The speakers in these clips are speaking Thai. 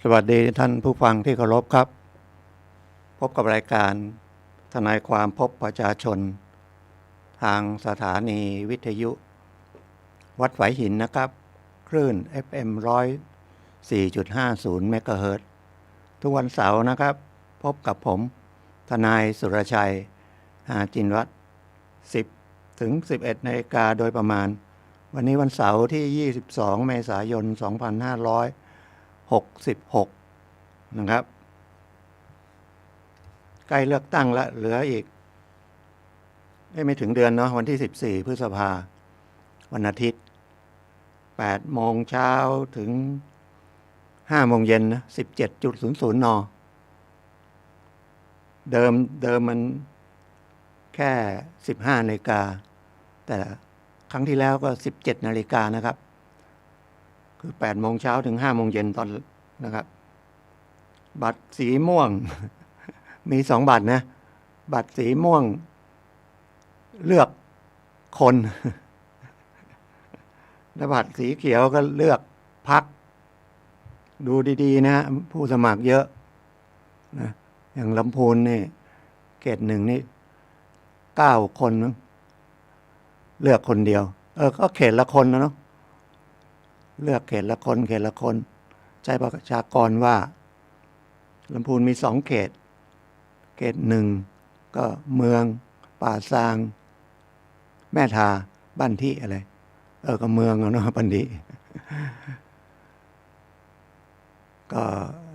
สวัสดีท่านผู้ฟังที่เคารพครับพบกับรายการทนายความพบประชาชนทางสถานีวิทยุวัดไหวหินนะครับคลื่น FM 104.50 เมกะเฮิรตซ์ทุกวันเสาร์นะครับพบกับผมทนายสุรชัยหาจินวัฒน์10 ถึง 11 นาฬิกาโดยประมาณวันนี้วันเสาร์ที่22 เมษายน 2566นะครับใกล้เลือกตั้งแล้วเหลืออีกไม่ถึงเดือนเนาะวันที่14 พฤษภาวันอาทิตย์8 โมงเช้าถึง5 โมงเย็นนะ 17.00 น.เดิมมันแค่15 นาฬิกาแต่ครั้งที่แล้วก็17 นาฬิกานะครับคือ8 โมงเช้าถึง5 โมงเย็นตอนนะครับบัตรสีม่วง มี2 บัตรนะบัตรสีม่วงเลือกคน และบัตรสีเขียวก็เลือกพรรคดูดีๆนะผู้สมัครเยอะนะอย่างลำพูนนี่เขต 1นี่9 คนเลือกคนเดียวก็เขตละคนนะเนาะเลือกเขตละคนใช้ประชากรว่าลำพูนมี2 เขต1ก็เมืองป่าซางแม่ทาบ้านที่อะไรก็เมืองเนาะปันดี ก็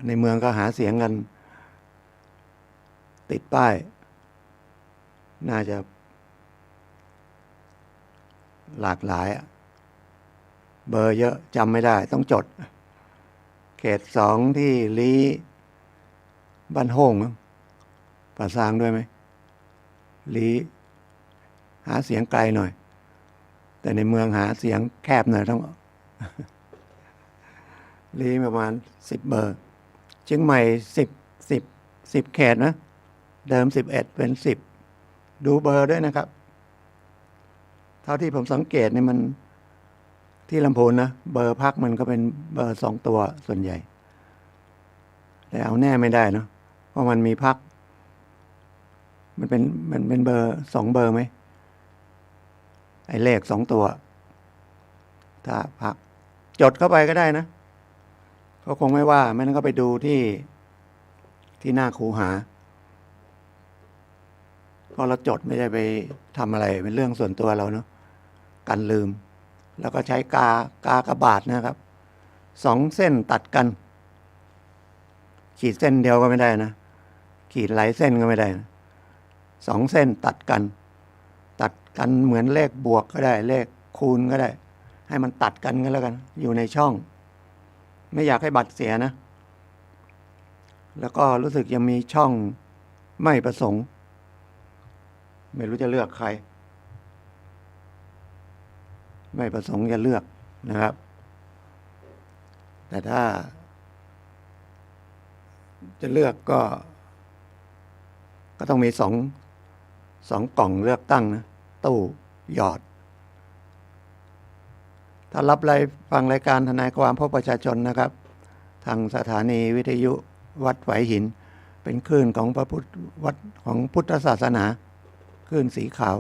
ในเมืองก็หาเสียงกันติดป้ายน่าจะหลากหลายเบอร์เยอะจำไม่ได้ต้องจดเขต 2ที่ลีบ้านโฮ่งป่าซางด้วยไหมลีหาเสียงไกลหน่อยแต่ในเมืองหาเสียงแคบหน่อยต้อง ลีประมาณ10 เบอร์เชียงใหม่10เขตนะเดิม11เป็น10ดูเบอร์ด้วยนะครับเท่าที่ผมสังเกตนี่มันที่ลำพูนนะเบอร์พรรคมันก็เป็นเบอร์2 ตัวส่วนใหญ่แต่เอาแน่ไม่ได้เนาะเพราะมันมีพรรคมันเป็นเบอร์2 เบอร์ไหมไอ้เลข2 ตัวถ้าพรรคจดเข้าไปก็ได้นะเขาคงไม่ว่าไม่นั้นก็ไปดูที่หน้าคูหาเพราะเราจดไม่ได้ไปทำอะไรเป็นเรื่องส่วนตัวเราเนาะกันลืมแล้วก็ใช้กากบาทนะครับ2 เส้นตัดกันขีดเส้นเดียวก็ไม่ได้นะขีดหลายเส้นก็ไม่ได้นะ2 เส้นตัดกันเหมือนเลขบวกก็ได้เลขคูณก็ได้ให้มันตัดกันก็แล้วกันอยู่ในช่องไม่อยากให้บัตรเสียนะแล้วก็รู้สึกยังมีช่องไม่ประสงค์ไม่รู้จะเลือกใครไม่ประสงค์จะเลือกนะครับแต่ถ้าจะเลือกก็ต้องมี2 กล่องเลือกตั้งนะตู้หยอดถ้ารับฟังรายการทนายความพบประชาชนนะครับทางสถานีวิทยุวัดไหวหินเป็นคลื่นของวัดของพุทธศาสนาคลื่นสีขาว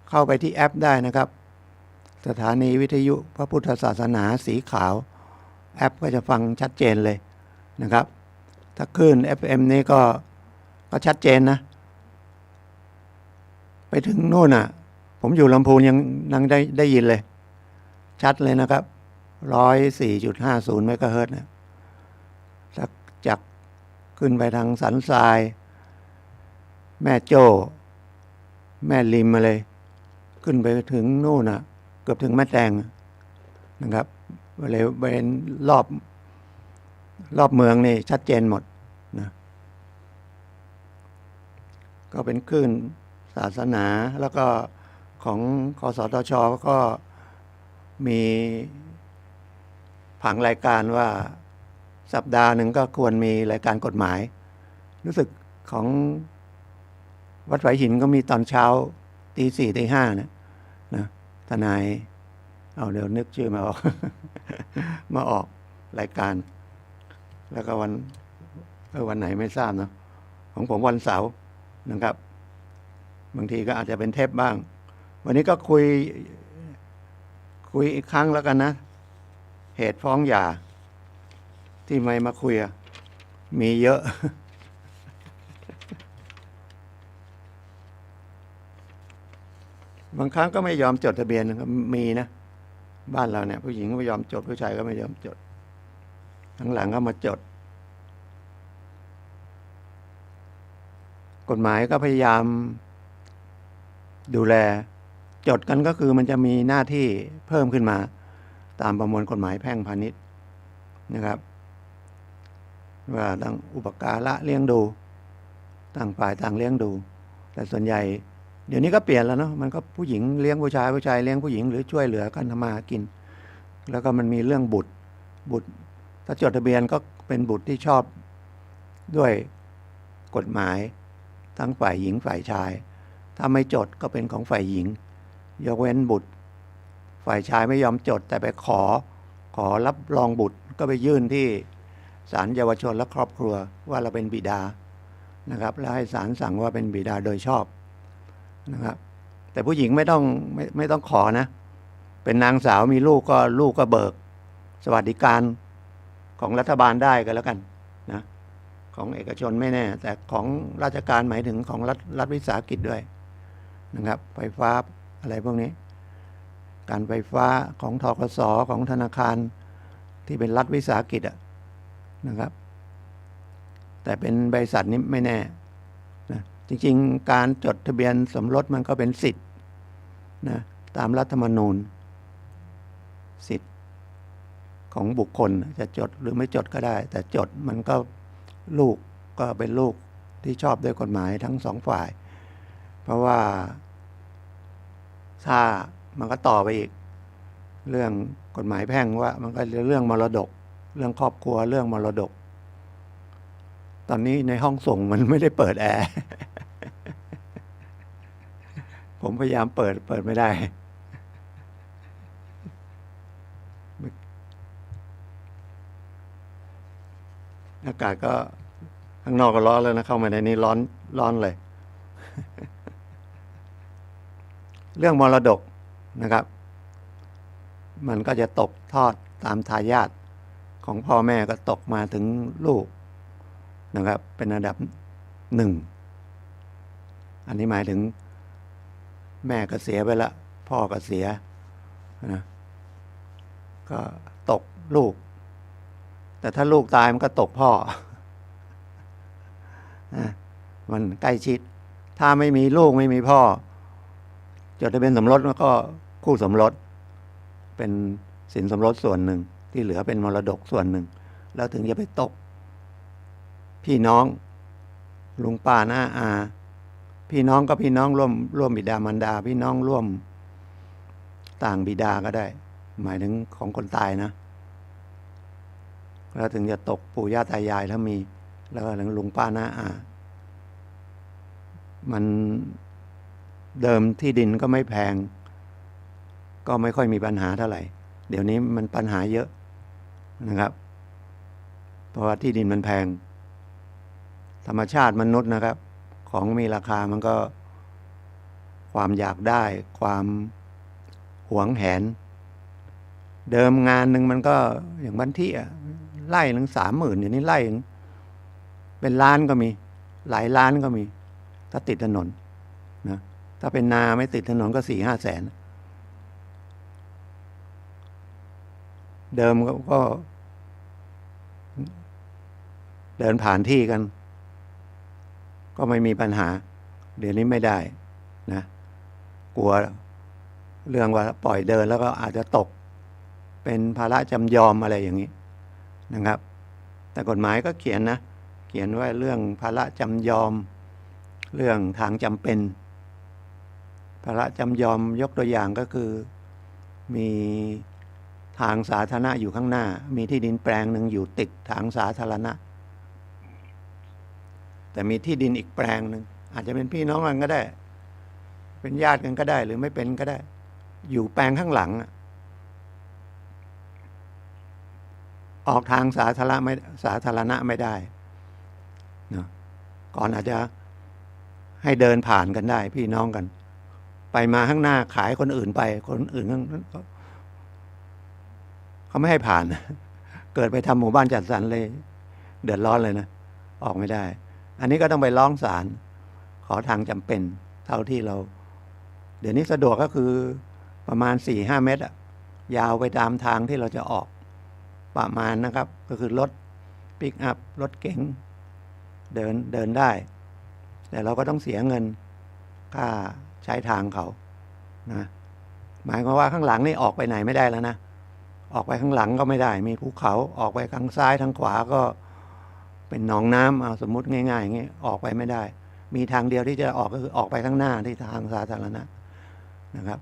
เข้าไปที่แอปได้นะครับสถานีวิทยุพระพุทธศาสนาสีขาวแอปก็จะฟังชัดเจนเลยนะครับถ้าคลื่น FM นี้ก็ชัดเจนนะไปถึงโน่นผมอยู่ลำพูนยังได้ยินเลยชัดเลยนะครับ 104.50 เมกะเฮิรตซ์นะจากขึ้นไปทางสันทรายแม่โจ้แม่ริมมาเลยขึ้นไปถึงโน่นเกือบถึงแม่แตงนะครับเลยเป็นรอบเมืองนี่ชัดเจนหมดนะก็เป็นคลื่นศาสนาแล้วก็ของคสทช.ก็มีผังรายการว่าสัปดาห์หนึ่งก็ควรมีรายการกฎหมายรู้สึกของวัดไหวหินก็มีตอนเช้าตี 4 ตี 5นะทนายเดี๋ยวนึกชื่อมาออก มาออกรายการ แล้วก็วันไหนไม่ทราบเนาะของผมวันเสาร์นะครับ บางทีก็อาจจะเป็นเทปบ้าง วันนี้ก็คุยอีกครั้งแล้วกันนะ เหตุฟ้องหย่าที่ไม่มาคุยมีเยอะ บางครั้งก็ไม่ยอมจดทะเบียนนะครับมีนะบ้านเราเนี่ยผู้หญิงก็ไม่ยอมจดผู้ชายก็ไม่ยอมจดหลังๆก็มาจดกฎหมายก็พยายามดูแลจดกันก็คือมันจะมีหน้าที่เพิ่มขึ้นมาตามประมวลกฎหมายแพ่งพาณิชย์นะครับว่าตั้งอุปการะเลี้ยงดูต่างฝ่ายต่างเลี้ยงดูแต่ส่วนใหญ่เดี๋ยวนี้ก็เปลี่ยนแล้วเนาะมันก็ผู้หญิงเลี้ยงผู้ชายผู้ชายเลี้ยงผู้หญิงหรือช่วยเหลือกันทำมาหากินแล้วก็มันมีเรื่องบุตรถ้าจดทะเบียนก็เป็นบุตรที่ชอบด้วยกฎหมายทั้งฝ่ายหญิงฝ่ายชายถ้าไม่จดก็เป็นของฝ่ายหญิงยกเว้นบุตรฝ่ายชายไม่ยอมจดแต่ไปขอรับรองบุตรก็ไปยื่นที่ศาลเยาวชนและครอบครัวว่าเราเป็นบิดานะครับแล้วให้ศาลสั่งว่าเป็นบิดาโดยชอบนะครับแต่ผู้หญิงไม่ต้องขอนะเป็นนางสาวมีลูกก็เบิกสวัสดิการของรัฐบาลได้กันแล้วกันนะของเอกชนไม่แน่แต่ของราชการหมายถึงของรัฐวิสาหกิจด้วยนะครับไฟฟ้าอะไรพวกนี้การไฟฟ้าของธกส.ของธนาคารที่เป็นรัฐวิสาหกิจนะครับแต่เป็นบริษัทนี้ไม่แน่นะจริงๆการจดทะเบียนสมรสมันก็เป็นสิทธิ์นะตามรัฐธรรมนูญสิทธิ์ของบุคคลจะจดหรือไม่จดก็ได้แต่จดมันก็ลูกก็เป็นลูกที่ชอบด้วยกฎหมายทั้งสองฝ่ายเพราะว่าถ้ามันก็ต่อไปอีกเรื่องกฎหมายแพ่งว่ามันก็เรื่องมรดกเรื่องครอบครัวเรื่องมรดกตอนนี้ในห้องส่งมันไม่ได้เปิดแอร์ ผมพยายามเปิดไม่ได้อากาศก็ข้างนอกก็ร้อนแล้วนะเข้ามาในนี้ร้อนเลย เรื่องมรดกนะครับมันก็จะตกทอดตามทายาทของพ่อแม่ก็ตกมาถึงลูกนะครับเป็นอันดับหนึ่งอันนี้หมายถึงแม่ก็เสียไปละพ่อก็เสียนะก็ตกลูกแต่ถ้าลูกตายมันก็ตกพ่อ มันใกล้ชิดถ้าไม่มีลูกไม่มีพ่อจดทะเบียนสมรสมันก็คู่สมรสเป็นสินสมรสส่วนหนึ่งที่เหลือเป็นมรดกส่วนหนึ่งแล้วถึงจะไปตกพี่น้องลุงป้าน้าอาพี่น้องก็พี่น้องร่วมบิดามารดาพี่น้องร่วมต่างบิดาก็ได้หมายถึงของคนตายนะแล้วถึงจะตกปู่ย่าตายายถ้ามีแล้วก็ลุงป้าน้าอามันเดิมที่ดินก็ไม่แพงก็ไม่ค่อยมีปัญหาเท่าไหร่เดี๋ยวนี้มันปัญหาเยอะนะครับเพราะว่าที่ดินมันแพงธรรมชาติมนุษย์นะครับของมีราคามันก็ความอยากได้ความหวงแหนเดิมงานหนึ่งมันก็อย่างบันที่ไร่หนึ่ง30,000อย่างนี้ไร่เป็นล้านก็มีหลายล้านก็มีถ้าติดถนนนะถ้าเป็นนาไม่ติดถนนก็4-5 แสนเดิมก็เดินผ่านที่กันก็ไม่มีปัญหาเดี๋ยวนี้ไม่ได้นะกลัวเรื่องว่าปล่อยเดินแล้วก็อาจจะตกเป็นภาระจำยอมอะไรอย่างนี้นะครับแต่กฎหมายก็เขียนว่าเรื่องภาระจำยอมเรื่องทางจำเป็นภาระจำยอมยกตัวอย่างก็คือมีทางสาธารณะอยู่ข้างหน้ามีที่ดินแปลงหนึ่งอยู่ติดทางสาธารณะแต่มีที่ดินอีกแปลงหนึ่งอาจจะเป็นพี่น้องกันก็ได้เป็นญาติกันก็ได้หรือไม่เป็นก็ได้อยู่แปลงข้างหลัง ออกทางสาธารณะไม่ได้นะก่อนอาจจะให้เดินผ่านกันได้พี่น้องกัน ไปมาข้างหน้าขายคนอื่นไปคนอื่นเขาไม่ให้ผ่าน เกิดไปทำหมู่บ้านจัดสรรเลย เดือดร้อนเลยนะออกไม่ได้ อันนี้ก็ต้องไปร้องศาลขอทางจำเป็น เท่าที่เรา เดี๋ยวนี้สะดวกก็คือประมาณ 4-5 เมตรยาวไปตามทางที่เราจะออกประมาณนะครับ ก็คือรถปิกอัพรถเก๋งเดินได้ แต่เราก็ต้องเสียเงินค่าใช้ทางเขานะหมายความว่าข้างหลังนี่ออกไปไหนไม่ได้แล้วนะออกไปข้างหลังก็ไม่ได้มีภูเขาออกไปทางซ้ายทางขวาก็เป็นหนองน้ำเอาสมมุติง่ายๆอย่างนี้ออกไปไม่ได้มีทางเดียวที่จะออกก็คือออกไปข้างหน้าที่ทางสาธารณะนะครับ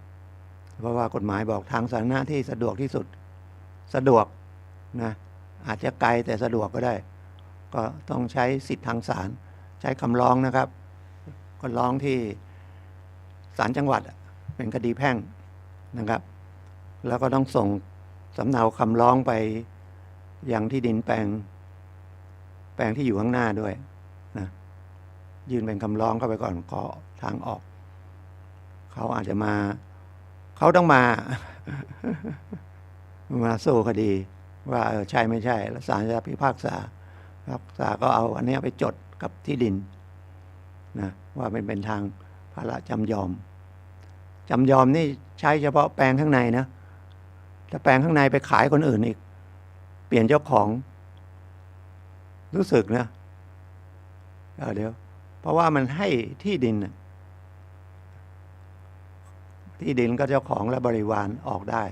เพราะว่ากฎหมายบอกทางสาธารณะที่สะดวกที่สุดสะดวกนะอาจจะไกลแต่สะดวกก็ได้ก็ต้องใช้สิทธิ์ทางศาลใช้คำร้องนะครับก็ร้องที่ศาลจังหวัดเป็นคดีแพ่งนะครับแล้วก็ต้องส่งสำเนาคำร้องไปยังที่ดินแปลงที่อยู่ข้างหน้าด้วยนะยื่นเป็นคำร้องเข้าไปก่อนขอทางออกเขาอาจจะมาเขาต้องมา มาสู้คดีว่าใช่ไม่ใช่แล้วศาลจะพิพากษาก็เอาอันนี้ไปจดกับที่ดินนะว่าเป็นทางภาระจำยอมนี่ใช้เฉพาะแปลงข้างในนะถ้าแปลงข้างในไปขายคนอื่นอีกเปลี่ยนเจ้าของรู้สึกนะเดี๋ยวเพราะว่ามันให้ที่ดินก็เจ้าของและบริวารออกได้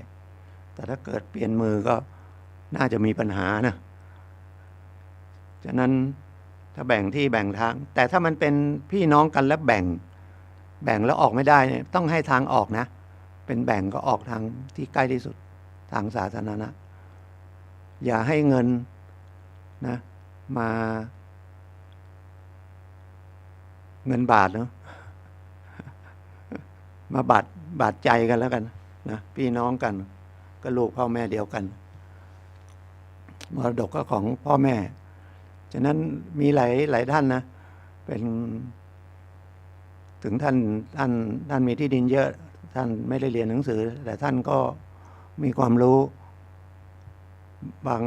แต่ถ้าเกิดเปลี่ยนมือก็น่าจะมีปัญหานะฉะนั้นถ้าแบ่งที่แบ่งทางแต่ถ้ามันเป็นพี่น้องกันแล้วแบ่งแล้วออกไม่ได้เนี่ยต้องให้ทางออกนะเป็นแบ่งก็ออกทางที่ใกล้ที่สุดทางสาธารณะอย่าให้เงินนะมาเงินบาทเนาะมาบาดใจกันแล้วกันนะพี่น้องกันก็ลูกพ่อแม่เดียวกันมรดกก็ของพ่อแม่ฉะนั้นมีหลายท่านนะเป็นถึงท่านมีที่ดินเยอะท่านไม่ได้เรียนหนังสือแต่ท่านก็มีความรู้บาง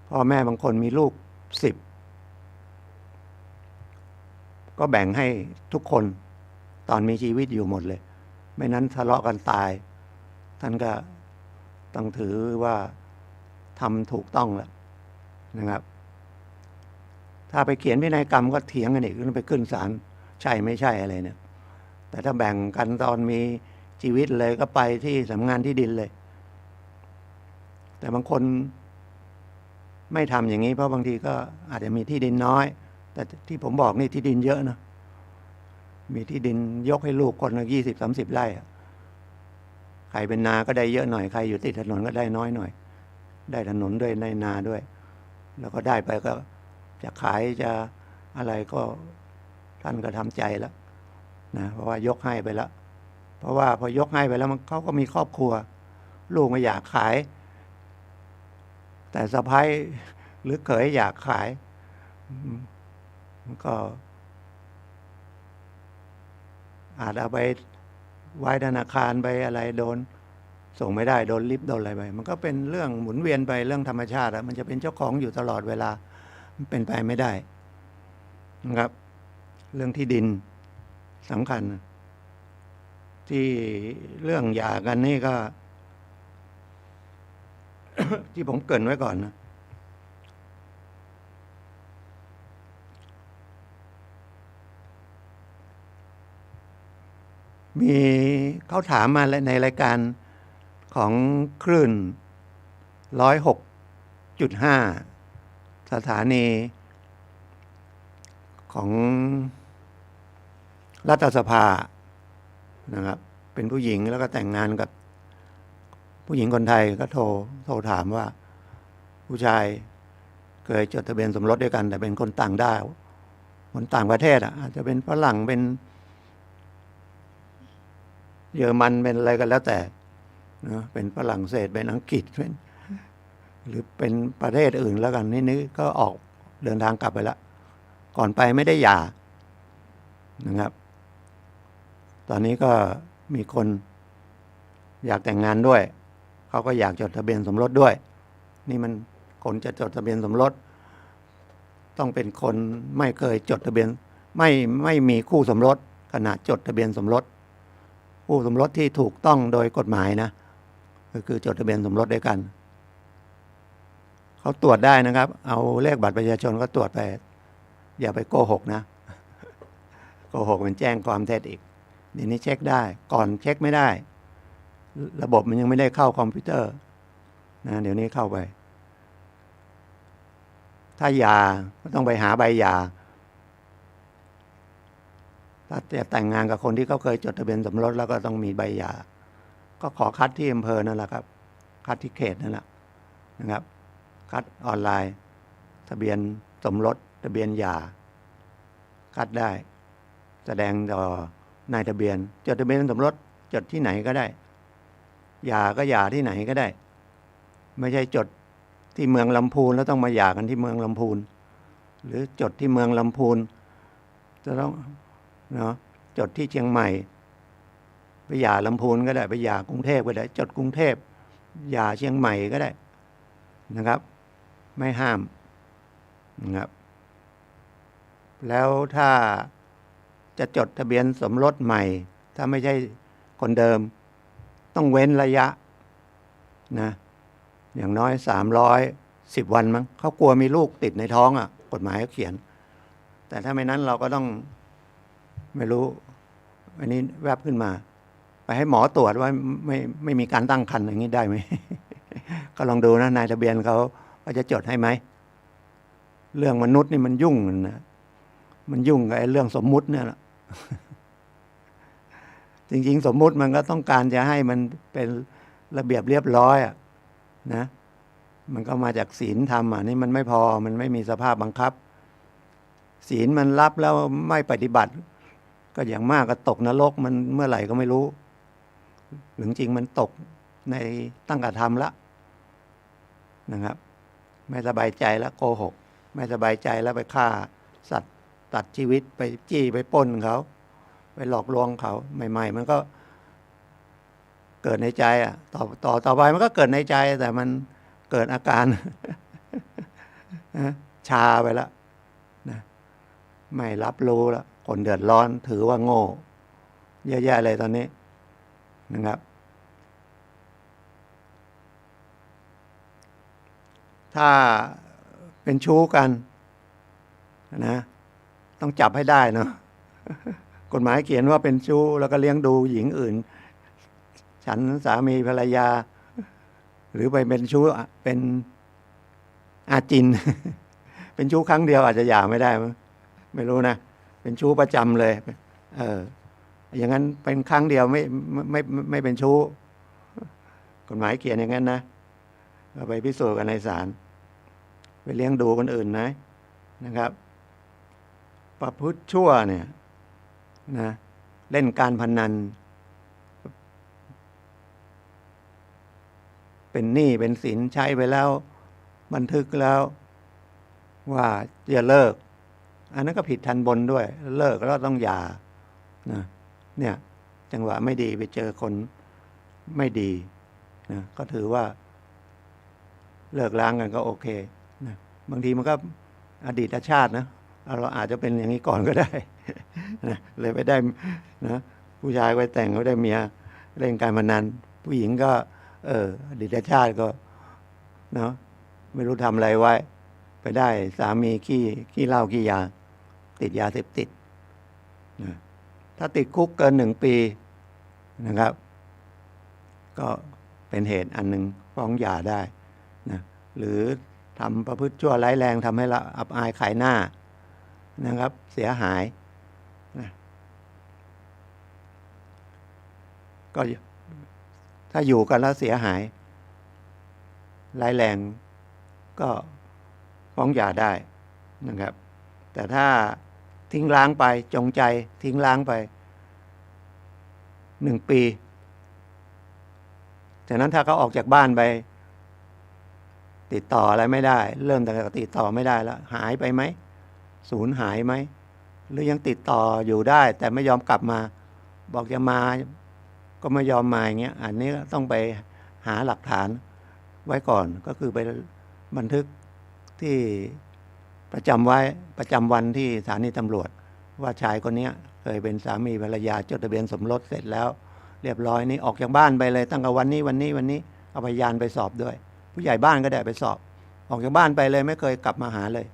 พ่อแม่บางคนมีลูก10ก็แบ่งให้ทุกคนตอนมีชีวิตอยู่หมดเลยไม่นั้นทะเลาะกันตายท่านก็ต้องถือว่าทำถูกต้องแล้วนะครับถ้าไปเขียนพินัยกรรมก็เถียงกันอีกไปขึ้นศาลใช่ไม่ใช่อะไรเนี่ยแต่ถ้าแบ่งกันตอนมีชีวิตเลยก็ไปที่สำนักงานที่ดินเลยแต่บางคนไม่ทำอย่างนี้เพราะบางทีก็อาจจะมีที่ดินน้อยแต่ที่ผมบอกนี่ที่ดินเยอะนะมีที่ดินยกให้ลูกคนละ20-30 ไร่ใครเป็นนาก็ได้เยอะหน่อยใครอยู่ติดถนนก็ได้น้อยหน่อยได้ถนนด้วยได้นาด้วยแล้วก็ได้ไปก็จะขายจะอะไรก็ท่านก็ทำใจแล้วนะเพราะว่ายกให้ไปแล้วเพราะว่าพอยกให้ไปแล้วเขาก็มีครอบครัวลูกไม่อยากขายแต่สะใภ้หรือเขยอยากขายก็อาจเอาไปไว้ธนาคารไปอะไรโดนส่งไม่ได้โดนลิฟต์โดนอะไรไปมันก็เป็นเรื่องหมุนเวียนไปเรื่องธรรมชาติมันจะเป็นเจ้าของอยู่ตลอดเวลามันเป็นไปไม่ได้นะครับเรื่องที่ดินสำคัญที่เรื่องหย่ากันนี่ก็ ที่ผมเกริ่นไว้ก่อนนะมีเขาถามมาในรายการของคลื่น106.5 สถานีของรัฐสภานะครับเป็นผู้หญิงแล้วก็แต่งงานกับผู้หญิงคนไทยก็โทรถามว่าผู้ชายเคยจดทะเบียนสมรสด้วยกันแต่เป็นคนต่างด้าวคนต่างประเทศอาจจะเป็นฝรั่งเป็นเยอรมันเป็นอะไรกันแล้วแต่นะเป็นฝรั่งเศสเป็นอังกฤษเป็น หรือเป็นประเทศอื่นแล้วกันนี่ก็ออกเดินทางกลับไปแล้วก่อนไปไม่ได้หย่านะครับตอนนี้ก็มีคนอยากแต่งงานด้วยเขาก็อยากจดทะเบียนสมรสด้วยนี่มันคนจะจดทะเบียนสมรสต้องเป็นคนไม่เคยจดทะเบียนไม่มีคู่สมรสขณะจดทะเบียนสมรสคู่สมรสที่ถูกต้องโดยกฎหมายนะก็คือจดทะเบียนสมรสด้วยกันเขาตรวจได้นะครับเอาเลขบัตรประชาชนก็ตรวจไปอย่าไปโกหกนะโกหกมันแจ้งความเท็จอีกเดี๋ยวนี้เช็คได้ก่อนเช็คไม่ได้ระบบมันยังไม่ได้เข้าคอมพิวเตอร์นะเดี๋ยวนี้เข้าไปถ้าหย่าก็ต้องไปหาใบหย่าถ้าจะแต่งงานกับคนที่เขาเคยจดทะเบียนสมรสแล้วก็ต้องมีใบหย่าก็ขอคัดที่อำเภอนั่นแหละครับคัดที่เขตนั่นแหละนะครับคัดออนไลน์ทะเบียนสมรสทะเบียนหย่าคัดได้แสดงต่อนายทะเบียนจดทะเบียนสมรสจดที่ไหนก็ได้หย่าก็หย่าที่ไหนก็ได้ไม่ใช่จดที่เมืองลำพูนแล้วต้องมาหย่ากันที่เมืองลำพูนหรือจดที่เมืองลำพูนจะต้องเนาะจดที่เชียงใหม่ไปหย่าลำพูนก็ได้ไปหย่ากรุงเทพก็ได้จดกรุงเทพหย่าเชียงใหม่ก็ได้นะครับไม่ห้ามนะครับแล้วถ้าจะจดทะเบียนสมรสใหม่ถ้าไม่ใช่คนเดิมต้องเว้นระยะนะอย่างน้อย310 วันมั้งเขากลัวมีลูกติดในท้องอ่ะกฎหมายเขาเขียนแต่ถ้าไม่นั้นเราก็ต้องไม่รู้อันนี้แวบขึ้นมาไปให้หมอตรวจว่าไม่มีการตั้งครรภ์อย่างนี้ได้ไหม ก็ลองดูนะนายทะเบียนเขาจะจดให้ไหมเรื่องมนุษย์นี่มันยุ่งนะมันยุ่งกับไอ้เรื่องสมมุติเนี่ยแหละ จริงๆสมมุติมันก็ต้องการจะให้มันเป็นระเบียบเรียบร้อยอ่ะนะมันก็มาจากศีลธรรมอ่ะนี่มันไม่พอมันไม่มีสภาพบังคับศีลมันรับแล้วไม่ปฏิบัติก็อย่างมากก็ตกนรกมันเมื่อไหร่ก็ไม่รู้หรือจริงมันตกในตั้งกธรรมละนะครับไม่สบายใจแล้วโกหกไม่สบายใจแล้วไปฆ่าสัตว์ตัดชีวิตไปจี้ไปปล้นเขาไปหลอกลวงเขาใหม่ๆมันก็เกิดในใจอ่ะต่อไปมันก็เกิดในใจแต่มันเกิดอาการ ชาไปแล้วนะไม่รับรู้แล้วคนเดือดร้อนถือว่าโง่เยอะแยะเลยตอนนี้นะครับถ้าเป็นชู้กันนะต้องจับให้ได้เนาะกฎหมายเขียนว่าเป็นชู้แล้วก็เลี้ยงดูหญิงอื่นฉันสามีภรรยาหรือไปเป็นชู้เป็นอาจิน เป็นชู้ครั้งเดียวอาจจะหย่าไม่ได้มั้งไม่รู้นะเป็นชู้ประจำเลยอย่างนั้นเป็นครั้งเดียวไม่เป็นชู้กฎหมายเขียนอย่างนั้นนะเราไปพิสูจน์กันในศาลไปเลี้ยงดูคนอื่นนะครับประพฤติชั่วเนี่ยนะเล่นการพนันเป็นหนี้เป็นสินใช้ไปแล้วบันทึกแล้วว่าจะเลิกอันนั้นก็ผิดทันบนด้วยเลิกแล้วต้องหย่านะเนี่ยจังหวะไม่ดีไปเจอคนไม่ดีนะก็ถือว่าเลิกล้างกันก็โอเคนะบางทีมันก็อดีตชาตินะเราอาจจะเป็นอย่างนี้ก่อนก็ได้ นะเลยไปได้นะผู้ชายไปแต่งก็ได้เมียเล่นการพนันผู้หญิงก็อดีตชาติก็เนาะไม่รู้ทำอะไรไว้ไปได้สามีขี้เหล้าขี้ยาติดยาเสพติดนะถ้าติดคุกเกิน1 ปีนะครับก็เป็นเหตุอันหนึ่งฟ้องหย่าได้นะหรือทำประพฤติชั่วร้ายแรงทำให้เราอับอายขายหน้านะครับเสียหายนะก็ถ้าอยู่กันแล้วเสียหายร้ายแรงก็ฟ้องหย่าได้นะครับแต่ถ้าทิ้งร้างไปจงใจทิ้งร้างไป1 ปีจากนั้นถ้าเขาออกจากบ้านไป ติดต่ออะไรไม่ได้ เริ่มแต่ติดต่อไม่ได้แล้วหายไปไหมสูญหายไหมหรือยังติดต่ออยู่ได้ แต่ไม่ยอมกลับมา บอกจะมาก็ไม่ยอมมาอย่างเงี้ยอันนี้ต้องไปหาหลักฐานไว้ก่อน ก็คือไปบันทึกที่ประจำวันที่สถานีตำรวจ ว่าชายคนนี้เคยเป็นสามีภรรยาจดทะเบียนสมรสเสร็จแล้ว เรียบร้อยนี่ออกจากบ้านไปเลยตั้งแต่วันนี้เอาพยานไปสอบด้วย ผู้ใหญ่บ้านก็ได้ไปสอบ ออกจากบ้านไปเลยไม่เคยกลับมาหาเลย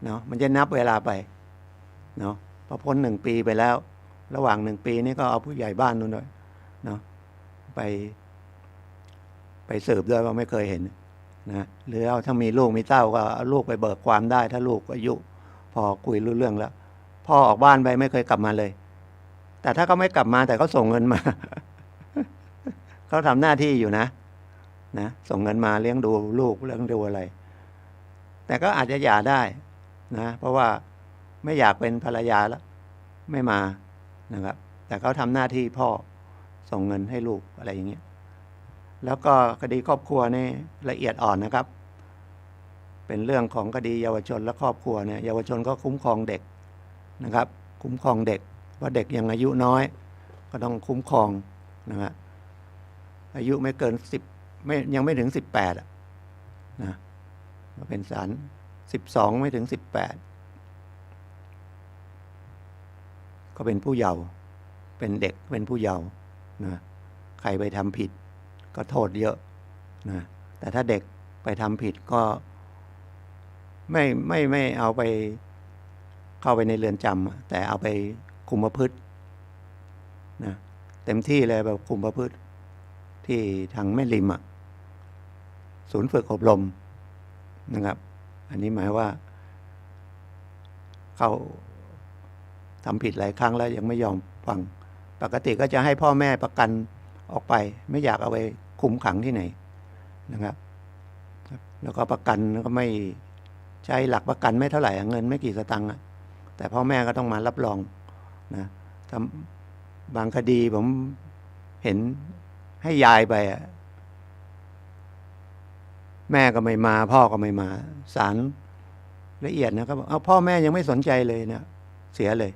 เนาะมันจะนับเวลาไปเนาะพอพ้น1 ปีไปแล้ว ระหว่าง1 ปีนี้ก็เอาผู้ใหญ่บ้านนู่นด้วยเนาะไปสืบด้วยว่าไม่เคยเห็นนะหรือเอาถ้ามีลูกมีเต้าก็เอาลูกไปเบิกความได้ ถ้าลูกอายุพอคุยรู้เรื่องแล้วพ่อออกบ้านไปไม่เคยกลับมาเลย แต่ถ้าเขาไม่กลับมาแต่เขาส่งเงินมา เขาทำหน้าที่อยู่นะส่งเงินมาเลี้ยงดูลูกเลี้ยงดูอะไร แต่ก็อาจจะหย่าได้นะเพราะว่าไม่อยากเป็นภรรยาแล้วไม่มานะครับแต่เขาทำหน้าที่พ่อส่งเงินให้ลูกอะไรอย่างเงี้ยแล้วก็คดีครอบครัวนี่ละเอียดอ่อนนะครับ เป็นเรื่องของคดีเยาวชนและครอบครัวเนี่ยเยาวชนก็คุ้มครองเด็กนะครับคุ้มครองเด็กว่าเด็กยังอายุน้อยก็ต้องคุ้มครองนะครับอายุไม่เกินยังไม่ถึง18นะเป็นศาล12ไม่ถึง18ก็เป็นผู้เยาว์เป็นเด็กเป็นผู้เยาว์นะใครไปทำผิดก็โทษเยอะนะแต่ถ้าเด็กไปทำผิดก็ไม่เอาไปเข้าไปในเรือนจำแต่เอาไปคุมประพฤตินะเต็มที่เลยแบบคุมประพฤติที่ทางแม่ริมศูนย์ฝึกอบรมนะครับอันนี้หมายว่าเขาทำผิดหลายครั้งแล้วยังไม่ยอมฟังปกติก็จะให้พ่อแม่ประกันออกไปไม่อยากเอาไปคุมขังที่ไหนนะครับแล้วก็ประกันก็ไม่ใช้หลักประกันไม่เท่าไหร่เงินไม่กี่สตังค์แต่พ่อแม่ก็ต้องมารับรองนะบางคดีผมเห็นให้ยายไปแม่ก็ไม่มาพ่อก็ไม่มาศาลละเอียดนะครับเอาพ่อแม่ยังไม่สนใจเลยเนี่ยเสียเลย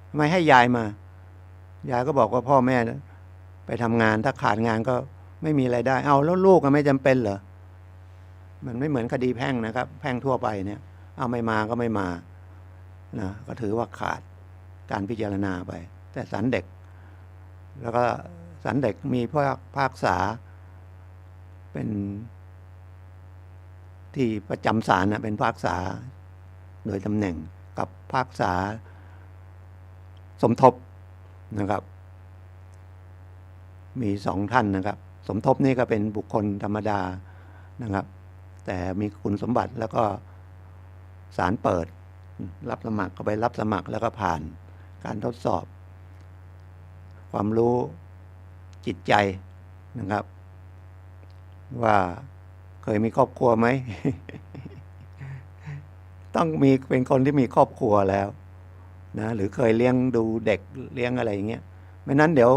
ทำไมให้ยายมายายก็บอกว่าพ่อแม่ไปทำงานถ้าขาดงานก็ไม่มีรายได้เอาแล้วลูกก็ไม่จำเป็นเหรอมันไม่เหมือนคดีแพ่งนะครับแพ่งทั่วไปเนี่ยเอาไม่มาก็ไม่มานะก็ถือว่าขาดการพิจารณาไปแต่ศาลเด็กแล้วก็ศาลเด็กมีผู้พิพากษาเป็นที่ประจำศาลเป็นผู้พิพากษาโดยตำแหน่งกับผู้พิพากษาสมทบนะครับมี2 ท่านนะครับสมทบนี่ก็เป็นบุคคลธรรมดานะครับแต่มีคุณสมบัติแล้วก็ศาลเปิดรับสมัครก็ไปรับสมัครแล้วก็ผ่านการทดสอบความรู้จิตใจนะครับว่าเคยมีครอบครัวไหม ต้องมีเป็นคนที่มีครอบครัวแล้วนะหรือเคยเลี้ยงดูเด็กเลี้ยงอะไรอย่างเงี้ยไม่นั้นเดี๋ยว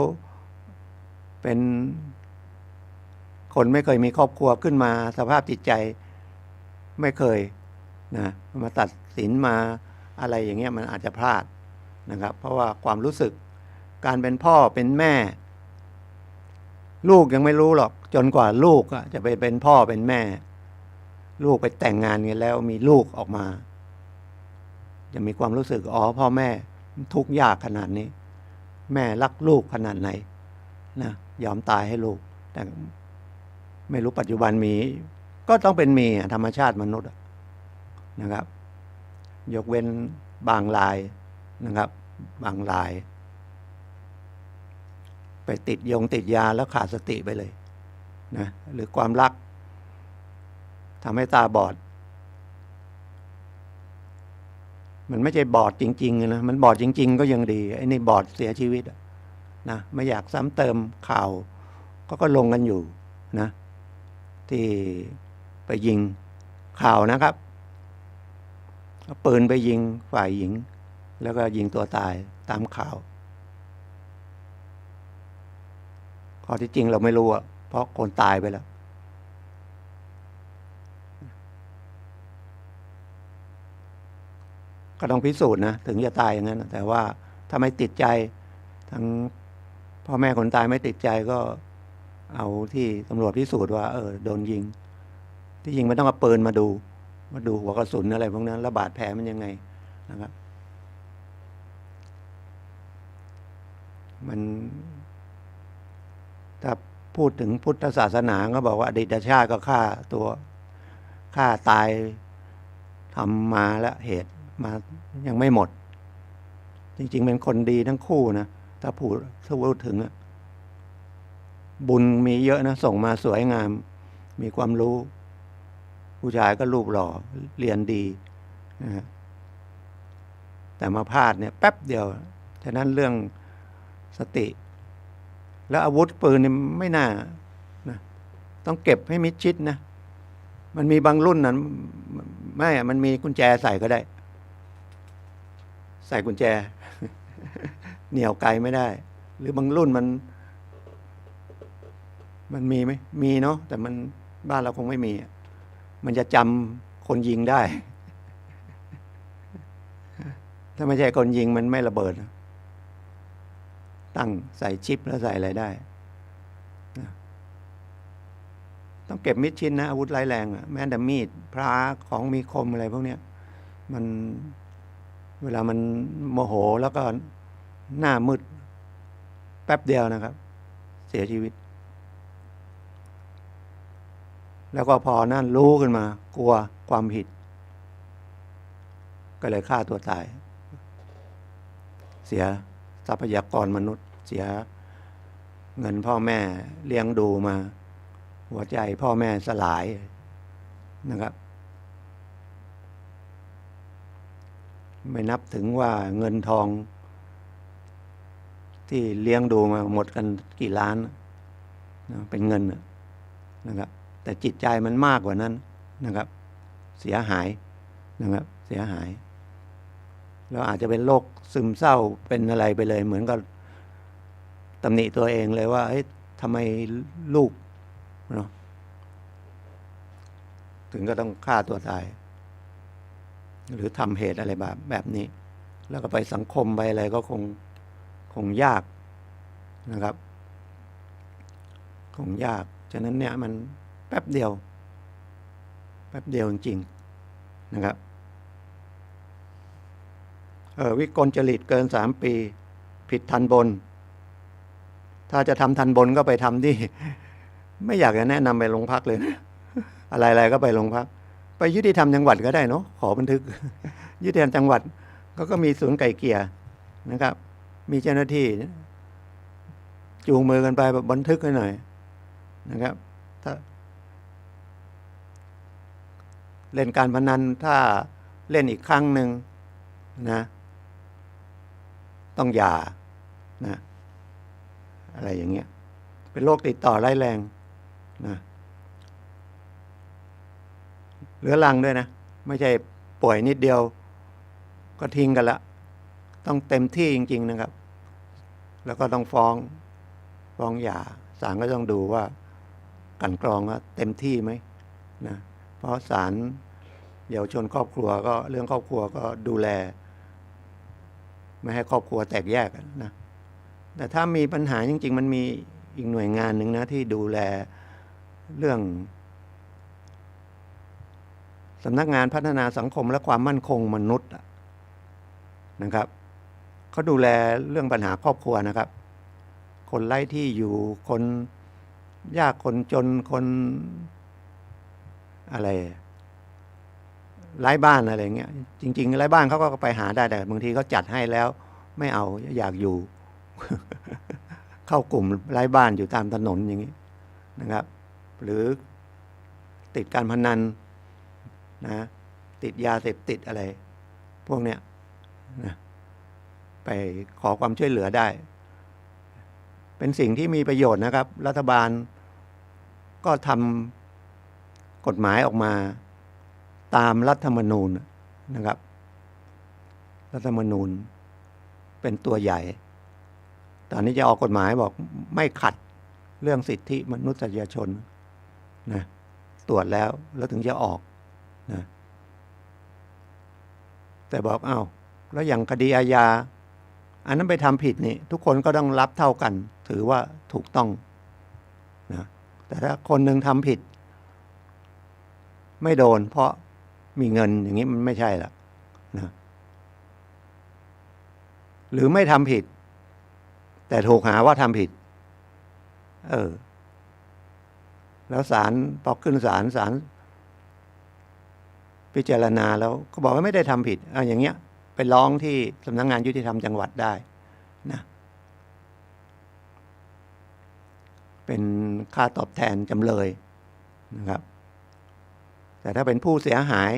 เป็นคนไม่เคยมีครอบครัวขึ้นมาสภาพจิตใจไม่เคยนะมาตัดสินมาอะไรอย่างเงี้ยมันอาจจะพลาดนะครับเพราะว่าความรู้สึกการเป็นพ่อเป็นแม่ลูกยังไม่รู้หรอกจนกว่าลูกจะไปเป็นพ่อเป็นแม่ลูกไปแต่งงานกันแล้วมีลูกออกมาจะมีความรู้สึกพ่อแม่ทุกข์ยากขนาดนี้แม่รักลูกขนาดไหนนะยอมตายให้ลูกแต่ไม่รู้ปัจจุบันมีก็ต้องเป็นมีธรรมชาติมนุษย์นะครับยกเว้นบางรายนะครับบางรายไปติดยาแล้วขาดสติไปเลยนะหรือความรักทำให้ตาบอดมันไม่ใช่บอดจริงๆนะมันบอดจริงๆก็ยังดีไอ้นี่บอดเสียชีวิตนะไม่อยากซ้ำเติมข่าวก็ลงกันอยู่นะที่ไปยิงข่าวนะครับเอาปืนไปยิงฝ่ายหญิงแล้วก็ยิงตัวตายตามข่าวข้อที่จริงเราไม่รู้เพราะคนตายไปแล้ว ก็ต้องพิสูจน์นะถึงจะตายอย่างนั้นแต่ว่าถ้าไม่ติดใจทั้งพ่อแม่คนตายไม่ติดใจก็เอาที่ตำรวจพิสูจน์ว่าโดนยิงที่ยิงไม่ต้องเอาปืนมาดูหัวกระสุนอะไรพวกนั้นแล้วบาดแผลมันยังไงนะครับมันถ้าพูดถึงพุทธศาสนาก็บอกว่าอดีตชาติก็ฆ่าตายทำมาแล้วเหตุมายังไม่หมดจริงๆเป็นคนดีทั้งคู่นะถ้าพูดถึงบุญมีเยอะนะส่งมาสวยงามมีความรู้ผู้ชายก็รูปหล่อเรียนดีนะแต่มาพลาดเนี่ยแป๊บเดียวฉะนั้นเรื่องสติแล้วอาวุธปืนนี่ไม่น่านะต้องเก็บให้มิดชิดนะมันมีบางรุ่นนั้นไม่มันมีกุญแจใส่ก็ได้ใส่กุญแจ เหนี่ยวไกลไม่ได้ หรือบางรุ่นมันมีไหมมีเนาะแต่มันบ้านเราคงไม่มีมันจะจำคนยิงได้ ถ้าไม่ใช่คนยิงมันไม่ระเบิดตั้งใส่ชิปแล้วใส่อะไรได้ต้องเก็บมิดชิดนะอาวุธร้ายแรงแม้แต่มีดพระของมีคมอะไรพวกเนี้ยมันเวลามันโมโหแล้วก็หน้ามืดแป๊บเดียวนะครับเสียชีวิตแล้วก็พอนั่นรู้ขึ้นมากลัวความผิดก็เลยฆ่าตัวตายเสียทรัพยากรมนุษย์เสียเงินพ่อแม่เลี้ยงดูมาหัวใจพ่อแม่สลายนะครับไม่นับถึงว่าเงินทองที่เลี้ยงดูมาหมดกันกี่ล้านนะเป็นเงินนะครับแต่จิตใจมันมากกว่านั้นนะครับเสียหายนะครับเสียหายแล้วอาจจะเป็นโรคซึมเศร้าเป็นอะไรไปเลยเหมือนกับตำหนิตัวเองเลยว่าทำไมลูกเนาะถึงก็ต้องฆ่าตัวตายหรือทำเหตุอะไรแบบนี้แล้วก็ไปสังคมไปอะไรก็คงยากนะครับคงยากฉะนั้นเนี่ยมันแป๊บเดียวจริงๆนะครับวิกลจริตเกิน3 ปีผิดทันบนถ้าจะทำทันบนก็ไปทำที่ไม่อยากจะแนะนำไปโรงพักเลยนะอะไรๆก็ไปโรงพักไปยุติธรรมจังหวัดก็ได้เนาะขอบันทึกยุติธรรมจังหวัดก็มีศูนย์ไก่เกลี่ยนะครับมีเจ้าหน้าที่จูงมือกันไปแบบบันทึกให้หน่อยนะครับถ้าเล่นการพนันถ้าเล่นอีกครั้งหนึ่งนะต้องหย่านะอะไรอย่างเงี้ยเป็นโรคติดต่อร้ายแรงนะเรื้อรังด้วยนะไม่ใช่ป่วยนิดเดียวก็ทิ้งกันละต้องเต็มที่จริงๆนะครับแล้วก็ต้องฟ้องหย่าศาลก็ต้องดูว่ากันกรองว่าเต็มที่ไหมนะเพราะศาลเยาวชนครอบครัวก็เรื่องครอบครัวก็ดูแลไม่ให้ครอบครัวแตกแยกนะแต่ถ้ามีปัญหาจริงๆมันมีอีกหน่วยงานหนึ่งนะที่ดูแลเรื่องสำนักงานพัฒนาสังคมและความมั่นคงมนุษย์นะครับเขาดูแลเรื่องปัญหาครอบครัวนะครับคนไร้ที่อยู่คนยากคนจนคนอะไรไร้บ้านอะไรเงี้ยจริงๆไร้บ้านเขาก็ไปหาได้แต่บางทีเขาจัดให้แล้วไม่เอาอยากอยู่ เข้ากลุ่มไร้บ้านอยู่ตามถนนอย่างนี้นะครับหรือติดการพนันนะติดยาเสพติดอะไรพวกเนี้ยนะไปขอความช่วยเหลือได้เป็นสิ่งที่มีประโยชน์นะครับรัฐบาลก็ทำกฎหมายออกมาตามรัฐธรรมนูญนะครับรัฐธรรมนูญเป็นตัวใหญ่ตอนนี้จะออกกฎหมายบอกไม่ขัดเรื่องสิทธิมนุษยชนนะตรวจแล้วถึงจะออกนะ แต่บอกอ้าวแล้วอย่างคดีอาญาอันนั้นไปทำผิดนี่ทุกคนก็ต้องรับเท่ากัน ถือว่าถูกต้องนะแต่ถ้าคนหนึ่งทำผิดไม่โดนเพราะมีเงินอย่างนี้มันไม่ใช่ละนะหรือไม่ทำผิดแต่ถูกหาว่าทำผิดแล้วศาลพอขึ้นศาลพิจารณาแล้วก็บอกว่าไม่ได้ทำผิดอย่างเงี้ยไปร้องที่สำนักงานยุติธรรมจังหวัดได้นะเป็นค่าตอบแทนจำเลยนะครับแต่ถ้าเป็นผู้เสียหาย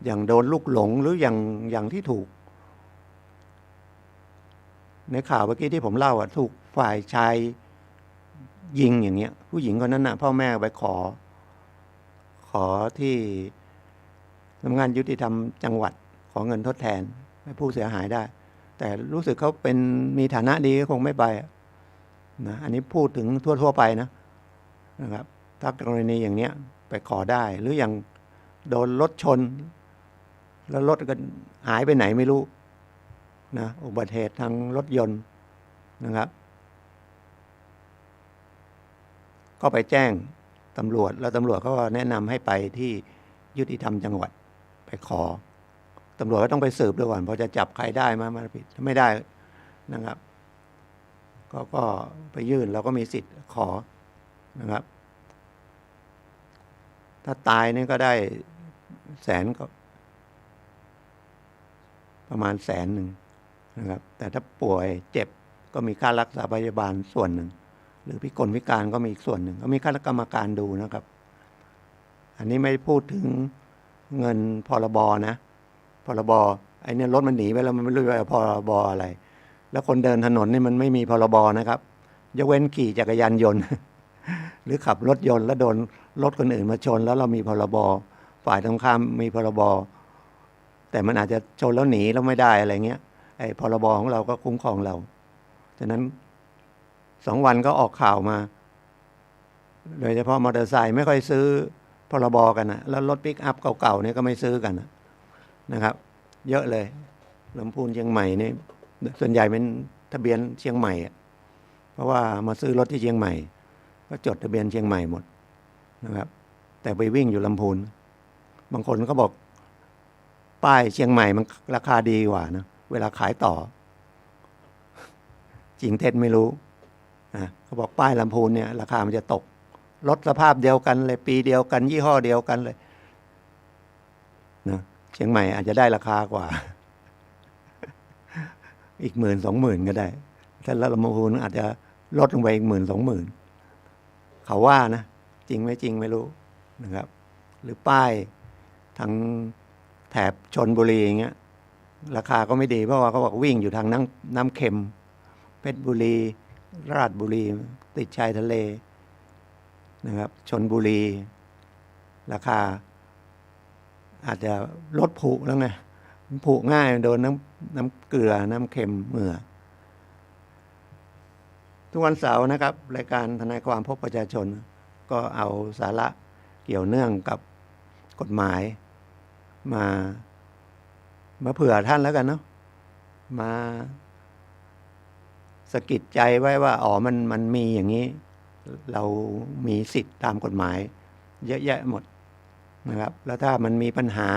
อย่างโดนลูกหลงหรืออย่างที่ถูกในข่าวเมื่อกี้ที่ผมเล่าถูกฝ่ายชายยิงอย่างเงี้ยผู้หญิงคนนั้นน่ะพ่อแม่ไปขอที่สำนักงานยุติธรรมจังหวัดขอเงินทดแทนให้ผู้เสียหายได้แต่รู้สึกเขาเป็นมีฐานะดีก็คงไม่ไปนะอันนี้พูดถึงทั่วไปนะครับถ้ากรณีอย่างเนี้ยไปขอได้หรืออย่างโดนรถชนแล้วรถก็หายไปไหนไม่รู้นะอุบัติเหตุทางรถยนต์นะครับก็ไปแจ้งตำรวจแล้วตำรวจก็แนะนำให้ไปที่ยุติธรรมจังหวัดไปขอตำรวจก็ต้องไปสืบด้วยก่อนพอจะจับใครได้มาผิดถ้าไม่ได้นะครับก็ไปยื่นเราก็มีสิทธิ์ขอนะครับถ้าตายนี่ก็ได้100,000ก็ประมาณ100,000นะครับแต่ถ้าป่วยเจ็บก็มีค่ารักษาพยาบาลส่วนหนึ่งหรือพิกลพิการก็มีอีกส่วนหนึ่งก็มีคณะกรรมการดูนะครับอันนี้ไม่พูดถึงเงินพรบนะพรบไอ้เนี่ยรถมันหนีไปแล้วมันไม่รู้ว่าพรบอะไรแล้วคนเดินถนนนี่มันไม่มีพรบนะครับยกเว้นขี่จักรยานยนต์ หรือขับรถยนต์แล้วโดนรถคนอื่นมาชนแล้วเรามีพรบฝ่ายตรงข้ามมีพรบแต่มันอาจจะชนแล้วหนีแล้วไม่ได้อะไรเงี้ยไอ้พรบของเราก็คุ้มครองเราฉะนั้น2 วันก็ออกข่าวมาโดยเฉพาะมอเตอร์ไซค์ไม่ค่อยซื้อพรบกันนะแล้วรถปิกอัพเก่าๆนี่ก็ไม่ซื้อกันนะครับเยอะเลยลำพูนเชียงใหม่นี่ส่วนใหญ่เป็นทะเบียนเชียงใหม่เพราะว่ามาซื้อรถที่เชียงใหม่ก็จดทะเบียนเชียงใหม่หมดนะครับแต่ไปวิ่งอยู่ลำพูนบางคนก็บอกป้ายเชียงใหม่มันราคาดีกว่านะเวลาขายต่อจริงเท็จไม่รู้เขาบอกป้ายลำพูนเนี่ยราคามันจะตกรถสภาพเดียวกันเลยปีเดียวกันยี่ห้อเดียวกันเลยนะเชียงใหม่อาจจะได้ราคากว่า อีก10,000-20,000ก็ได้ถ้าลำพูนอาจจะลดลงไปอีก10,000-20,000เขาว่านะจริงไม่จริงไม่รู้นะครับหรือป้ายทางแถบชลบุรีอย่างเงี้ยราคาก็ไม่ดีเพราะว่าเขาบอกวิ่งอยู่ทางน้ำเค็มเพชรบุรีราชบุรีติดชายทะเลนะครับชลบุรีราคาอาจจะลดผุแล้วไงผุง่ายโดนน้ำเกลือน้ำเค็มเหงื่อทุกวันเสาร์นะครับรายการทนายความพบประชาชนก็เอาสาระเกี่ยวเนื่องกับกฎหมายมาเผื่อท่านแล้วกันเนาะมาสะกิดใจไว้ว่ามันมีอย่างนี้เรามีสิทธิ์ตามกฎหมายเยอะแยะหมดนะครับแล้วถ้ามันมีปัญหา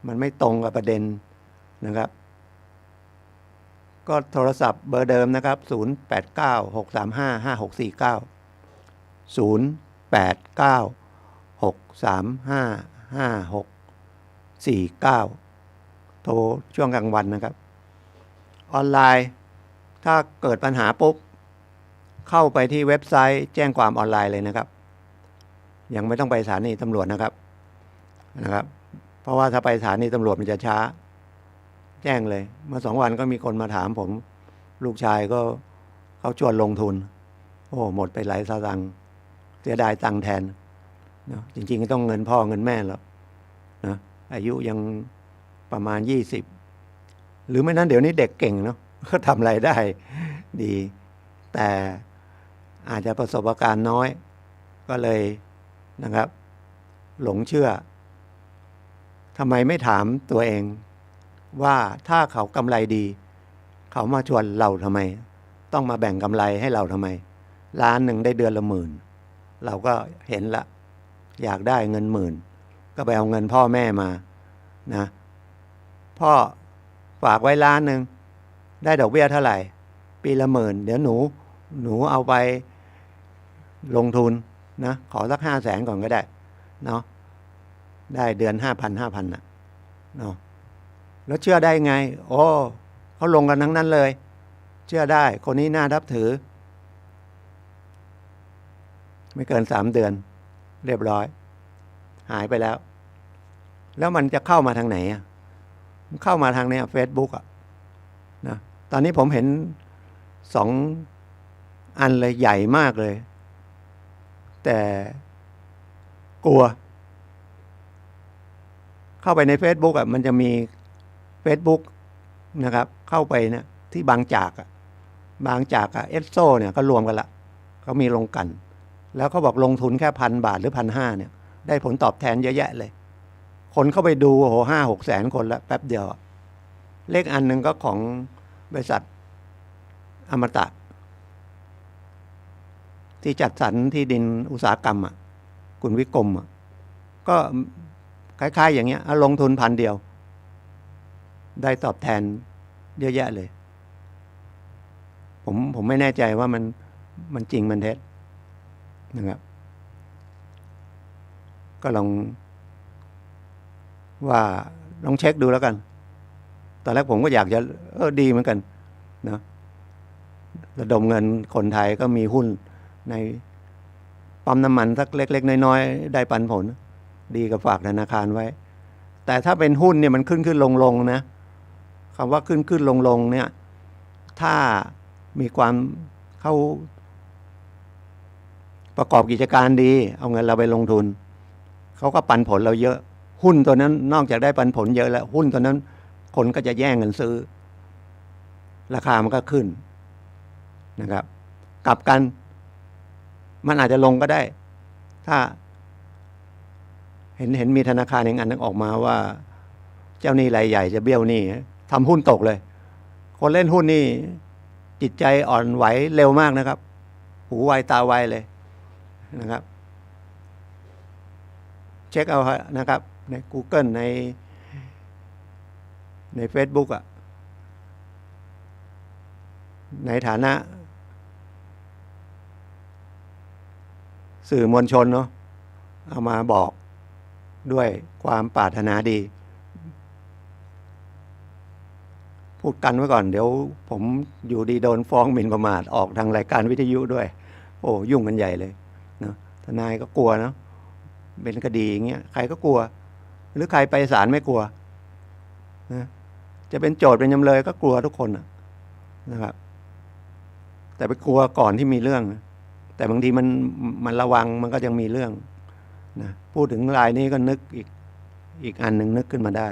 มันไม่ตรงกับประเด็นนะครับก็โทรศัพท์เบอร์เดิมนะครับ0896355649 โทรช่วงกลางวันนะครับออนไลน์ถ้าเกิดปัญหาปุ๊บเข้าไปที่เว็บไซต์แจ้งความออนไลน์เลยนะครับยังไม่ต้องไปสถานีตำรวจนะครับเพราะว่าถ้าไปสถานีตำรวจมันจะช้าแจ้งเลยเมื่อ2 วันก็มีคนมาถามผมลูกชายก็เขาชวนลงทุนหมดไปหลายสตางค์เสียดายตังค์แทนนะจริงๆก็ต้องเงินพ่อเงินแม่แล้วนะอายุยังประมาณ20หรือไม่นั้นเดี๋ยวนี้เด็กเก่งเนาะก็ทำอะไรได้ดีแต่อาจจะประสบการณ์น้อยก็เลยนะครับหลงเชื่อท ทำไมไม่ถามตัวเองว่าถ้าเขากำไรดีเขามาชวนเราทำไมต้องมาแบ่งกำไรให้เราทำไมล้านหนึ่งได้เดือนละ10,000เราก็เห็นละอยากได้เงิน10,000ก็ไปเอาเงินพ่อแม่มานะพ่อฝากไว้ล้านหนึ่งได้ดอกเบี้ยเท่าไหร่ปีละ10,000เดี๋ยวหนูเอาไปลงทุนนะขอสัก500,000ก่อนก็ได้เนาะได้เดือน5,000น่ะเนาะแล้วเชื่อได้ไงโอ้เขาลงกันทั้งนั้นเลยเชื่อได้คนนี้น่านับถือไม่เกิน3 เดือนเรียบร้อยหายไปแล้วแล้วมันจะเข้ามาทางไหนอ่ะมันเข้ามาทางเนี้ย Facebook อ่ะนะตอนนี้ผมเห็น2 อันเลยใหญ่มากเลยแต่กลัวเข้าไปใน Facebook อ่ะมันจะมี Facebook นะครับเข้าไปเนี่ยที่บางจากอ่ะเอสโซเนี่ยก็รวมกันละเขามีลงกันแล้วเขาบอกลงทุนแค่1,000 บาทหรือ1,500เนี่ยได้ผลตอบแทนเยอะแยะเลยคนเข้าไปดูโอ้โห5-6 แสนคนละแป๊บเดียวเลขอันหนึ่งก็ของบริษัทอมตะที่จัดสรรที่ดินอุตสาหกรรมอ่ะคุณวิกรมอ่ะก็คล้ายๆอย่างเงี้ยลงทุน1,000 เดียวได้ตอบแทนเยอะแยะเลยผมไม่แน่ใจว่ามันจริงมันเท็จนะครับก็ลองเช็คดูแล้วกันตอนแรกผมก็อยากจะดีเหมือนกันนะระดมเงินคนไทยก็มีหุ้นในปั๊มน้ำมันสักเล็กๆน้อยๆได้ปันผลดีกับฝากธนาคารไว้แต่ถ้าเป็นหุ้นเนี่ยมันขึ้นลงนะคำว่าขึ้นลงเนี่ยถ้ามีความเข้าประกอบกิจการดีเอาเงินเราไปลงทุนเขาก็ปันผลเราเยอะหุ้นตัวนั้นนอกจากได้ปันผลเยอะแล้วหุ้นตัวนั้นคนก็จะแย่งกันซื้อราคามันก็ขึ้นนะครับกลับกันมันอาจจะลงก็ได้ถ้าเห็นมีธนาคารอันนึงออกมาว่าเจ้าหนี้รายใหญ่จะเบี้ยวหนี้ทำหุ้นตกเลยคนเล่นหุ้นนี่จิตใจอ่อนไหวเร็วมากนะครับหูไวตาไวเลยนะครับเช็คเอานะครับใน Google ใน Facebook อ่ะในฐานะสื่อมวลชนเนาะเอามาบอกด้วยความปรารถนาดีพูดกันไว้ก่อนเดี๋ยวผมอยู่ดีโดนฟ้องหมิ่นประมาทออกทางรายการวิทยุด้วยโอ้ยุ่งกันใหญ่เลยนะทนายก็กลัวเนาะเป็นคดีอย่างเงี้ยใครก็กลัวหรือใครไปศาลไม่กลัวนะจะเป็นโจทย์เป็นจำเลยก็กลัวทุกคนนะครับแต่ไปกลัวก่อนที่มีเรื่องแต่บางทีมันระวังมันก็ยังมีเรื่องนะพูดถึงรายนี้ก็นึกอีกอันหนึ่งนึกขึ้นมาได้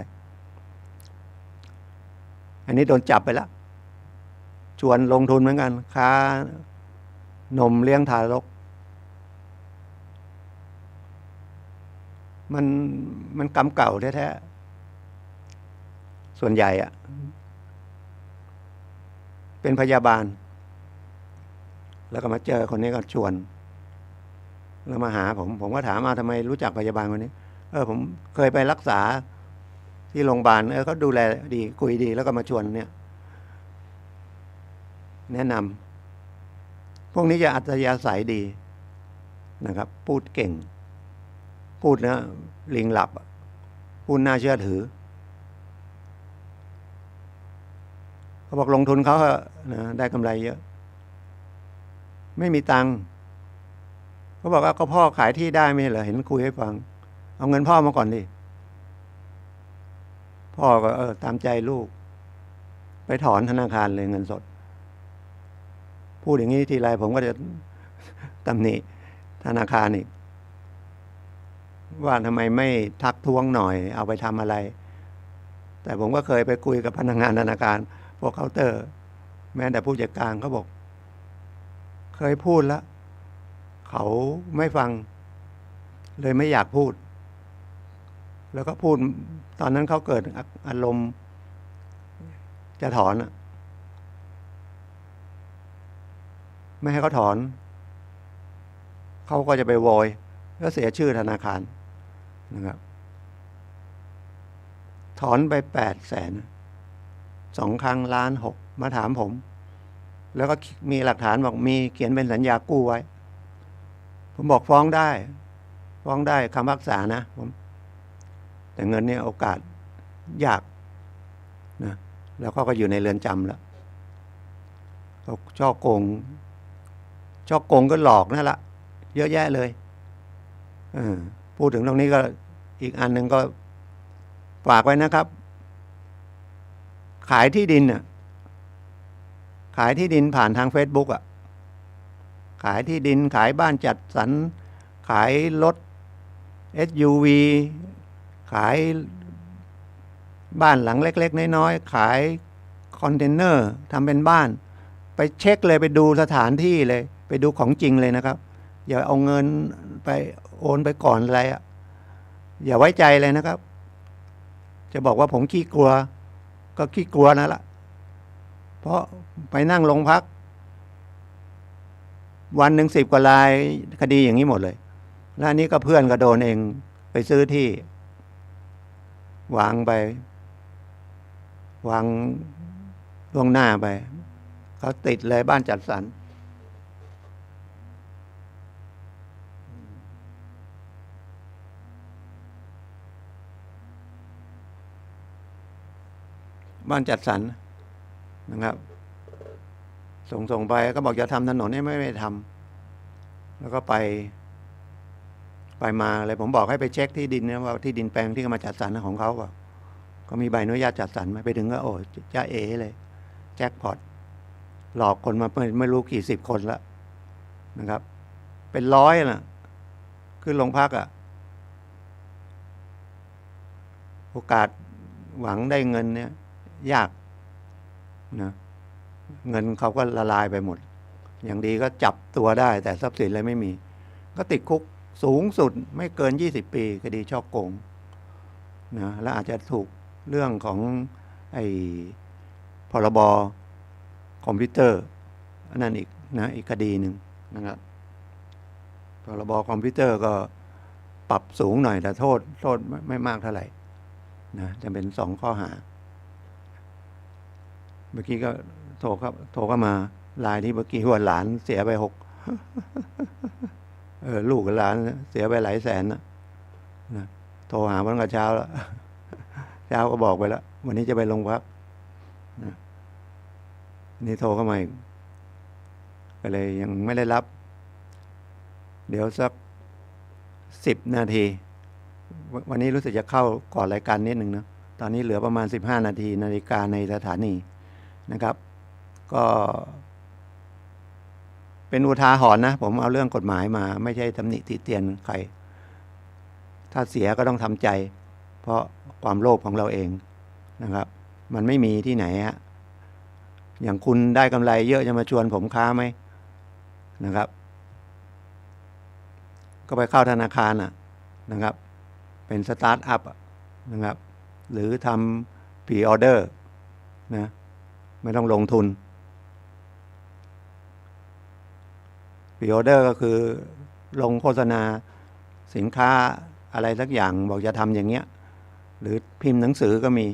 อันนี้โดนจับไปแล้วชวนลงทุนเหมือนกันค้านมเลี้ยงทารกมันกรรมเก่าแท้ๆส่วนใหญ่อะเป็นพยาบาลแล้วก็มาเจอคนนี้ก็ชวนแล้วมาหาผมก็ถามทำไมรู้จักพยาบาลคนนี้ผมเคยไปรักษาที่โรงพยาบาลเขาดูแลดีคุยดีแล้วก็มาชวนเนี่ยแนะนำพวกนี้จะอัธยาศัยดีนะครับพูดเก่งพูดนะลิงหลับพูดน่าเชื่อถือเขาบอกลงทุนเขานะได้กำไรเยอะไม่มีตังค์เขาบอกว่าก็พ่อขายที่ได้ไม่เหรอเห็นคุยให้ฟังเอาเงินพ่อมาก่อนดิพ่อก็ตามใจลูกไปถอนธนาคารเลยเงินสดพูดอย่างนี้ทีไรผมก็จะตำหนิธนาคารอีกว่าทำไมไม่ทักท้วงหน่อยเอาไปทำอะไรแต่ผมก็เคยไปคุยกับพนักงานธนาคารพวกเคาน์เตอร์แม้แต่ผู้จัดการเขาบอกเคยพูดแล้วเขาไม่ฟังเลยไม่อยากพูด แล้วก็พูดตอนนั้นเขาเกิดอารมณ์จะถอนไม่ให้เขาถอนเขาก็จะไปโวยก็เสียชื่อธนาคารนะครับถอนไป800,000 2 ครั้ง1.6 ล้านมาถามผม แล้วก็มีหลักฐานบอกมีเขียนเป็นสัญญากู้ไว้ ผมบอกฟ้องได้คำพิพากษานะผมแต่เงินเนี่ยโอกาสยากนะแล้วก็อยู่ในเรือนจำแล้วเขาช่อโกงก็หลอกนั่นแหละเยอะแยะเลยพูดถึงตรงนี้ก็อีกอันหนึ่งก็ฝากไว้นะครับขายที่ดินผ่านทาง Facebook ขายที่ดินขายบ้านจัดสรรขายรถ SUV ขายบ้านหลังเล็กๆน้อยๆขายคอนเทนเนอร์ทำเป็นบ้านไปเช็คเลยไปดูสถานที่เลยไปดูของจริงเลยนะครับอย่าเอาเงินไปโอนไปก่อนอะไรอย่าไว้ใจเลยนะครับจะบอกว่าผมขี้กลัวก็ขี้กลัวนั่นแหละเพราะไปนั่งโรงพักวันหนึ่ง10 กว่ารายคดีอย่างนี้หมดเลยแล้วอันนี้ก็เพื่อนก็โดนเองไปซื้อที่วางล่วงหน้าไปเขาติดเลยบ้านจัดสรรบ้านจัดสรรนะครับส่งไปก็บอกจะทำถนนไม่ทำแล้วก็ไปมาเลยผมบอกให้ไปเช็คที่ดินนะว่าที่ดินแปลงที่เขามาจัดสรรของเขาก็มีใบอนุญาตจัดสรรไหมไปถึงก็โอ้จ้าเอเลยแจ็คพอตหลอกคนมาไม่รู้กี่10 คนแล้วนะครับเป็น100นะขึ้นโรงพักโอกาสหวังได้เงินเนี่ยยากนะเงินเขาก็ละลายไปหมดอย่างดีก็จับตัวได้แต่ทรัพย์สินอะไรไม่มีก็ติดคุกสูงสุดไม่เกิน20 ปีคดีฉ้อโกงนะแล้วอาจจะถูกเรื่องของพรบคอมพิวเตอร์อันนั้นอีกนะอีกคดีหนึ่งนะครับพรบคอมพิวเตอร์ก็ปรับสูงหน่อยแต่โทษไม่มากเท่าไหร่นะจะเป็น2 ข้อหาเมื่อกี้ก็โทรเข้ามาไลน์ที่เมื่อกี้ว่าหลานเสียไป6ลูกกับหลานเสียไปหลายแสนนะโทรหาวันกับเช้าแล้วเช้าก็บอกไปแล้ววันนี้จะไปโรงพักนะนี่โทรเข้ามาอีกก็เลยยังไม่ได้รับเดี๋ยวสัก10 นาทีวันนี้รู้สึกจะเข้าก่อนรายการนิดนึงนะตอนนี้เหลือประมาณ15 นาทีนาฬิกาในสถานีนะครับก็เป็นอุทาหรณ์นะผมเอาเรื่องกฎหมายมาไม่ใช่ตำหนิติเตียนใครถ้าเสียก็ต้องทำใจเพราะความโลภของเราเองนะครับมันไม่มีที่ไหนฮะอย่างคุณได้กำไรเยอะจะมาชวนผมค้าไหมนะครับก็ไปเข้าธนาคารนะครับเป็นสตาร์ทอัพนะครับหรือทำพรีออเดอร์นะไม่ต้องลงทุนพรีออเดอร์ก็คือลงโฆษณาสินค้าอะไรสักอย่างบอกจะทำอย่างเงี้ยหรือพิมพ์หนังสือก็มี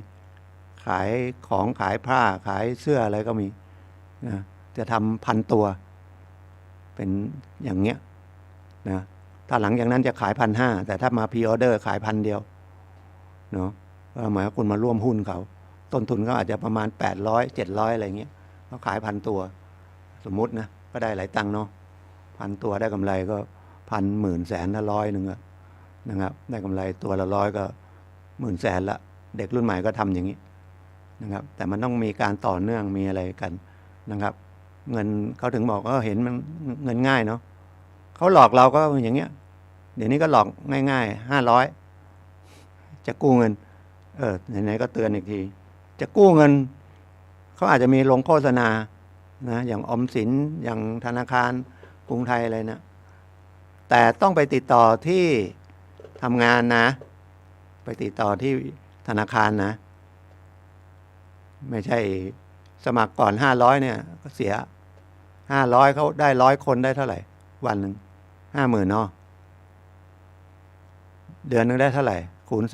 ขายของขายผ้าขายเสื้ออะไรก็มีนะจะทำ1,000 ตัวเป็นอย่างเงี้ยนะถ้าหลังจากนั้นจะขาย1,500แต่ถ้ามาพรีออเดอร์ขาย1,000 เดียวเนาะก็หมายว่าคุณมาร่วมหุ้นเขาต้นทุนเขาอาจจะประมาณ800 700อะไรเงี้ยเขาขาย1,000 ตัวสมมุตินะก็ได้หลายตังค์เนาะ1,000 ตัวได้กำไรก็1,000 หมื่นแสนละ100 นึงนะครับได้กำไรตัวละ100ก็10,000,000ละเด็กรุ่นใหม่ก็ทำอย่างนี้นะครับแต่มันต้องมีการต่อเนื่องมีอะไรกันนะครับเงินเขาถึงบอกเห็นมันเงินง่ายเนาะเขาหลอกเราก็อย่างเงี้ยเดี๋ยวนี้ก็หลอกง่ายๆ500จะกู้เงินไหนๆก็เตือนอีกทีจะกู้เงินเขาอาจจะมีลงโฆษณานะอย่างออมสินอย่างธนาคารกรุงไทยอะไรนะแต่ต้องไปติดต่อที่ทำงานนะ ไปติดต่อที่ธนาคารนะ ไม่ใช่สมัครก่อน500เนี่ยก็เสีย500เขาได้100 คนได้เท่าไหร่ วันหนึ่ง50,000เนาะเดือนนึงได้เท่าไหร่คูณ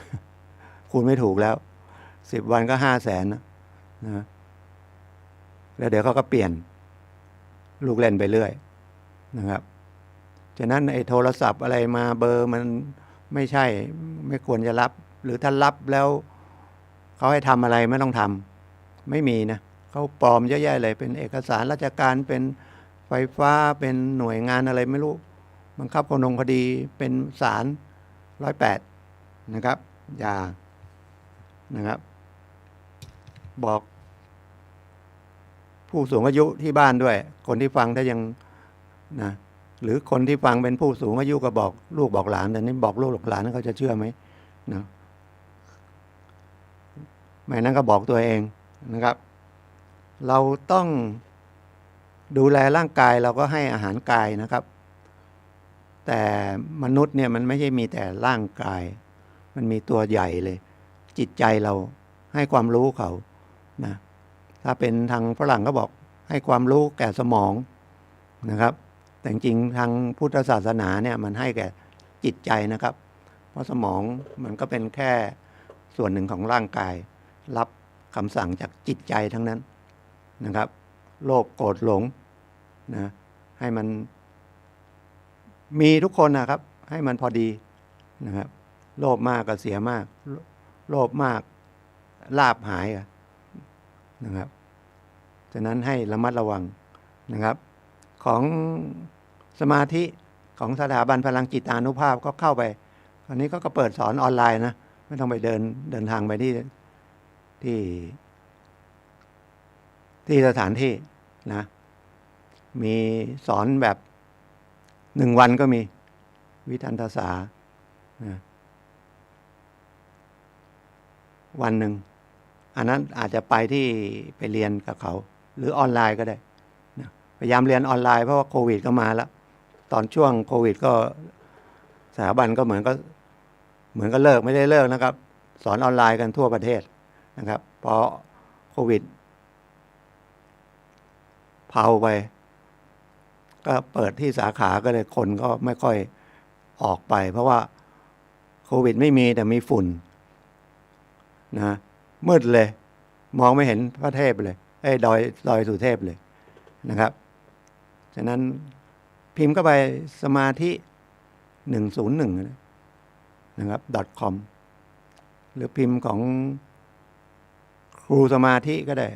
30คูณไม่ถูกแล้ว10 วันก็500,000นะแล้วเดี๋ยวเขาก็เปลี่ยนลูกเล่นไปเรื่อยนะครับฉะนั้นไอ้โทรศัพท์อะไรมาเบอร์มันไม่ใช่ไม่ควรจะรับ หรือถ้ารับแล้วเขาให้ทำอะไรไม่ต้องทำไม่มีนะเขาปลอมเยอะแยะเลยเป็นเอกสารราชการเป็นไฟฟ้าเป็นหน่วยงานอะไรไม่รู้บังคับคดีเป็นศาล108นะครับอย่านะครับบอกผู้สูงอายุที่บ้านด้วยคนที่ฟังถ้ายังนะหรือคนที่ฟังเป็นผู้สูงอายุก็บอกลูกบอกหลานแต่นี่บอกลูกบอกหลานเขาจะเชื่อไหมนะไม่นั้นก็บอกตัวเองนะครับ เราต้องดูแลร่างกายเราก็ให้อาหารกายนะครับ แต่มนุษย์เนี่ยมันไม่ใช่มีแต่ร่างกายมันมีตัวใหญ่เลยจิตใจเราให้ความรู้เขานะถ้าเป็นทางฝรั่งก็บอกให้ความรู้แก่สมองนะครับแต่จริงทางพุทธศาสนาเนี่ยมันให้แก่จิตใจนะครับเพราะสมองมันก็เป็นแค่ส่วนหนึ่งของร่างกายรับคำสั่งจากจิตใจทั้งนั้นนะครับโลภโกรธหลงนะให้มันมีทุกคนนะครับให้มันพอดีนะครับโลภมากก็เสียมากโลภมากลาภหายนะครับฉะนั้นให้ระมัดระวังนะครับของสมาธิของสถาบันพลังจิตานุภาพก็เข้าไปตอนนี้ก็เปิดสอนออนไลน์นะไม่ต้องไปเดินทางไปที่สถานที่นะมีสอนแบบ1 วันก็มีวิทันทศานะวันหนึ่งอันนั้นอาจจะไปเรียนกับเขาหรือออนไลน์ก็ได้นะพยายามเรียนออนไลน์เพราะว่าโควิดก็มาแล้วตอนช่วงโควิดก็สถาบันก็เหมือนก็เลิกไม่ได้เลิกนะครับสอนออนไลน์กันทั่วประเทศนะครับพอโควิดเผาไปก็เปิดที่สาขาก็เลยคนก็ไม่ค่อยออกไปเพราะว่าโควิดไม่มีแต่มีฝุ่นนะมืดเลยมองไม่เห็นพระเทพเลยดอยสุเทพเลยนะครับฉะนั้นพิมพ์เข้าไปสมาธิ101นะครับ .com หรือพิมพ์ของครูสมาธิก็ได้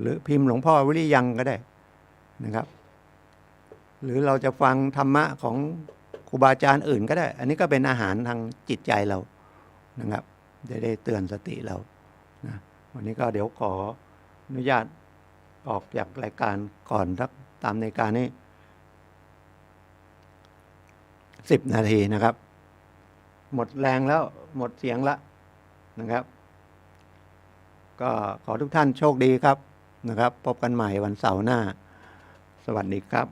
หรือพิมพ์หลวงพ่อวิริยังก็ได้นะครับหรือเราจะฟังธรรมะของครูบาอาจารย์อื่นก็ได้อันนี้ก็เป็นอาหารทางจิตใจเรานะครับได้เตือนสติเรานะวันนี้ก็เดี๋ยวขออนุญาตออกจากรายการก่อนตามในการนี้10 นาทีนะครับหมดแรงแล้วหมดเสียงแล้วนะครับก็ขอทุกท่านโชคดีครับนะครับพบกันใหม่วันเสาร์หน้าสวัสดีครับ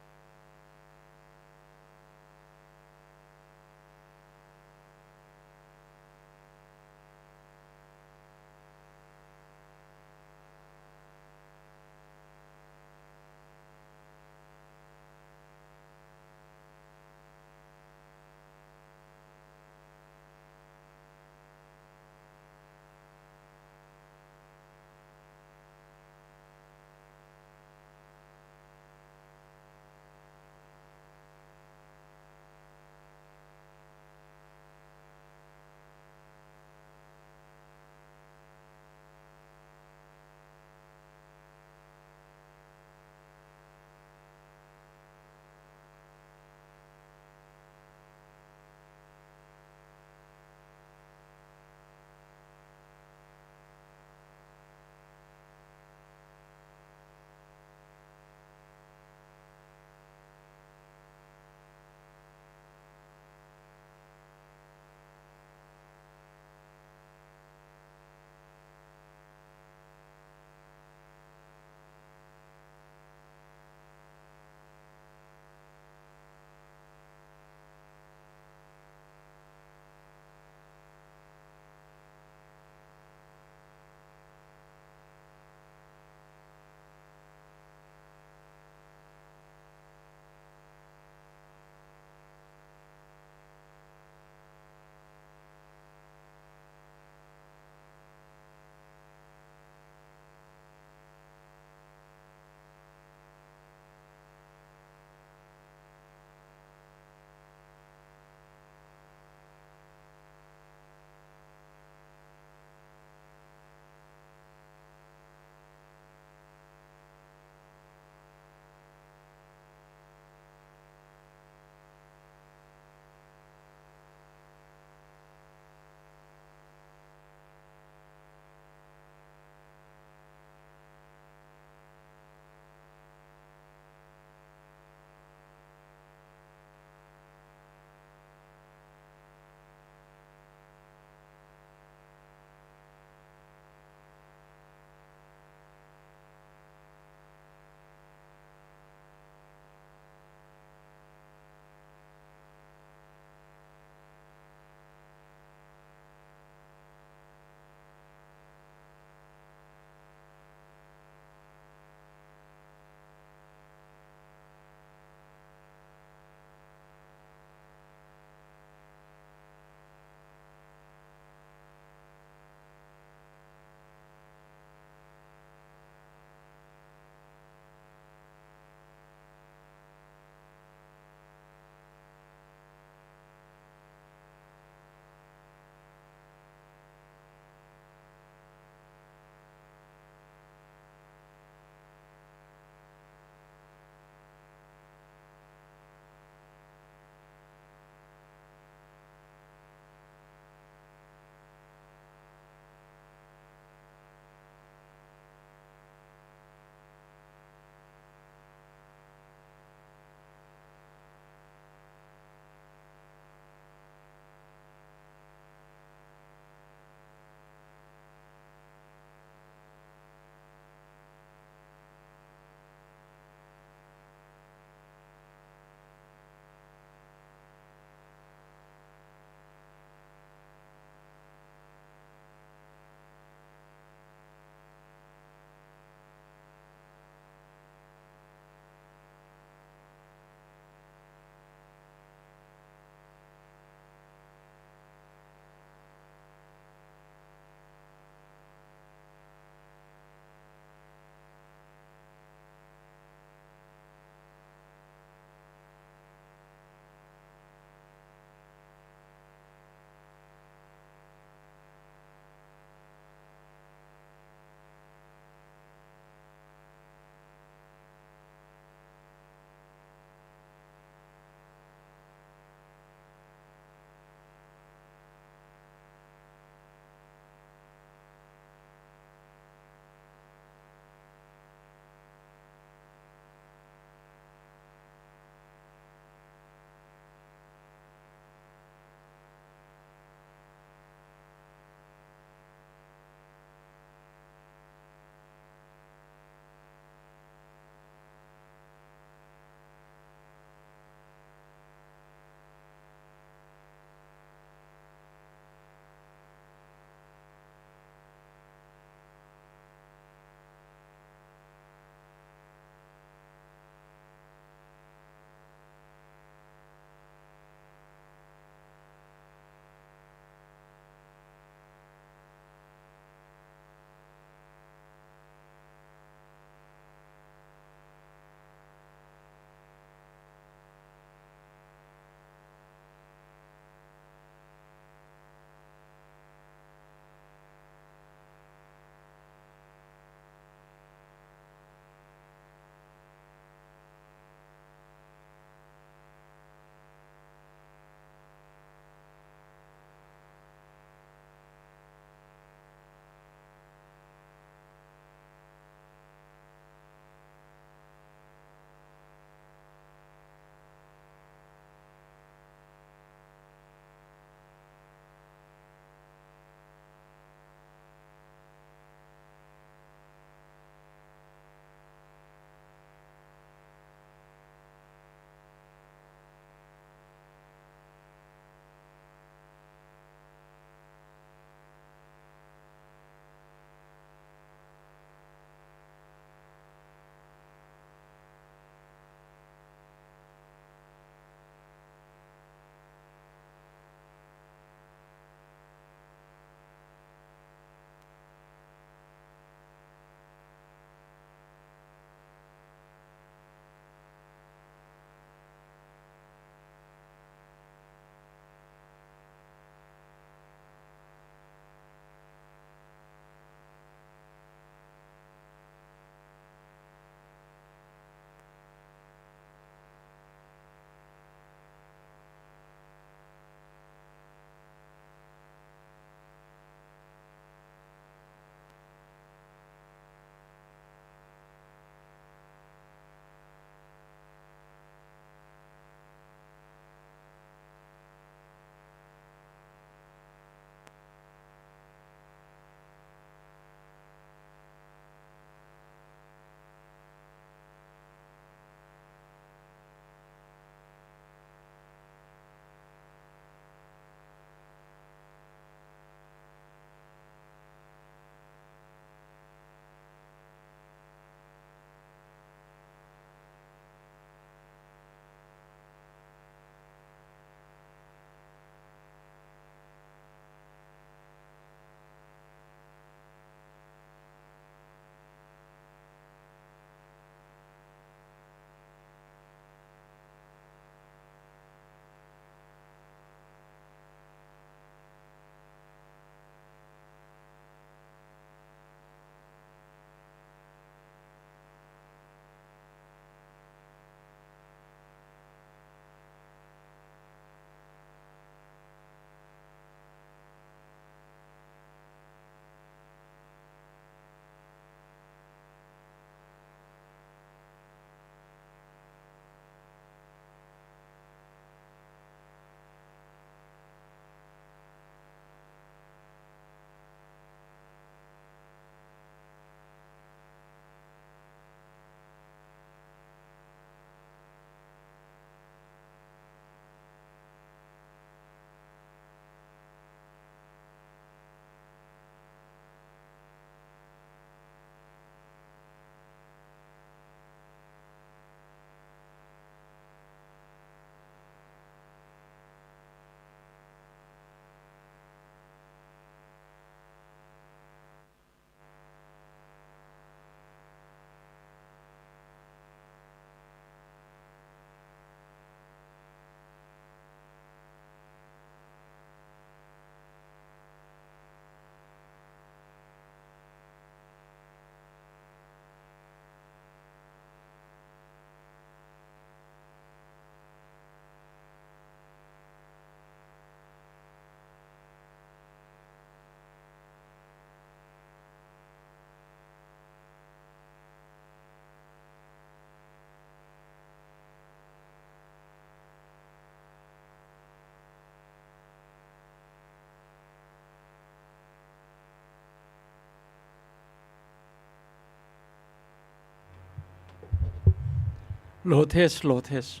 low test low test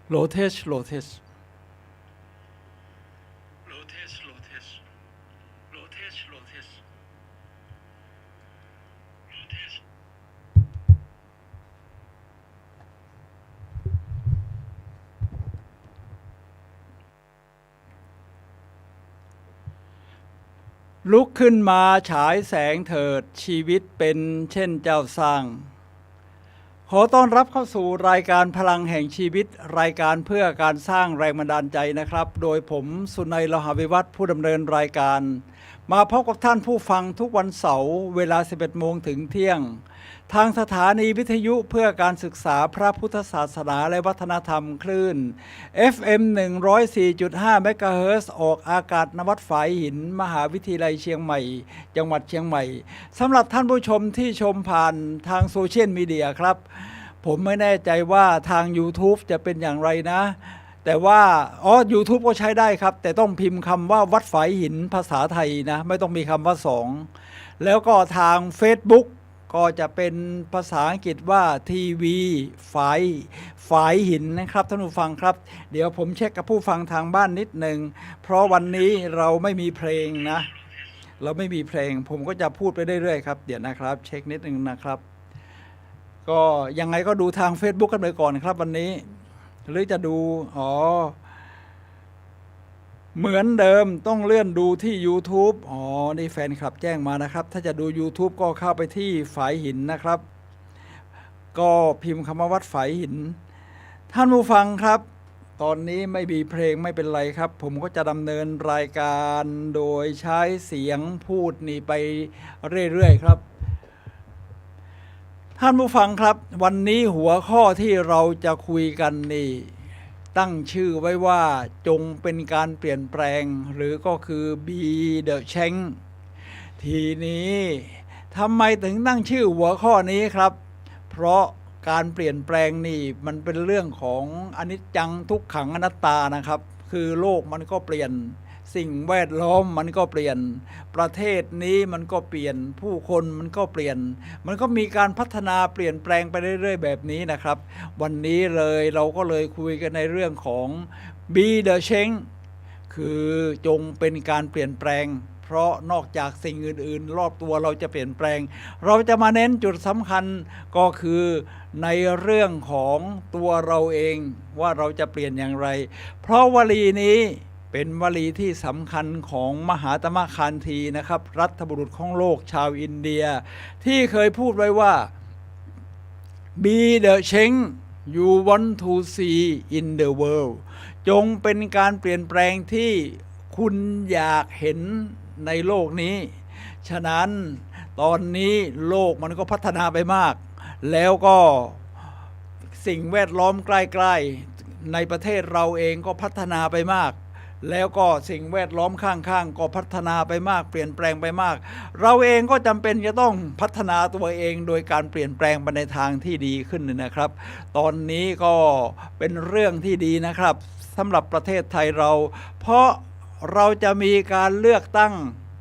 low test low test low test low test low test low test low test ลุกขึ้นมาฉายแสงเถิดชีวิตเป็นเช่นเจ้าสร้างขอต้อนรับเข้าสู่รายการพลังแห่งชีวิตรายการเพื่อการสร้างแรงบันดาลใจนะครับโดยผมสุนัย โลหะวิวัฒน์ผู้ดำเนินรายการมาพบกับท่านผู้ฟังทุกวันเสาร์เวลา 11 โมงถึงเที่ยงทางสถานีวิทยุเพื่อการศึกษาพระพุทธศาสนาและวัฒนธรรมคลื่น FM 104.5 เมกะเฮิรตซ์ออกอากาศณวัดฝายหินมหาวิทยาลัยเชียงใหม่จังหวัดเชียงใหม่สำหรับท่านผู้ชมที่ชมผ่านทางโซเชียลมีเดียครับผมไม่แน่ใจว่าทาง YouTube จะเป็นอย่างไรนะแต่ว่าYouTube ก็ใช้ได้ครับแต่ต้องพิมพ์คำว่าวัดฝายหินภาษาไทยนะไม่ต้องมีคำว่า2แล้วก็ทาง Facebook ก็จะเป็นภาษาอังกฤษว่าทีวีฝายหินนะครับท่านผู้ฟังครับเดี๋ยวผมเช็คกับผู้ฟังทางบ้านนิดหนึ่งเพราะวันนี้เราไม่มีเพลงนะเราไม่มีเพลงผมก็จะพูดไปเรื่อยๆครับเดี๋ยวนะครับเช็คนิดนึงนะครับก็ยังไงก็ดูทาง Facebook กันไปก่อนครับวันนี้หรือจะดูเหมือนเดิมต้องเลื่อนดูที่ YouTube นี่แฟนคลับแจ้งมานะครับถ้าจะดู YouTube ก็เข้าไปที่ฝายหินนะครับก็พิมพ์คำว่าวัดฝายหินท่านผู้ฟังครับตอนนี้ไม่มีเพลงไม่เป็นไรครับผมก็จะดำเนินรายการโดยใช้เสียงพูดนี่ไปเรื่อยๆครับท่านผู้ฟังครับวันนี้หัวข้อที่เราจะคุยกันนี่ตั้งชื่อไว้ว่าจงเป็นการเปลี่ยนแปลงหรือก็คือ Be the Change ทีนี้ทำไมถึงตั้งชื่อหัวข้อนี้ครับเพราะการเปลี่ยนแปลงนี่มันเป็นเรื่องของอนิจจังทุกขังอนัตตานะครับคือโลกมันก็เปลี่ยนสิ่งแวดล้อมมันก็เปลี่ยนประเทศนี้มันก็เปลี่ยนผู้คนมันก็เปลี่ยนมันก็มีการพัฒนาเปลี่ยนแปลงไปเรื่อยๆแบบนี้นะครับวันนี้เลยเราก็เลยคุยกันในเรื่องของ Be the Change คือจงเป็นการเปลี่ยนแปลงเพราะนอกจากสิ่งอื่นๆรอบตัวเราจะเปลี่ยนแปลงเราจะมาเน้นจุดสำคัญก็คือในเรื่องของตัวเราเองว่าเราจะเปลี่ยนอย่างไรเพราะวลีนี้เป็นวลีที่สำคัญของมหาตมะคานธีนะครับรัฐบุรุษของโลกชาวอินเดียที่เคยพูดไว้ว่า Be the change you want to see in the world จงเป็นการเปลี่ยนแปลงที่คุณอยากเห็นในโลกนี้ฉะนั้นตอนนี้โลกมันก็พัฒนาไปมากแล้วก็สิ่งแวดล้อมใกล้ๆในประเทศเราเองก็พัฒนาไปมากแล้วก็สิ่งแวดล้อมข้างๆก็พัฒนาไปมากเปลี่ยนแปลงไปมากเราเองก็จำเป็นจะต้องพัฒนาตัวเองโดยการเปลี่ยนแปลงไปในทางที่ดีขึ้นนะครับตอนนี้ก็เป็นเรื่องที่ดีนะครับสำหรับประเทศไทยเราเพราะเราจะมีการเลือกตั้ง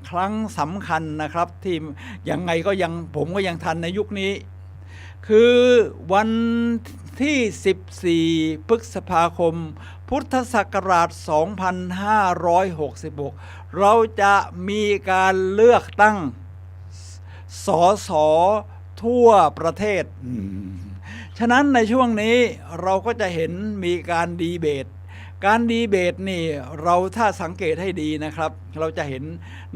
ครั้งสำคัญนะครับที่ยังไงก็ยังผมก็ยังทันในยุคนี้คือวันที่14 พฤษภาคมพุทธศักราช 2566 เราจะมีการเลือกตั้งสสทั่วประเทศฉะนั้นในช่วงนี้เราก็จะเห็นมีการดีเบตนี่เราถ้าสังเกตให้ดีนะครับเราจะเห็น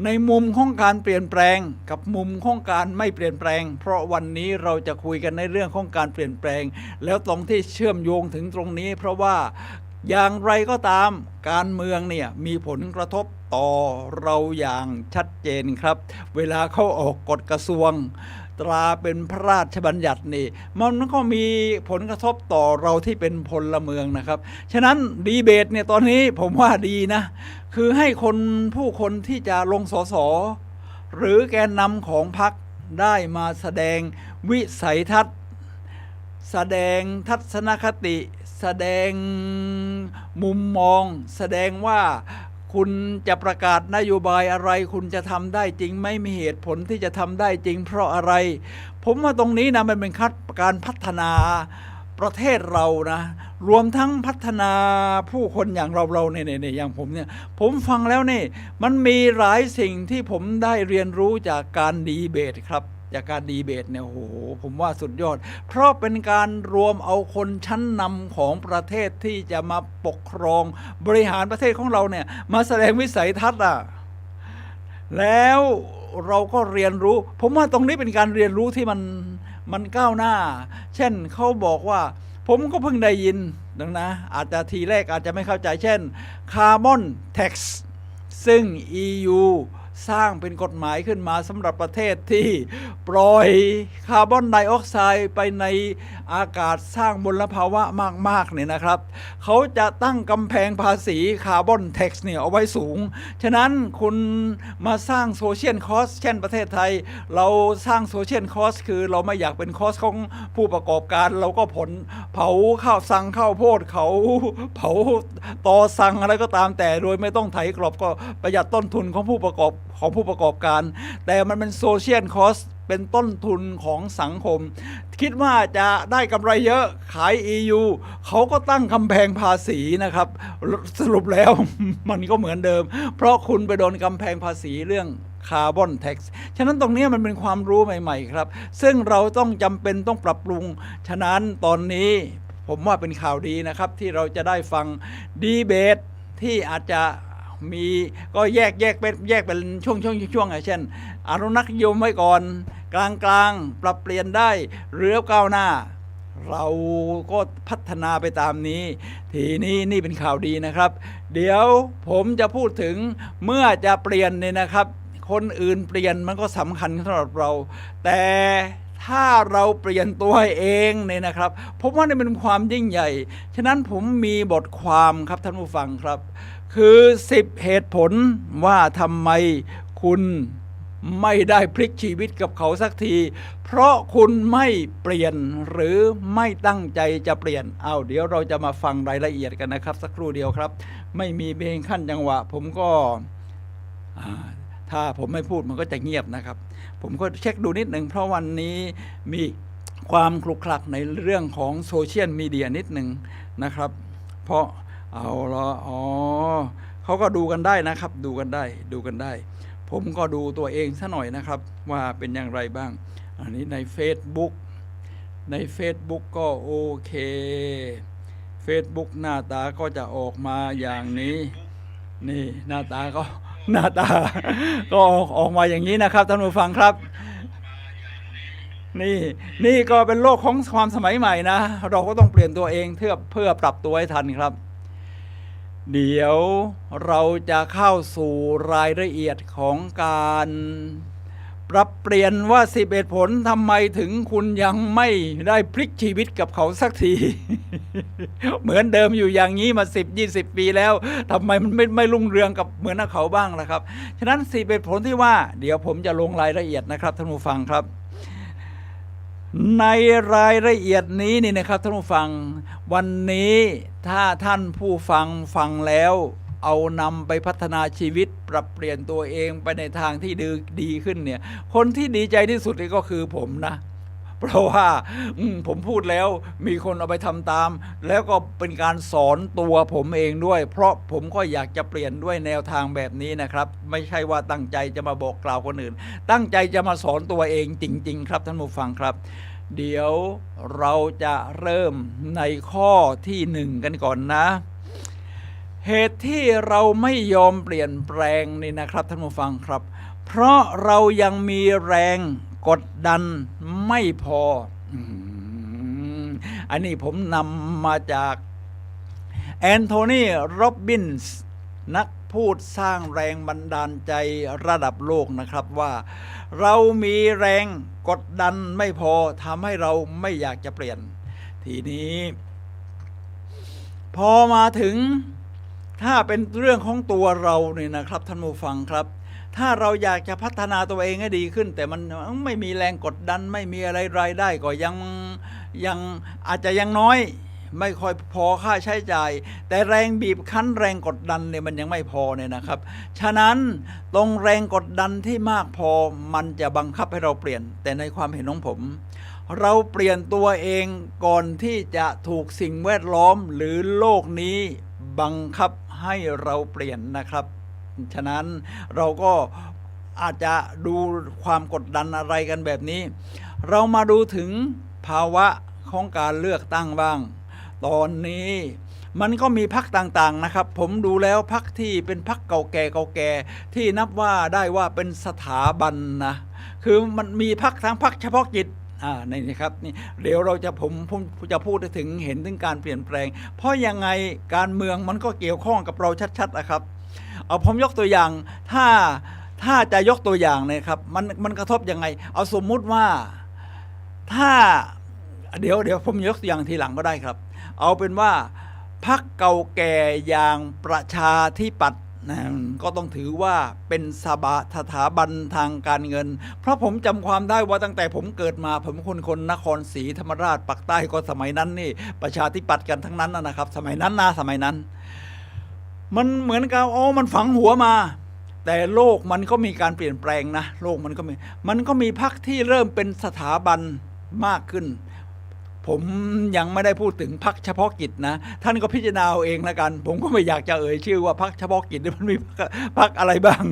ในมุมของการเปลี่ยนแปลงกับมุมของการไม่เปลี่ยนแปลงเพราะวันนี้เราจะคุยกันในเรื่องของการเปลี่ยนแปลงแล้วตรงที่เชื่อมโยงถึงตรงนี้เพราะว่าอย่างไรก็ตามการเมืองเนี่ยมีผลกระทบต่อเราอย่างชัดเจนครับเวลาเขาออกกฎกระทรวงตราเป็นพระราชบัญญัตินี่มันก็มีผลกระทบต่อเราที่เป็นพลเมืองนะครับฉะนั้นดีเบตเนี่ยตอนนี้ผมว่าดีนะคือให้ผู้คนที่จะลงสสหรือแกนนำของพรรคได้มาแสดงวิสัยทัศน์แสดงทัศนคติแสดงมุมมองแสดงว่าคุณจะประกาศนโยบายอะไรคุณจะทำได้จริงไม่มีเหตุผลที่จะทำได้จริงเพราะอะไรผมว่าตรงนี้นะมันเป็นการพัฒนาป ประเทศเรานะรวมทั้งพัฒนาผู้คนอย่างเราเนี่ยอย่างผมเนี่ยผมฟังแล้วนี่มันมีหลายสิ่งที่ผมได้เรียนรู้จากการดีเบตครับจากการดีเบตเนี่ยโอ้โหผมว่าสุดยอดเพราะเป็นการรวมเอาคนชั้นนำของประเทศที่จะมาปกครองบริหารประเทศของเราเนี่ยมาแสดงวิสัยทัศน์แล้วเราก็เรียนรู้ผมว่าตรงนี้เป็นการเรียนรู้ที่มันก้าวหน้าเช่นเขาบอกว่าผมก็เพิ่งได้ยินนะอาจจะทีแรกอาจจะไม่เข้าใจเช่นคาร์บอนแท็กซ์ซึ่ง EU สร้างเป็นกฎหมายขึ้นมาสำหรับประเทศที่ปล่อยคาร์บอนไดออกไซด์ไปในอากาศสร้างมลภาวะมากๆเนี่ยนะครับเขาจะตั้งกำแพงภาษีคาร์บอนแท็กซ์เนี่ยเอาไว้สูงฉะนั้นคุณมาสร้างโซเชียลคอสเช่นประเทศไทยเราสร้างโซเชียลคอสคือเราไม่อยากเป็นคอสของผู้ประกอบการเราก็เผาข้าวสั่งข้าวโพดเขาเผาตอสั่งอะไรก็ตามแต่โดยไม่ต้องไถกรอบก็ประหยัดต้นทุนของผู้ประกอบการแต่มันเป็นโซเชียลคอสเป็นต้นทุนของสังคมคิดว่าจะได้กำไรเยอะขาย EU เขาก็ตั้งกำแพงภาษีนะครับสรุปแล้ว มันก็เหมือนเดิมเพราะคุณไปโดนกำแพงภาษีเรื่องคาร์บอนแท็กซ์ฉะนั้นตรงนี้มันเป็นความรู้ใหม่ๆครับซึ่งเราต้องจำเป็นต้องปรับปรุงฉะนั้นตอนนี้ผมว่าเป็นข่าวดีนะครับที่เราจะได้ฟังดีเบตที่อาจจะมีก็แยกเป็นช่วงเช่นอนุรักษ์นิยมไว้ก่อนกลางปรับเปลี่ยนได้หรือก้าวหน้าเราก็พัฒนาไปตามนี้ทีนี้นี่เป็นข่าวดีนะครับเดี๋ยวผมจะพูดถึงเมื่อจะเปลี่ยนเนี่ยนะครับคนอื่นเปลี่ยนมันก็สำคัญสำหรับเราแต่ถ้าเราเปลี่ยนตัวเองเนี่ยนะครับผมว่านี่เป็นความยิ่งใหญ่ฉะนั้นผมมีบทความครับท่านผู้ฟังครับคือ10เหตุผลว่าทำไมคุณไม่ได้พลิกชีวิตกับเขาสักทีเพราะคุณไม่เปลี่ยนหรือไม่ตั้งใจจะเปลี่ยนเดี๋ยวเราจะมาฟังรายละเอียดกันนะครับสักครู่เดียวครับไม่มีเพลงขั้นจังหวะผมก็ถ้าผมไม่พูดมันก็จะเงียบนะครับผมก็เช็คดูนิดหนึ่งเพราะวันนี้มีความคลุกคลักในเรื่องของโซเชียลมีเดียนิดหนึ่งนะครับเพราะเอาละเขาก็ดูกันได้นะครับดูกันได้ผมก็ดูตัวเองซะหน่อยนะครับว่าเป็นอย่างไรบ้างอันนี้ใน Facebook ก็โอเค Facebook หน้าตาก็จะออกมาอย่างนี้นี่หน้าตาก็ออกมาอย่างนี้นะครับท่านผู้ฟังครับนี่ก็เป็นโลกของความสมัยใหม่นะเราก็ต้องเปลี่ยนตัวเองเพื่อปรับตัวให้ทันครับเดี๋ยวเราจะเข้าสู่รายละเอียดของการปรับเปลี่ยนว่า11ผลทำไมถึงคุณยังไม่ได้พลิกชีวิตกับเขาสักที เหมือนเดิมอยู่อย่างนี้มา10-20 ปีแล้วทำไมมันไม่รุ่งเรืองกับเหมือนเขาบ้างล่ะครับฉะนั้น11ผลที่ว่าเดี๋ยวผมจะลงรายละเอียดนะครับท่านผู้ฟังครับในรายละเอียดนี้นี่นะครับท่านผู้ฟังวันนี้ถ้าท่านผู้ฟังแล้วเอานำไปพัฒนาชีวิตปรับเปลี่ยนตัวเองไปในทางที่ดีขึ้นเนี่ยคนที่ดีใจที่สุดก็คือผมนะเพราะว่าผมพูดแล้วมีคนเอาไปทำตามแล้วก็เป็นการสอนตัวผมเองด้วยเพราะผมก็อยากจะเปลี่ยนด้วยแนวทางแบบนี้นะครับไม่ใช่ว่าตั้งใจจะมาบอกกล่าวคนอื่นตั้งใจจะมาสอนตัวเองจริงๆครับท่านผู้ฟังครับเดี๋ยวเราจะเริ่มในข้อที่1กันก่อนนะเหตุที่เราไม่ยอมเปลี่ยนแปลงนี่นะครับท่านผู้ฟังครับเพราะเรายังมีแรงกดดันไม่พออันนี้ผมนำมาจากแอนโทนี โรบบินส์นักพูดสร้างแรงบันดาลใจระดับโลกนะครับว่าเรามีแรงกดดันไม่พอทำให้เราไม่อยากจะเปลี่ยนทีนี้พอมาถึงถ้าเป็นเรื่องของตัวเราเนี่ยนะครับท่านผู้ฟังครับถ้าเราอยากจะพัฒนาตัวเองให้ดีขึ้นแต่มันไม่มีแรงกดดันไม่มีอะไรรายได้ก็ยังอาจจะยังน้อยไม่ค่อยพอค่าใช้จ่ายแต่แรงบีบคั้นแรงกดดันเนี่ยมันยังไม่พอเนี่ยนะครับฉะนั้นตรงแรงกดดันที่มากพอมันจะบังคับให้เราเปลี่ยนแต่ในความเห็นของผม เราเปลี่ยนตัวเองก่อนที่จะถูกสิ่งแวดล้อมหรือโลกนี้บังคับให้เราเปลี่ยนนะครับฉะนั้นเราก็อาจจะดูความกดดันอะไรกันแบบนี้เรามาดูถึงภาวะของการเลือกตั้งบ้างตอนนี้มันก็มีพรรคต่างๆนะครับผมดูแล้วพรรคที่เป็นพรรคเก่าแก่ที่นับว่าได้ว่าเป็นสถาบันนะคือมันมีพรรคทั้งพรรคเฉพาะกิจนี่ครับนี่เดี๋ยวเราจะผมจะพูดถึงเห็นถึงการเปลี่ยนแปลงเพราะยังไงการเมืองมันก็เกี่ยวข้องกับเราชัดๆนะครับเอาผมยกตัวอย่างถ้าจะยกตัวอย่างเนี่ยครับมันกระทบยังไงเอาสมมุติว่าถ้าเดี๋ยวผมยกตัวอย่างทีหลังก็ได้ครับเอาเป็นว่าพรรคเก่าแก่อย่างประชาธิปัตย์ก็ต้องถือว่าเป็นสถาบันทางการเงินเพราะผมจำความได้ว่าตั้งแต่ผมเกิดมาผมคนนครศรีธรรมราชปักใต้ก็สมัยนั้นนี่ประชาธิปัตย์กันทั้งนั้นนะครับสมัยนั้นมันเหมือนกับมันฝังหัวมาแต่โลกมันก็มีการเปลี่ยนแปลงนะโลกมันก็มีพรรคที่เริ่มเป็นสถาบันมากขึ้นผมยังไม่ได้พูดถึงพรรคเฉพาะกิจนะท่านก็พิจารณาเอาเองละกันผมก็ไม่อยากจะเอ่ยชื่อว่าพรรคเฉพาะกิจมันมีพรรคอะไรบ้าง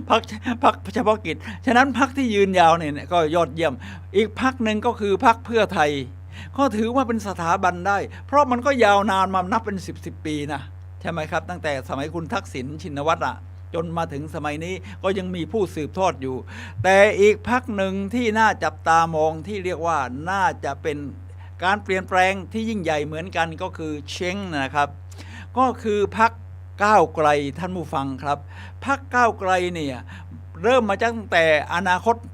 พรรคเฉพาะกิจฉะนั้นพรรคที่ยืนยาวเนี่ยก็ยอดเยี่ยมอีกพรรคหนึ่งก็คือพรรคเพื่อไทยก็ถือว่าเป็นสถาบันได้เพราะมันก็ยาวนานมานับเป็น10 ปีนะใช่ไหมครับตั้งแต่สมัยคุณทักษิณชินวัตรจนมาถึงสมัยนี้ก็ยังมีผู้สืบทอดอยู่แต่อีกพรรคหนึ่งที่น่าจับตามองที่เรียกว่าน่าจะเป็นการเปลี่ยนแปลงที่ยิ่งใหญ่เหมือนกันก็คือเช้งนะครับก็คือพรรคก้าวไกลท่านผู้ฟังครับพรรคก้าวไกลเนี่ยเริ่มมาตั้งแต่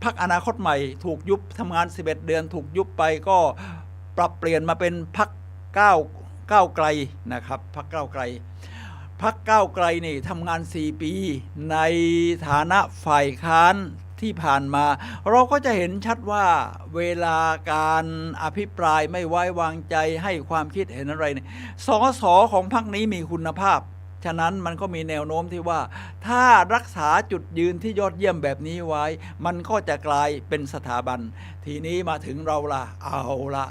พรรคอนาคตใหม่ถูกยุบทำงาน11 เดือนถูกยุบไปก็ปรับเปลี่ยนมาเป็นพรรคก้าวไกลนะครับพรรคก้าวไกลพรรคก้าวไกลนี่ทำงาน4 ปีในฐานะฝ่ายค้านที่ผ่านมาเราก็จะเห็นชัดว่าเวลาการอภิปรายไม่ไว้วางใจให้ความคิดเห็นอะไรเนี่ยสสของพรรคนี้มีคุณภาพฉะนั้นมันก็มีแนวโน้มที่ว่าถ้ารักษาจุดยืนที่ยอดเยี่ยมแบบนี้ไว้มันก็จะกลายเป็นสถาบันทีนี้มาถึงเราล่ะเอาละ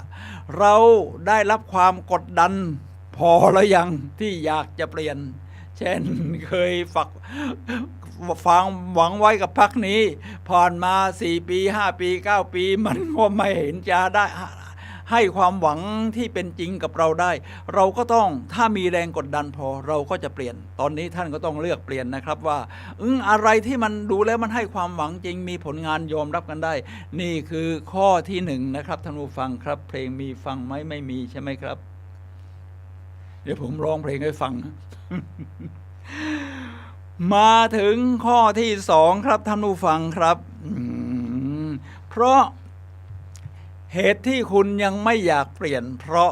เราได้รับความกดดันพอแล้วยังที่อยากจะเปลี่ยนเช่นเคยฟังหวังไว้กับพรรคนี้ผ่านมา4 ปี5 ปี9 ปีมันก็ไม่เห็นจะได้ให้ความหวังที่เป็นจริงกับเราได้เราก็ต้องถ้ามีแรงกดดันพอเราก็จะเปลี่ยนตอนนี้ท่านก็ต้องเลือกเปลี่ยนนะครับว่าอะไรที่มันดูแล้วมันให้ความหวังจริงมีผลงานยอมรับกันได้นี่คือข้อที่1นะครับท่านผู้ฟังครับเพลงมีฟังไหมไม่มีใช่ไหมครับเดี๋ยวผมร้องเพลงให้ฟัง มาถึงข้อที่2ครับท่านผู้ฟังครับเพราะเหตุที่คุณยังไม่อยากเปลี่ยนเพราะ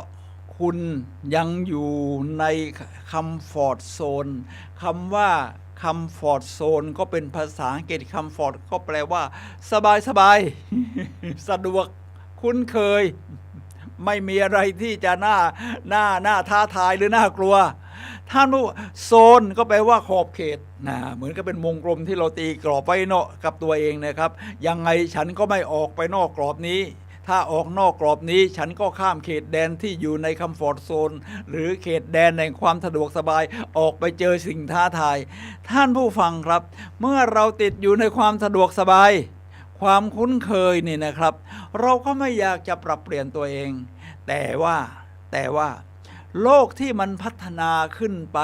คุณยังอยู่ในคอมฟอร์ตโซนคำว่าคอมฟอร์ตโซนก็เป็นภาษาอังกฤษคอมฟอร์ตก็แปลว่าสบายสะดวกคุ้นเคยไม่มีอะไรที่จะน่าท้าทายหรือน่ากลัวท่านผู้โซนก็แปลว่าขอบเขตเหมือนกับเป็นวงกลมที่เราตีกรอบไว้นอกกับตัวเองนะครับยังไงฉันก็ไม่ออกไปนอกกรอบนี้ถ้าออกนอกกรอบนี้ฉันก็ข้ามเขตแดนที่อยู่ในคอมฟอร์ตโซนหรือเขตแดนแห่งความสะดวกสบายออกไปเจอสิ่งท้าทายท่านผู้ฟังครับเมื่อเราติดอยู่ในความสะดวกสบายความคุ้นเคยนี่นะครับเราก็ไม่อยากจะปรับเปลี่ยนตัวเองแต่ว่าโลกที่มันพัฒนาขึ้นไป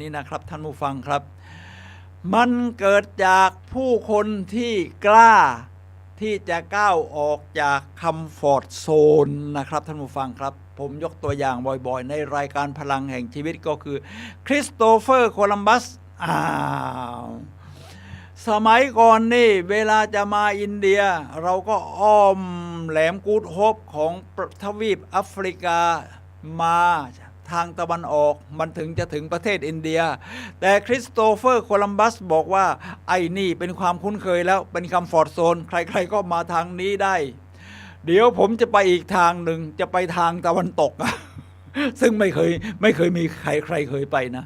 นี่นะครับท่านผู้ฟังครับมันเกิดจากผู้คนที่กล้าที่จะก้าวออกจากคอมฟอร์ตโซนนะครับท่านผู้ฟังครับผมยกตัวอย่างบ่อยๆในรายการพลังแห่งชีวิตก็คือคริสโตเฟอร์โคลัมบัสสมัยก่อนนี่เวลาจะมาอินเดียเราก็อ้อมแหลมกูดโฮปของทวีปแอฟริกามาทางตะวันออกมันถึงจะถึงประเทศอินเดียแต่คริสโตเฟอร์โคลัมบัสบอกว่าไอ้นี่เป็นความคุ้นเคยแล้วเป็นคอมฟอร์ตโซนใครๆก็มาทางนี้ได้เดี๋ยวผมจะไปอีกทางหนึ่งจะไปทางตะวันตก ซึ่งไม่เคยมีใครเคยไปนะ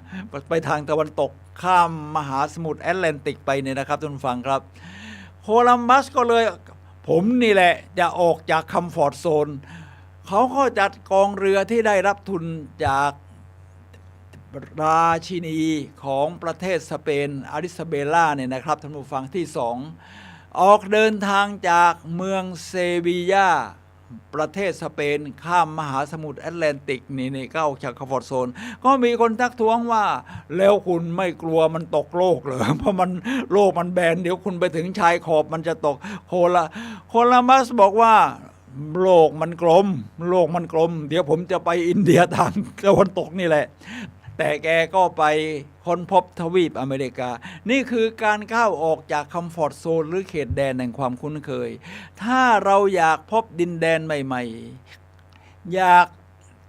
ไปทางตะวันตกข้ามมหาสมุทรแอตแลนติกไปเนี่ยนะครับท่านผู้ฟังครับโคลัมบัสก็เลย ผมนี่แหละจะออกจากคัมฟอร์ตโซนเขาก็จัดกองเรือที่ได้รับทุนจากราชินีของประเทศสเปนอาริซาเบล่าเนี่ยนะครับท่านผู้ฟังที่สองออกเดินทางจากเมืองเซบียาประเทศสเปนข้ามมหาสมุทรแอตแลนติกนี่ก็ออกจากคัมฟอร์ตโซนก็มีคนทักท้วงว่าแล้วคุณไม่กลัวมันตกโลกเหรอเพราะมันโลกมันแบนเดี๋ยวคุณไปถึงชายขอบมันจะตกโคลัมบัสบอกว่าโลกมันกลมเดี๋ยวผมจะไปอินเดียทางตะวันตกนี่แหละแต่แกก็ไปค้นพบทวีปอเมริกานี่คือการก้าวออกจากคัมฟอร์ตโซนหรือเขตแดนแห่งความคุ้นเคยถ้าเราอยากพบดินแดนใหม่ๆอยาก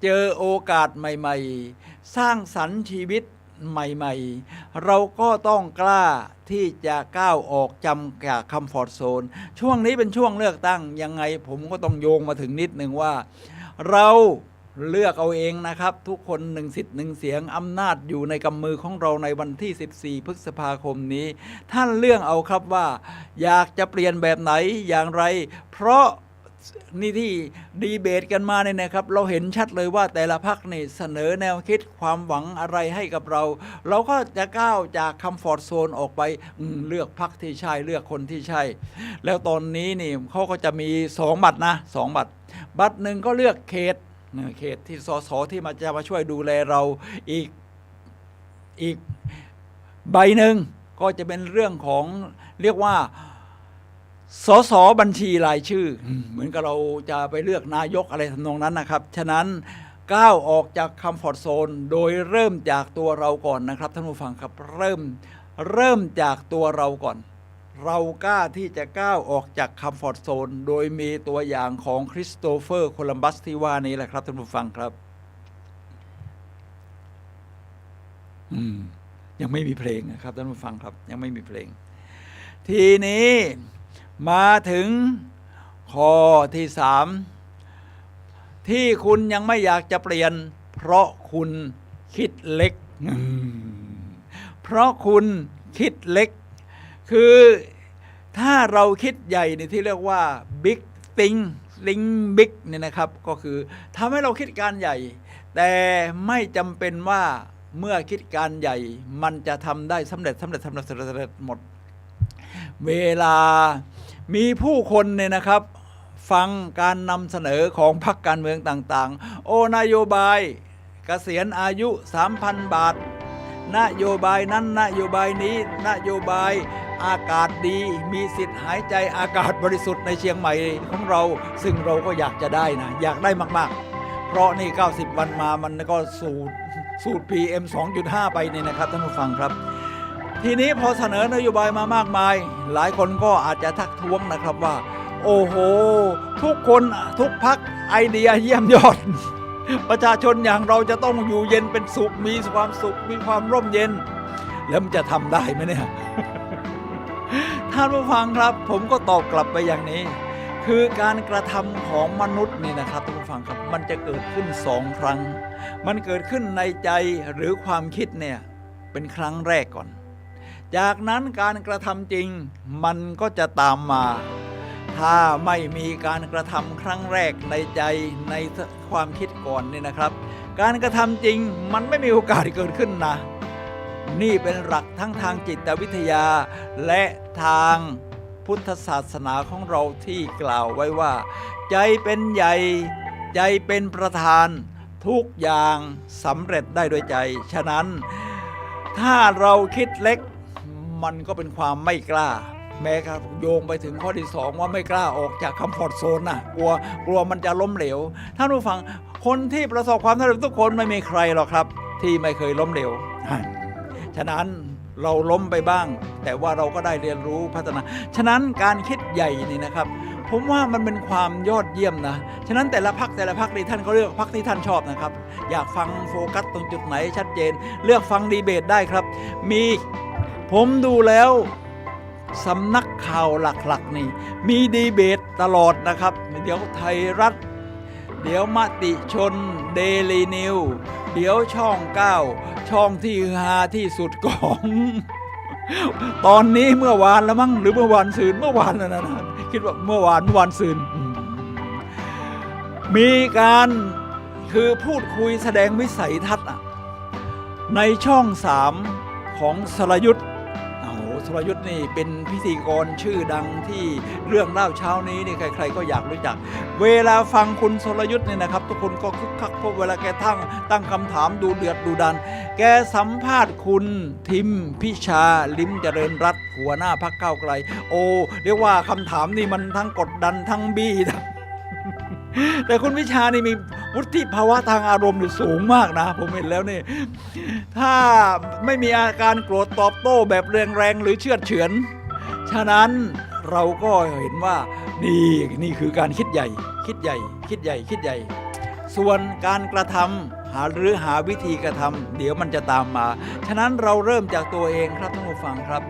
เจอโอกาสใหม่ๆสร้างสรรค์ชีวิตใหม่ๆเราก็ต้องกล้าที่จะก้าวออกจากคัมฟอร์ตโซนช่วงนี้เป็นช่วงเลือกตั้งยังไงผมก็ต้องโยงมาถึงนิดหนึ่งว่าเราเลือกเอาเองนะครับทุกคน1 สิทธิ์ 1 เสียงอำนาจอยู่ในกำมือของเราในวันที่14 พฤษภาคมนี้ท่านเลือกเอาครับว่าอยากจะเปลี่ยนแบบไหนอย่างไรเพราะนี่ที่ดีเบตกันมาเนี่ยนะครับเราเห็นชัดเลยว่าแต่ละพรรคนี่เสนอแนวคิดความหวังอะไรให้กับเราเราก็จะก้าวจากคัมฟอร์ตโซนออกไปเลือกพรรคที่ใช่เลือกคนที่ใช่แล้วตอนนี้นี่เขาก็จะมี2 บัตรนะ2 บัตรหนึ่งก็เลือกเขตที่สสที่จะมาช่วยดูแลเราอีกใบหนึ่งก็จะเป็นเรื่องของเรียกว่าสสบัญชีรายชื่อเหมือนกับเราจะไปเลือกนายกอะไรทำนองนั้นนะครับฉะนั้นก้าวออกจากคัมฟอร์ตโซนโดยเริ่มจากตัวเราก่อนนะครับท่านผู้ฟังครับเริ่มจากตัวเราก่อนเรากล้าที่จะก้าวออกจากคัมฟอร์ตโซนโดยมีตัวอย่างของคริสโตเฟอร์โคลัมบัสที่ว่านี้แหละครับท่านผู้ฟังครับยังไม่มีเพลงนะครับท่านผู้ฟังครับยังไม่มีเพลงทีนี้มาถึงข้อที่3ที่คุณยังไม่อยากจะเปลี่ยนเพราะคุณคิดเล็กเพราะคุณคิดเล็กคือถ้าเราคิดใหญ่ในที่เรียกว่า big think big เนี่ยนะครับก็คือทำให้เราคิดการใหญ่แต่ไม่จำเป็นว่าเมื่อคิดการใหญ่มันจะทำได้สำเร็จหมดเวลามีผู้คนเนี่ยนะครับฟังการนำเสนอของพรรคการเมืองต่างๆนโยบายเกษียณอายุ 3,000 บาทนโยบายนั้นนโยบายนี้นโยบายอากาศดีมีสิทธิ์หายใจอากาศบริสุทธิ์ในเชียงใหม่ของเราซึ่งเราก็อยากจะได้นะอยากได้มากๆเพราะนี่90 วันมามันก็สูตร PM 2.5 ไปนี่นะครับท่านผู้ฟังครับทีนี้พอเสนอนโยบายมามากมายหลายคนก็อาจจะทักท้วงนะครับว่าโอ้โหทุกคนทุกพรรคไอเดียเยี่ยมยอดประชาชนอย่างเราจะต้องอยู่เย็นเป็นสุขมีความสุขมีความร่มเย็นแล้วมันจะทำได้ไหมเนี่ยท่านผู้ฟังครับผมก็ตอบกลับไปอย่างนี้คือการกระทำของมนุษย์นี่นะครับท่านผู้ฟังครับมันจะเกิดขึ้น2 ครั้งมันเกิดขึ้นในใจหรือความคิดเนี่ยเป็นครั้งแรกก่อนจากนั้นการกระทำจริงมันก็จะตามมาถ้าไม่มีการกระทำครั้งแรกในใจในความคิดก่อนนี่นะครับการกระทำจริงมันไม่มีโอกาสเกิดขึ้นนะนี่เป็นหลักทั้งทางจิตวิทยาและทางพุทธศาสนาของเราที่กล่าวไว้ว่าใจเป็นใหญ่ใจเป็นประธานทุกอย่างสำเร็จได้โดยใจฉะนั้นถ้าเราคิดเล็กมันก็เป็นความไม่กล้าแม้ครับโยงไปถึงข้อที่2ว่าไม่กล้าออกจากคัมฟอร์ตโซนนะกลัวมันจะล้มเหลวท่านผู้ฟังคนที่ประสบความสำเร็จทุกคนไม่มีใครหรอกครับที่ไม่เคยล้มเหลวฉะนั้นเราล้มไปบ้างแต่ว่าเราก็ได้เรียนรู้พัฒนาฉะนั้นการคิดใหญ่นี่นะครับผมว่ามันเป็นความยอดเยี่ยมนะฉะนั้นแต่ละพรรคนี่ท่านก็เลือกพรรคที่ท่านชอบนะครับอยากฟังโฟกัสตรงจุดไหนชัดเจนเลือกฟังดีเบตได้ครับผมดูแล้วสำนักข่าวหลักๆนี่มีดีเบตตลอดนะครับเดี๋ยวไทยรัฐเดี๋ยวมติชนเดลีนิวเดี๋ยวช่อง9ช่องที่ฮาที่สุดของ ตอนนี้เมื่อวานแล้วมั้งหรือเมื่อวานซืนเมื่อวานนะคิดว่าเมื่อวานซืนมีการคือพูดคุยแสดงวิสัยทัศน์ในช่อง3ของสรยุทธ์สรยุทธ์นี่เป็นพิธีกรชื่อดังที่เรื่องเล่าเช้านี้นี่ใครๆก็อยากรู้จักเวลาฟังคุณสรยุทธ์เนี่ยนะครับทุกคนก็คึกคักเพราะเวลาแกตั้งคำถามดูเดือดดูดันแกสัมภาษณ์คุณทิมพิชาลิ้มเจริญรัตน์หัวหน้าพรรคก้าวไกลโอ้เรียกว่าคำถามนี่มันทั้งกดดันทั้งบี้แต่คุณพิชานี่มีวุฒิภาวะทางอารมณ์สูงมากนะผมเห็นแล้วนี่ถ้าไม่มีอาการโกรธตอบโต้แบบแรงๆหรือเชือดเฉือนฉะนั้นเราก็เห็นว่านี่คือการคิดใหญ่ส่วนการกระทำหาวิธีกระทำเดี๋ยวมันจะตามมาฉะนั้นเราเริ่มจากตัวเองครับท่านผู้ฟังครับ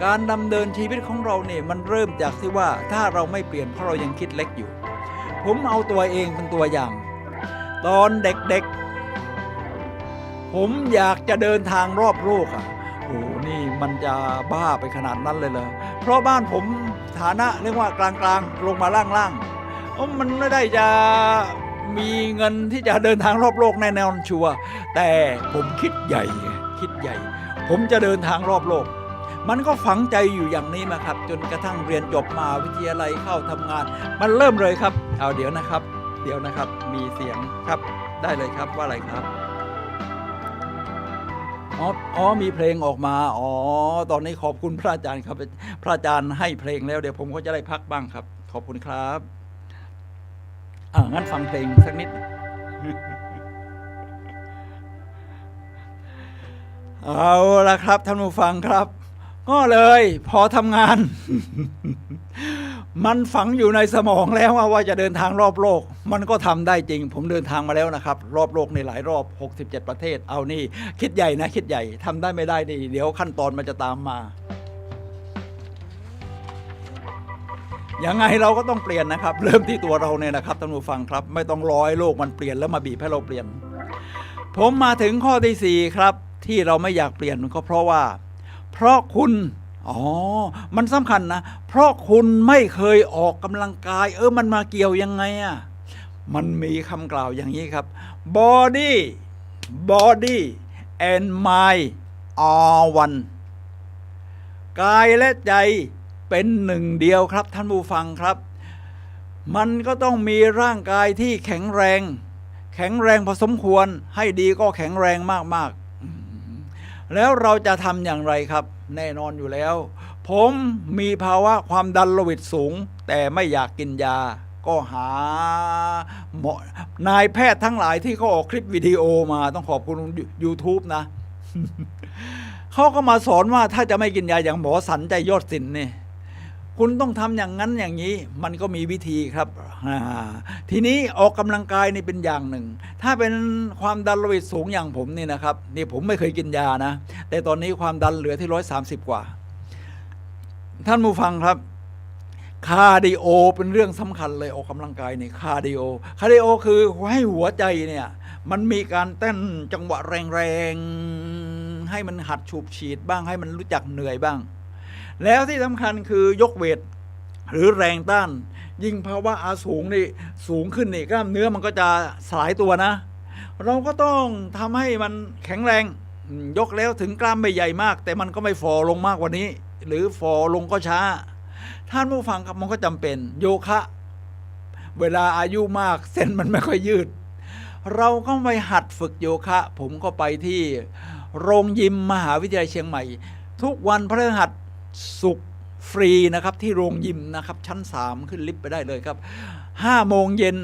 การดำเนินชีวิตของเราเนี่ยมันเริ่มจากที่ว่าถ้าเราไม่เปลี่ยนเพราะเรายังคิดเล็กอยู่ผมเอาตัวเองเป็นตัวอย่างตอนเด็กๆผมอยากจะเดินทางรอบโลกโอ้นี่มันจะบ้าไปขนาดนั้นเลยเหรอเพราะบ้านผมฐานะเรียกว่ากลางๆลงมาล่างๆมันไม่ได้จะมีเงินที่จะเดินทางรอบโลกแน่นอนชัวร์แต่ผมคิดใหญ่ผมจะเดินทางรอบโลกมันก็ฝังใจอยู่อย่างนี้มาครับจนกระทั่งเรียนจบมหาวิทยาลัยเข้าทำงานมันเริ่มเลยครับเอาเดี๋ยวนะครับมีเสียงครับได้เลยครับว่าอะไรครับอ๋อมีเพลงออกมาตอนนี้ขอบคุณพระอาจารย์ครับพระอาจารย์ให้เพลงแล้วเดี๋ยวผมก็จะได้พักบ้างครับขอบคุณครับงั้นฟังเพลงสักนิดเอาละครับท่านผู้ฟังครับก็เลยพอทำงาน มันฝังอยู่ในสมองแล้วว่าจะเดินทางรอบโลกมันก็ทำได้จริงผมเดินทางมาแล้วนะครับรอบโลกในหลายรอบ67ประเทศเอานี่คิดใหญ่นะคิดใหญ่ทำได้ไม่ได้นี่เดี๋ยวขั้นตอนมันจะตามมายังไงเราก็ต้องเปลี่ยนนะครับเริ่มที่ตัวเราเนี่ยนะครับท่านผู้ฟังครับไม่ต้องรอให้โลกมันเปลี่ยนแล้วมาบีบให้เราเปลี่ยนผมมาถึงข้อที่4ครับที่เราไม่อยากเปลี่ยนก็เพราะคุณมันสำคัญนะเพราะคุณไม่เคยออกกำลังกายมันมาเกี่ยวยังไงมันมีคำกล่าวอย่างนี้ครับ body and mind are one กายและใจเป็นหนึ่งเดียวครับท่านผู้ฟังครับมันก็ต้องมีร่างกายที่แข็งแรงพอสมควรให้ดีก็แข็งแรงมากๆแล้วเราจะทำอย่างไรครับแน่นอนอยู่แล้วผมมีภาวะความดันโลหิตสูงแต่ไม่อยากกินยาก็หาหมอนายแพทย์ทั้งหลายที่เขาออกคลิปวิดีโอมาต้องขอบคุณ YouTube นะ เขาก็มาสอนว่าถ้าจะไม่กินยาอย่างหมอสันใจยอดศิลป์นี่คุณต้องทำอย่างนั้นอย่างนี้มันก็มีวิธีครับทีนี้ออกกำลังกายนี่เป็นอย่างหนึ่งถ้าเป็นความดันโลหิตสูงอย่างผมนี่นะครับนี่ผมไม่เคยกินยานะแต่ตอนนี้ความดันเหลือที่130กว่าท่านผู้ฟังครับคาร์ดิโอเป็นเรื่องสำคัญเลยออกกำลังกายนี่คาร์ดิโอคือให้หัวใจเนี่ยมันมีการเต้นจังหวะแรงๆให้มันหัดฉูบฉีดบ้างให้มันรู้จักเหนื่อยบ้างแล้วที่สำคัญคือยกเวทหรือแรงต้านยิ่งภาวะสูงนี่สูงขึ้นนี่กล้ามเนื้อมันก็จะสลายตัวนะเราก็ต้องทำให้มันแข็งแรงยกแล้วถึงกล้ามไม่ใหญ่มากแต่มันก็ไม่ฝ่อลงมากกว่านี้หรือฝ่อลงก็ช้าท่านผู้ฟังครับมันก็จำเป็นโยคะเวลาอายุมากเส้นมันไม่ค่อยยืดเราก็ไปหัดฝึกโยคะผมก็ไปที่โรงยิมมหาวิทยาลัยเชียงใหม่ทุกวันพฤหัสศุกร์ฟรีนะครับที่โรงยิมนะครับชั้น3ขึ้นลิฟต์ไปได้เลยครับ5 โมงเย็น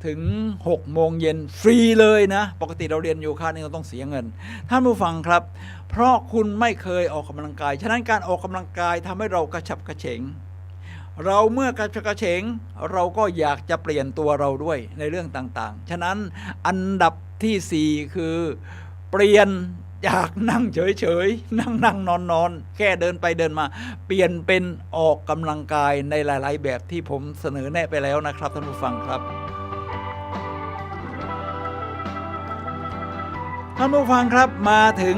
ถึง6 โมงเย็นฟรีเลยนะปกติเราเรียนโยคะนี่เราต้องเสียเงินท่านผู้ฟังครับเพราะคุณไม่เคยออกกำลังกายฉะนั้นการออกกำลังกายทำให้เรากระฉับกระเฉงเราเมื่อกระฉับกระเฉงเราก็อยากจะเปลี่ยนตัวเราด้วยในเรื่องต่างๆฉะนั้นอันดับที่4คือเปลี่ยนจากนั่งเฉยๆนั่งนอนแค่เดินไปเดินมาเปลี่ยนเป็นออกกำลังกายในหลายๆแบบที่ผมเสนอแนะไปแล้วนะครับท่านผู้ฟังครับท่านผู้ฟังครับมาถึง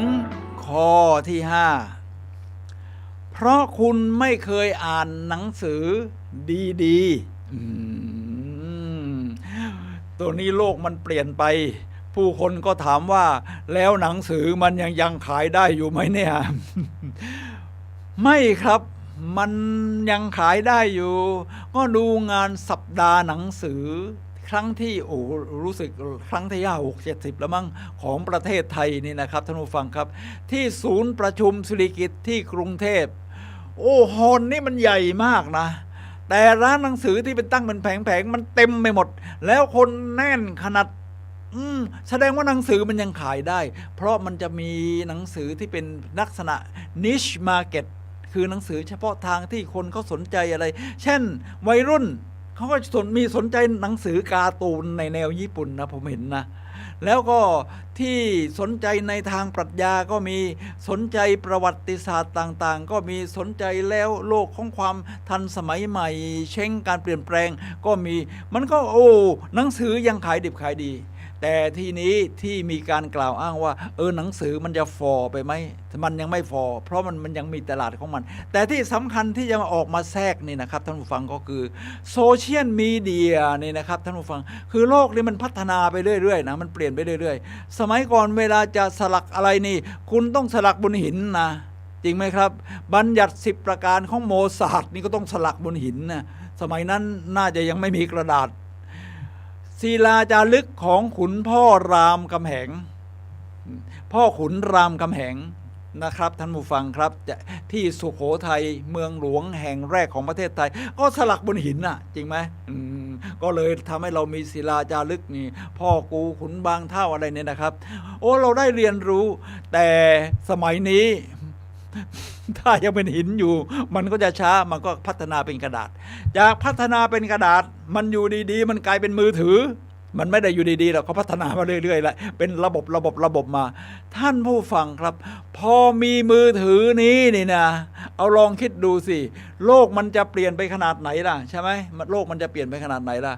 ข้อที่ เพราะคุณไม่เคยอ่านหนังสือดีๆตัวนี้โลกมันเปลี่ยนไปผู้คนก็ถามว่าแล้วหนังสือมันยังขายได้อยู่ไหมเนี่ย ไม่ครับมันยังขายได้อยู่ก็ดูงานสัปดาห์หนังสือครั้งที่รู้สึกครั้งที่60-70แล้วมั้งของประเทศไทยนี่นะครับท่านผู้ฟังครับที่ศูนย์ประชุมสิริกิติ์ที่กรุงเทพโอ้ฮอลนี่มันใหญ่มากนะแต่ร้านหนังสือที่เป็นตั้งเป็นแผงๆมันเต็มไปหมดแล้วคนแน่นขนาดแสดงว่าหนังสือมันยังขายได้เพราะมันจะมีหนังสือที่เป็นลักษณะ niche market คือหนังสือเฉพาะทางที่คนเขาสนใจอะไรเช่นวัยรุ่นเขาก็สนใจหนังสือการ์ตูนในแนวญี่ปุ่นนะผมเห็นนะแล้วก็ที่สนใจในทางปรัชญาก็มีสนใจประวัติศาสตร์ต่างๆก็มีสนใจแล้วโลกของความทันสมัยใหม่เช่นการเปลี่ยนแปลงก็มีมันก็หนังสือยังขายดิบขายดีแต่ทีนี้ที่มีการกล่าวอ้างว่าหนังสือมันจะฟอไปไหมมันยังไม่ฟอเพราะมันยังมีตลาดของมันแต่ที่สำคัญที่จะมาออกมาแทรกนี่นะครับท่านผู้ฟังก็คือโซเชียลมีเดียนี่นะครับท่านผู้ฟังคือโลกนี้มันพัฒนาไปเรื่อยๆนะมันเปลี่ยนไปเรื่อยๆสมัยก่อนเวลาจะสลักอะไรนี่คุณต้องสลักบนหินนะจริงไหมครับบัญญัติ10ประการของโมซาร์ทนี่ก็ต้องสลักบนหินนะสมัยนั้นน่าจะยังไม่มีกระดาษศิลาจารึกของขุนพ่อรามคำแหงพ่อขุนรามคำแหงนะครับท่านผู้ฟังครับที่สุโขทัยเมืองหลวงแห่งแรกของประเทศไทยก็สลักบนหินน่ะจริงไหมก็เลยทำให้เรามีศิลาจารึกนี่พ่อกูขุนบางเท่าอะไรเนี่ยนะครับเราได้เรียนรู้แต่สมัยนี้ถ้ายังเป็นหินอยู่มันก็จะช้ามันก็พัฒนาเป็นกระดาษจากพัฒนาเป็นกระดาษมันอยู่ดีๆมันกลายเป็นมือถือมันไม่ได้อยู่ดีๆหรอกเขาพัฒนามาเรื่อยๆแหละเป็นระบบมาท่านผู้ฟังครับพอมีมือถือนี้นี่นะเอาลองคิดดูสิโลกมันจะเปลี่ยนไปขนาดไหนล่ะใช่ไหมโลกมันจะเปลี่ยนไปขนาดไหนล่ะ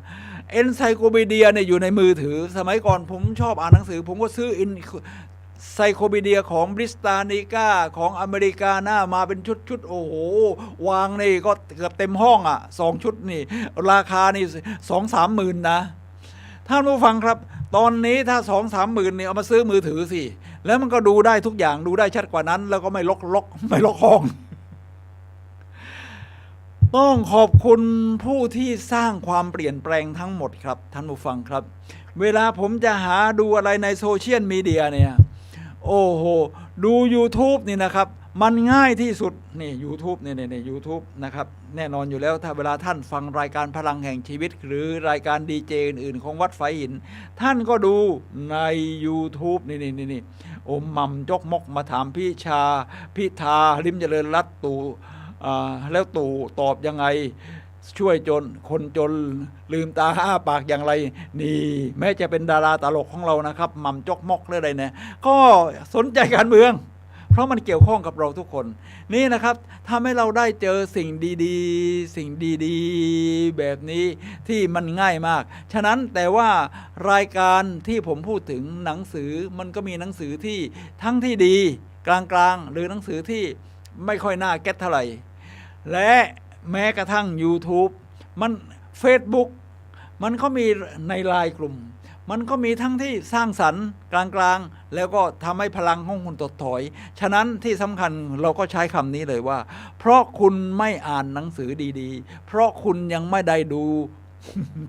เอนไซโคปีเดียเนี่ยอยู่ในมือถือสมัยก่อนผมชอบอ่านหนังสือผมก็ซื้อไซโคปีเดียของบริสตานิก้าของอเมริกาหน้ามาเป็นชุดโอ้โหวางนี่ก็เกือบเต็มห้องอ่ะ2 ชุดนี่ราคานี่2-3 หมื่นนะท่านผู้ฟังครับตอนนี้ถ้า2-3 หมื่นนี่เอามาซื้อมือถือสิแล้วมันก็ดูได้ทุกอย่างดูได้ชัดกว่านั้นแล้วก็ไม่ล็อกห้องต้องขอบคุณผู้ที่สร้างความเปลี่ยนแปลงทั้งหมดครับท่านผู้ฟังครับเวลาผมจะหาดูอะไรในโซเชียลมีเดียเนี่ยโอ้โหดู YouTube นี่นะครับมันง่ายที่สุดนี่ YouTube นี่ YouTube นะครับแน่นอนอยู่แล้วถ้าเวลาท่านฟังรายการพลังแห่งชีวิตหรือรายการดีเจอื่นๆของวัดไฟหินท่านก็ดูใน YouTube นี่มัมจกมกมาถามพี่ชาพิธาลิมเจริญรัตน์ตู่แล้วตู่ตอบยังไงช่วยคนจนลืมตาอ้าปากอย่างไรนี่แม้จะเป็นดาราตลกของเรานะครับหม่ำจกมกหรืออะไรเนี่ยก็สนใจการเมืองเพราะมันเกี่ยวข้องกับเราทุกคนนี่นะครับทำให้เราได้เจอสิ่งดีๆแบบนี้ที่มันง่ายมากฉะนั้นแต่ว่ารายการที่ผมพูดถึงหนังสือมันก็มีหนังสือที่ทั้งที่ดีกลางๆหรือหนังสือที่ไม่ค่อยน่าเก็ตเท่าไหร่และแม้กระทั่ง YouTube มัน Facebook มันก็มีในไลน์กลุ่มมันก็มีทั้งที่สร้างสรรค์กลางๆแล้วก็ทำให้พลังของคุณถดถอยฉะนั้นที่สำคัญเราก็ใช้คำนี้เลยว่าเพราะคุณไม่อ่านหนังสือดีๆเพราะคุณยังไม่ได้ดู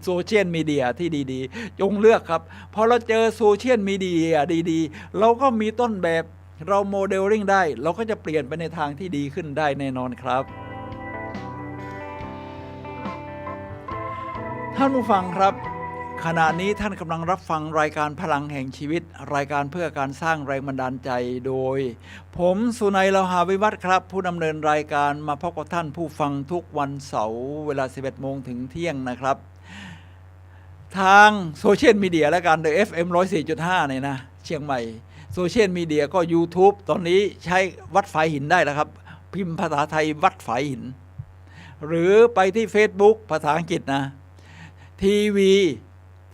โซเชียลมีเดียที่ดีๆจงเลือกครับพอเราเจอโซเชียลมีเดียดีๆเราก็มีต้นแบบเราโมเดลลิ่งได้เราก็จะเปลี่ยนไปในทางที่ดีขึ้นได้แน่นอนครับท่านผู้ฟังครับขณะนี้ท่านกำลังรับฟังรายการพลังแห่งชีวิตรายการเพื่อการสร้างแรงบันดาลใจโดยผมสุนัย เลาหาวิวัฒน์ครับผู้ดำเนินรายการมาพบกับท่านผู้ฟังทุกวันเสาร์เวลา 11 โมงถึงเที่ยงนะครับทางโซเชียลมีเดียและการโดย FM 104.5 เนี่ยนะเชียงใหม่โซเชียลมีเดียก็ YouTube ตอนนี้ใช้วัดฝายหินได้แล้วครับพิมพ์ภาษาไทยวัดฝายหินหรือไปที่ Facebook ภาษาอังกฤษนะทีวี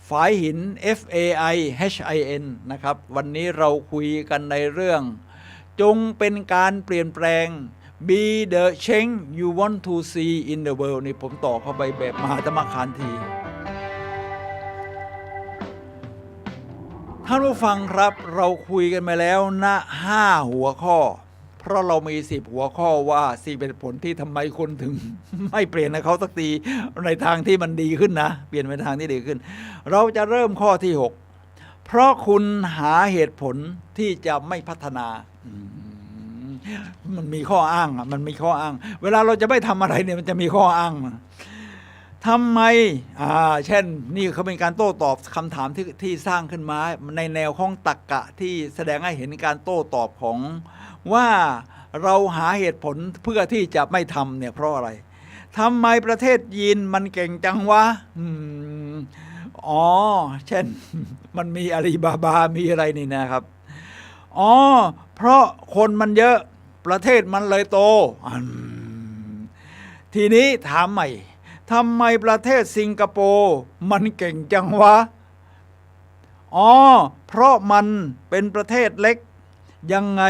ฝายหิน FAIHIN นะครับวันนี้เราคุยกันในเรื่องจงเป็นการเปลี่ยนแปลง be the change you want to see in the world นี่ผมต่อเข้าไปแบบมหาตมะคานทีท่านผู้ฟังครับเราคุยกันมาแล้วนะ5 หัวข้อเพราะเรามี10 หัวข้อว่า10เป็นผลที่ทำไมคนถึง ไม่เปลี่ยนให้เขาสักทีในทางที่มันดีขึ้นนะเปลี่ยนไปทางที่ดีขึ้นเราจะเริ่มข้อที่6เพราะคุณหาเหตุผลที่จะไม่พัฒนามันมีข้ออ้างมันมีข้ออ้างเวลาเราจะไม่ทำอะไรเนี่ยมันจะมีข้ออ้างทำไมเช่นนี่เขาเป็นการโต้ตอบคำถามที่สร้างขึ้นมาในแนวของตรรกะที่แสดงให้เห็นการโต้ตอบของว่าเราหาเหตุผลเพื่อที่จะไม่ทำเนี่ยเพราะอะไรทำไมประเทศจีนมันเก่งจังวะเช่นมันมีอาลีบาบามีอะไรนี่นะครับเพราะคนมันเยอะประเทศมันเลยโตทีนี้ถามใหม่ทำไมประเทศสิงคโปร์มันเก่งจังวะเพราะมันเป็นประเทศเล็กยังไง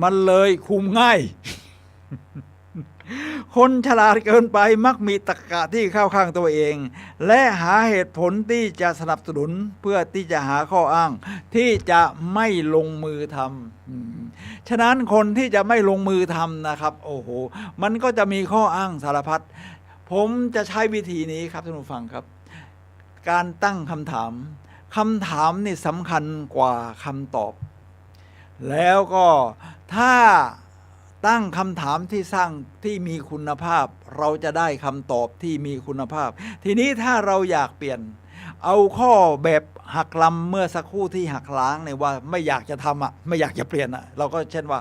มันเลยคุมง่าย คนฉลาดเกินไปมักมีตรรกะที่เข้าข้างตัวเองและหาเหตุผลที่จะสนับสนุนเพื่อที่จะหาข้ออ้างที่จะไม่ลงมือทำฉะนั้นคนที่จะไม่ลงมือทำนะครับโอ้โหมันก็จะมีข้ออ้างสารพัดผมจะใช้วิธีนี้ครับท่านผู้ฟังครับการตั้งคำถามนี่สำคัญกว่าคำตอบแล้วก็ถ้าตั้งคำถามที่มีคุณภาพเราจะได้คำตอบที่มีคุณภาพทีนี้ถ้าเราอยากเปลี่ยนเอาข้อแบบหักลำเมื่อสักครู่ที่หักล้างเนี่ยว่าไม่อยากจะทำไม่อยากจะเปลี่ยนเราก็เช่นว่า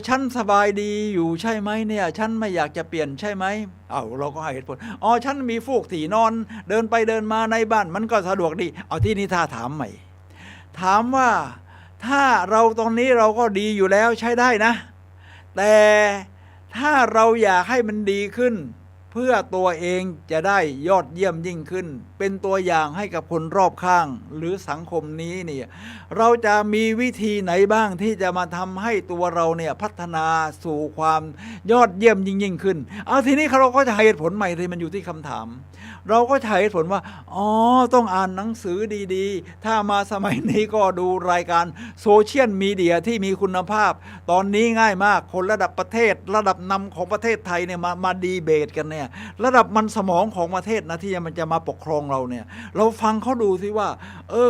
ฉันสบายดีอยู่ใช่ไหมเนี่ยฉันไม่อยากจะเปลี่ยนใช่ไหมเราก็ให้เหตุผลฉันมีฟูกที่นอนเดินไปเดินมาในบ้านมันก็สะดวกดีที่นี้ถ้าถามใหม่ถามว่าถ้าเราตรงนี้เราก็ดีอยู่แล้วใช้ได้นะแต่ถ้าเราอยากให้มันดีขึ้นเพื่อตัวเองจะได้ยอดเยี่ยมยิ่งขึ้นเป็นตัวอย่างให้กับคนรอบข้างหรือสังคมนี้เนี่ยเราจะมีวิธีไหนบ้างที่จะมาทำให้ตัวเราเนี่ยพัฒนาสู่ความยอดเยี่ยมยิ่งขึ้นทีนี้เราก็จะให้เหตุผลใหม่ที่มันอยู่ที่คำถามเราก็ใช้เหตุผลว่าต้องอ่านหนังสือดีๆถ้ามาสมัยนี้ก็ดูรายการโซเชียลมีเดียที่มีคุณภาพตอนนี้ง่ายมากคนระดับประเทศระดับนำของประเทศไทยเนี่ยมาดีเบตกันเนี่ยระดับมันสมองของประเทศนะที่มันจะมาปกครองเราเนี่ยเราฟังเขาดูสิว่า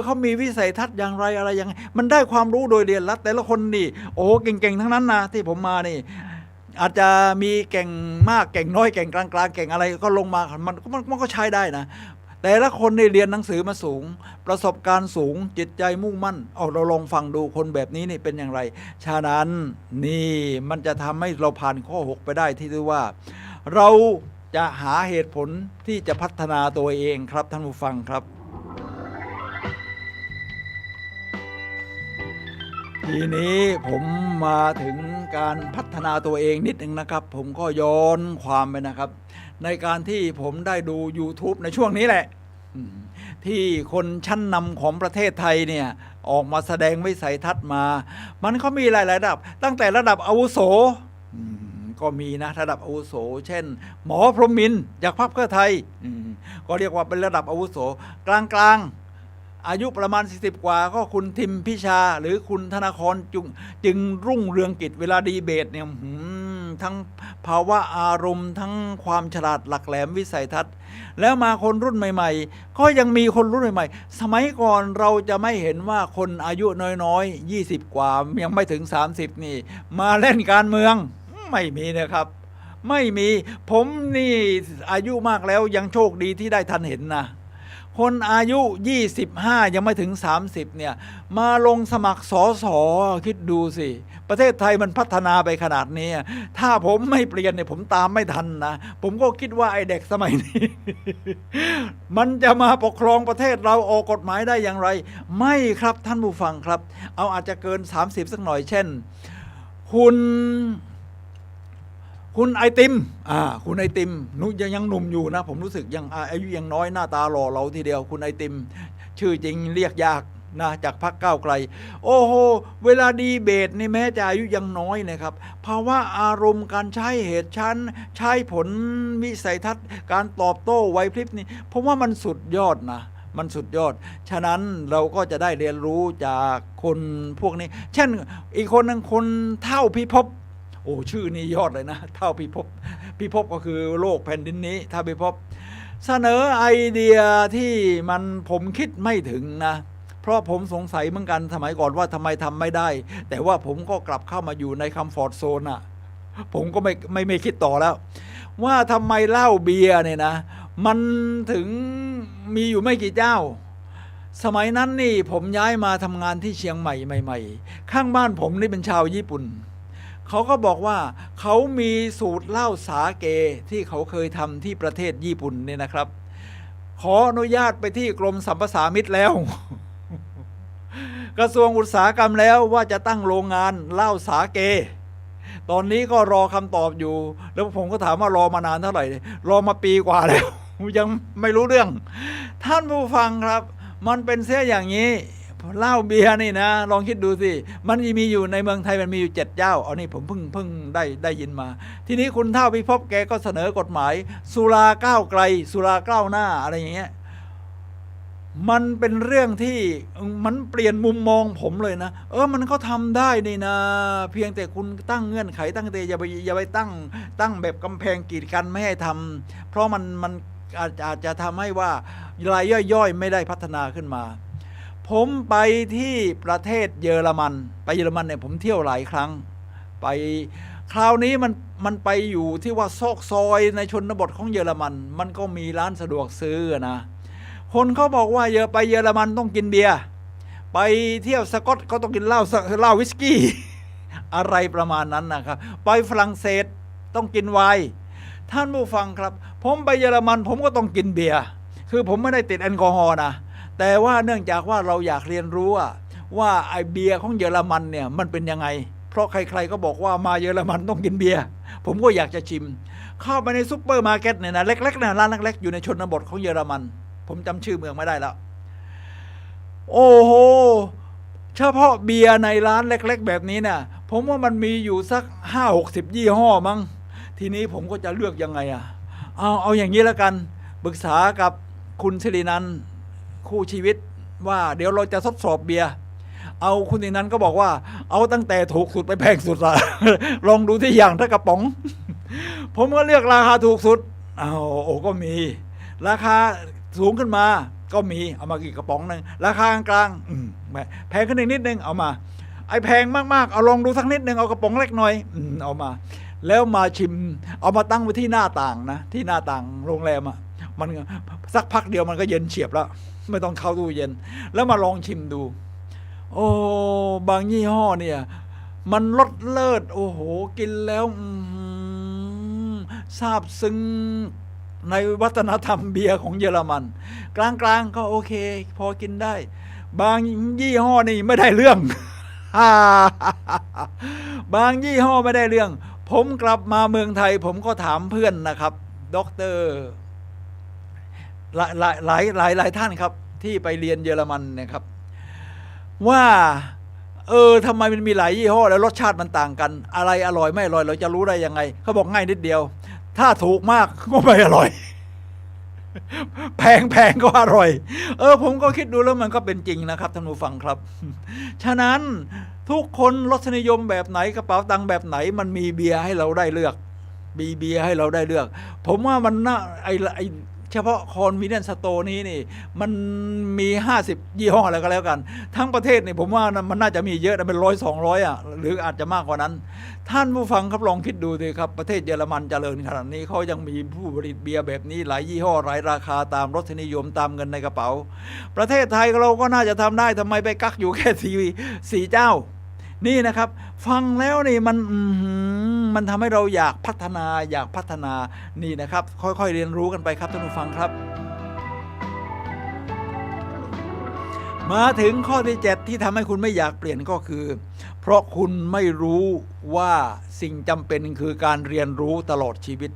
เขามีวิสัยทัศน์อย่างไรอะไรยังไงมันได้ความรู้โดยเรียนแล้วแต่ละคนนี่เก่งๆทั้งนั้นนะที่ผมมานี่อาจจะมีเก่งมากเก่งน้อยเก่งกลางๆเก่งอะไรก็ลงมามันก็ใช้ได้นะแต่ละคนได้เรียนหนังสือมาสูงประสบการณ์สูงจิตใจมุ่งมั่นเราลองฟังดูคนแบบนี้นี่เป็นอย่างไรฉะนั้นนี่มันจะทำให้เราผ่านข้อ6ไปได้ที่เรียกว่าเราจะหาเหตุผลที่จะพัฒนาตัวเองครับท่านผู้ฟังครับทีนี้ผมมาถึงการพัฒนาตัวเองนิดนึงนะครับผมก็ย้อนความไปนะครับในการที่ผมได้ดู YouTube ในช่วงนี้แหละที่คนชั้นนำของประเทศไทยเนี่ยออกมาแสดงวิสัยทัศน์มามันก็มีหลายระดับตั้งแต่ระดับอาวุโสก็มีนะระดับอาวุโสเช่นหมอพรหมินทร์จากพรรคเพื่อไทยก็เรียกว่าเป็นระดับอาวุโสกลางอายุประมาณ40กว่าก็คุณทิมพิชาหรือคุณธนาครจึงรุ่งเรืองกิจเวลาดีเบตเนี่ยทั้งภาวะอารมณ์ทั้งความฉลาดหลักแหลมวิสัยทัศน์แล้วมาคนรุ่นใหม่ๆก็ยังมีคนรุ่นใหม่ๆสมัยก่อนเราจะไม่เห็นว่าคนอายุน้อยๆ20กว่ายังไม่ถึง30นี่มาเล่นการเมืองไม่มีนะครับไม่มีผมนี่อายุมากแล้วยังโชคดีที่ได้ทันเห็นนะคนอายุ25ยังไม่ถึง30เนี่ยมาลงสมัครสสคิดดูสิประเทศไทยมันพัฒนาไปขนาดนี้ถ้าผมไม่เปลี่ยนเนี่ยผมตามไม่ทันนะผมก็คิดว่าไอ้เด็กสมัยนี้ มันจะมาปกครองประเทศเราออกกฎหมายได้อย่างไรไม่ครับท่านผู้ฟังครับเอาอาจจะเกิน30สักหน่อยเช่นคุณไอติมคุณไอติมนุยังหนุ่มอยู่นะผมรู้สึกยังอายุยังน้อยหน้าตาหล่อเราทีเดียวคุณไอติมชื่อจริงเรียกยาก นะจากพรรคก้าวไกลโอ้โหเวลาดีเบตนี่แม้จะอายุยังน้อยนะครับภาวะอารมณ์การใช้เหตุใช้ผลวิสัยทัศน์การตอบโต้ไหวพริบนี่ผมว่ามันสุดยอดนะมันสุดยอดฉะนั้นเราก็จะได้เรียนรู้จากคนพวกนี้เช่นอีกคนหนึ่งคนเท่าพิภพโอ้ชื่อนี้ยอดเลยนะเท่าพิภพก็คือโลกแผ่นดินนี้เท่าพิภพเสนอไอเดียที่มันผมคิดไม่ถึงนะเพราะผมสงสัยเหมือนกันสมัยก่อนว่าทำไมทำไม่ได้แต่ว่าผมก็กลับเข้ามาอยู่ในคัมฟอร์ตโซนอ่ะผมก็ไม่คิดต่อแล้วว่าทำไมเหล้าเบียร์เนี่ยนะมันถึงมีอยู่ไม่กี่เจ้าสมัยนั้นนี่ผมย้ายมาทำงานที่เชียงใหม่ใหม่ๆข้างบ้านผมนี่เป็นชาวญี่ปุ่นเขาก็บอกว่าเขามีสูตรเหล้าสาเกที่เขาเคยทำที่ประเทศญี่ปุ่นเนี่ยนะครับขออนุญาตไปที่กรมสรรพสามิตแล้ว กระทรวงอุตสาหกรรมแล้วว่าจะตั้งโรงงานเหล้าสาเกตอนนี้ก็รอคำตอบอยู่แล้วผมก็ถามว่ารอมานานเท่าไหร่รอมาปีกว่าแล้ว ยังไม่รู้เรื่องท่านผู้ฟังครับมันเป็นเสียอย่างนี้เหล้าเบียร์นี่นะลองคิดดูสิมันมีอยู่ในเมืองไทยมันมีอยู่7เจ้าเอานี่ผมเพิ่งได้ยินมาทีนี้คุณเท่าพิภพแกก็เสนอกฎหมายสุราก้าวไกลสุราก้าวหน้าอะไรอย่างเงี้ยมันเป็นเรื่องที่มันเปลี่ยนมุมมองผมเลยนะมันก็ทำได้นี่นะเพียงแต่คุณตั้งเงื่อนไขตั้งแต่อย่าไปตั้งแบบกำแพงกีดกันไม่ให้ทำเพราะมันอาจจะทำให้ว่ารายย่อยๆไม่ได้พัฒนาขึ้นมาผมไปที่ประเทศเยอรมันไปเยอรมันเนี่ยผมเที่ยวหลายครั้งไปคราวนี้มันไปอยู่ที่ว่าซอกซอยในชนบทของเยอรมันก็มีร้านสะดวกซื้อนะคนเขาบอกว่าไปเยอรมันต้องกินเบียร์ไปเที่ยวสกอตก็ต้องกินเหล้าวิสกี้ อะไรประมาณนั้นนะครับไปฝรั่งเศสต้องกินไวน์ท่านผู้ฟังครับผมไปเยอรมันผมก็ต้องกินเบียร์คือผมไม่ได้ติดแอลกอฮอล์นะแต่ว่าเนื่องจากว่าเราอยากเรียนรู้ว่าไอเบียร์ของเยอรมันเนี่ยมันเป็นยังไงเพราะใครๆก็บอกว่ามาเยอรมันต้องกินเบียร์ผมก็อยากจะชิมเข้าไปในซุปเปอร์มาร์เก็ตเนี่ยนะเล็กๆนะร้านเล็กๆอยู่ในชนบทของเยอรมันผมจำชื่อเมืองไม่ได้แล้วโอ้โหเฉพาะเบียร์ในร้านเล็กๆแบบนี้เนี่ยผมว่ามันมีอยู่สัก50-60ยี่ห้อมั้งทีนี้ผมก็จะเลือกยังไงเอาอย่างนี้แล้วกันปรึกษากับคุณศิรินันท์คู่ชีวิตว่าเดี๋ยวเราจะทดสอบเบียร์เอาคุณศิรินันท์ก็บอกว่าเอาตั้งแต่ถูกสุดไปแพงสุดละ ลองดูที่อย่างถ้ากระป๋อง ผมก็เลือกราคาถูกสุดก็มีราคาสูงขึ้นมาก็มีเอามากี่กระป๋องนึงราคากลางแพงขึ้นอีกนิดนึงเอามาไอ้แพงมากๆเอาลองดูสักนิดนึงเอากระป๋องเล็กหน่อยเอามาแล้วมาชิมเอามาตั้งไว้ที่หน้าต่างนะที่หน้าต่างโรงแรมมันสักพักเดียวมันก็เย็นเฉียบแล้วไม่ต้องเข้าตู้เย็นแล้วมาลองชิมดูโอ้บางยี่ห้อเนี่ยมันรสเลิศโอ้โหกินแล้วซาบซึ้งในวัฒนธรรมเบียร์ของเยอรมันกลางๆก็โอเคพอกินได้บางยี่ห้อนี่ไม่ได้เรื่อง บางยี่ห้อไม่ได้เรื่องผมกลับมาเมืองไทยผมก็ถามเพื่อนนะครับด็อกเตอร์หลายท่านครับที่ไปเรียนเยอรมันนะครับว่าทำไมมันมีหลายยี่ห้อแล้วรสชาติมันต่างกันอะไรอร่อยไม่อร่อยเราจะรู้ได้ยังไงเขาบอกง่ายนิดเดียวถ้าถูกมากก็ไม่อร่อย แพงก็อร่อยผมก็คิดดูแล้วมันก็เป็นจริงนะครับท่านผู้ฟังครับ ฉะนั้นทุกคนรสนิยมแบบไหนกระเป๋าตังค์แบบไหนมันมีเบียร์ให้เราได้เลือกมีเบียร์ให้เราได้เลือกผมว่ามันน่าไอเฉพาะคอนวีเนียนสโตร์นี้นี่มันมี50ยี่ห้ออะไรก็แล้วกันทั้งประเทศนี่ผมว่ามันน่าจะมีเยอะนะเป็น100-200หรืออาจจะมากกว่านั้นท่านผู้ฟังครับลองคิดดูสิครับประเทศเยอรมันเจริญขนาดนี้เขายังมีผู้ผลิตเบียร์แบบนี้หลายยี่ห้อหลายราคาตามรสนิยมตามเงินในกระเป๋าประเทศไทยเราก็น่าจะทำได้ทำไมไปกักอยู่แค่สี่เจ้านี่นะครับฟังแล้วนี่มันทำให้เราอยากพัฒนานี่นะครับค่อยๆเรียนรู้กันไปครับท่านผู้ฟังครับมาถึงข้อที่7ที่ทำให้คุณไม่อยากเปลี่ยนก็คือเพราะคุณไม่รู้ว่าสิ่งจำเป็นคือการเรียนรู้ตลอดชีวิต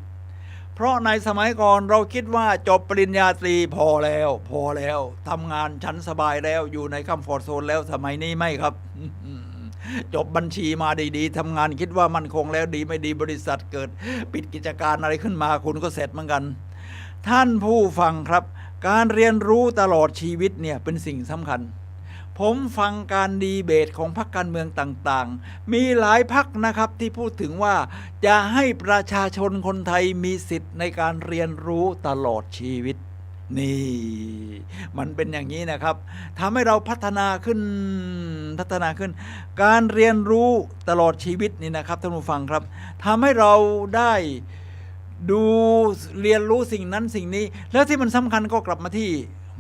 เพราะในสมัยก่อนเราคิดว่าจบปริญญาตรีพอแล้วทำงานชั้นสบายแล้วอยู่ในคัมฟอร์ทโซนแล้วสมัยนี้ไม่ครับ จบบัญชีมาดีๆทำงานคิดว่ามั่นคงแล้วดีไม่ดีบริษัทเกิดปิดกิจการอะไรขึ้นมาคุณก็เสร็จเหมือนกันท่านผู้ฟังครับการเรียนรู้ตลอดชีวิตเนี่ยเป็นสิ่งสำคัญผมฟังการดีเบตของพรรคการเมืองต่างๆมีหลายพรรคนะครับที่พูดถึงว่าจะให้ประชาชนคนไทยมีสิทธิ์ในการเรียนรู้ตลอดชีวิตนี่มันเป็นอย่างนี้นะครับทำให้เราพัฒนาขึ้นการเรียนรู้ตลอดชีวิตนี่นะครับท่านผู้ฟังครับทำให้เราได้ดูเรียนรู้สิ่งนั้นสิ่งนี้แล้วที่มันสำคัญก็กลับมาที่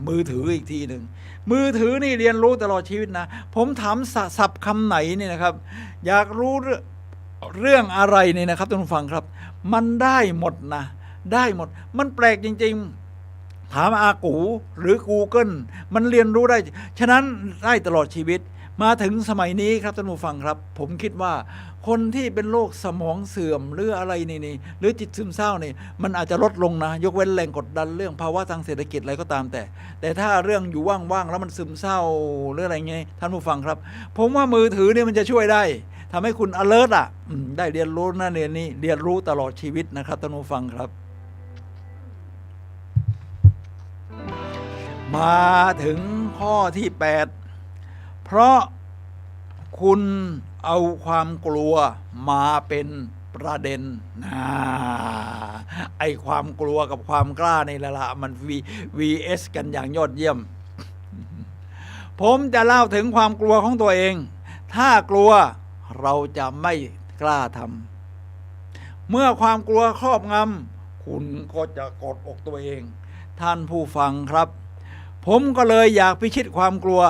มือถืออีกทีหนึ่งมือถือนี่เรียนรู้ตลอดชีวิตนะผมถามศัพท์คำไหนนี่นะครับอยากรู้เรื่องอะไรนี่นะครับท่านผู้ฟังครับมันได้หมดนะได้หมดมันแปลกจริงๆถามอากูหรือ Google มันเรียนรู้ได้ฉะนั้นได้ตลอดชีวิตมาถึงสมัยนี้ครับท่านผู้ฟังครับผมคิดว่าคนที่เป็นโรคสมองเสื่อมหรืออะไรนี่หรือจิตซึมเศร้านี่มันอาจจะลดลงนะยกเว้นแรงกดดันเรื่องภาวะทางเศรษฐกิจอะไรก็ตามแต่ถ้าเรื่องอยู่ว่างๆแล้วมันซึมเศร้าหรืออะไรเงี้ยท่านผู้ฟังครับผมว่ามือถือเนี่ยมันจะช่วยได้ทำให้คุณ alert อ่ะได้เรียนรู้นั่นเรียนนี่เรียนรู้ตลอดชีวิตนะครับท่านผู้ฟังครับมาถึงข้อที่8เพราะคุณเอาความกลัวมาเป็นประเด็นไอความกลัวกับความกล้าในละมัน VS กันอย่างยอดเยี่ยม ผมจะเล่าถึงความกลัวของตัวเองถ้ากลัวเราจะไม่กล้าทำเมื่อความกลัวครอบงำคุณก็จะกดอกตัวเองท่านผู้ฟังครับผมก็เลยอยากพิชิตความกลัว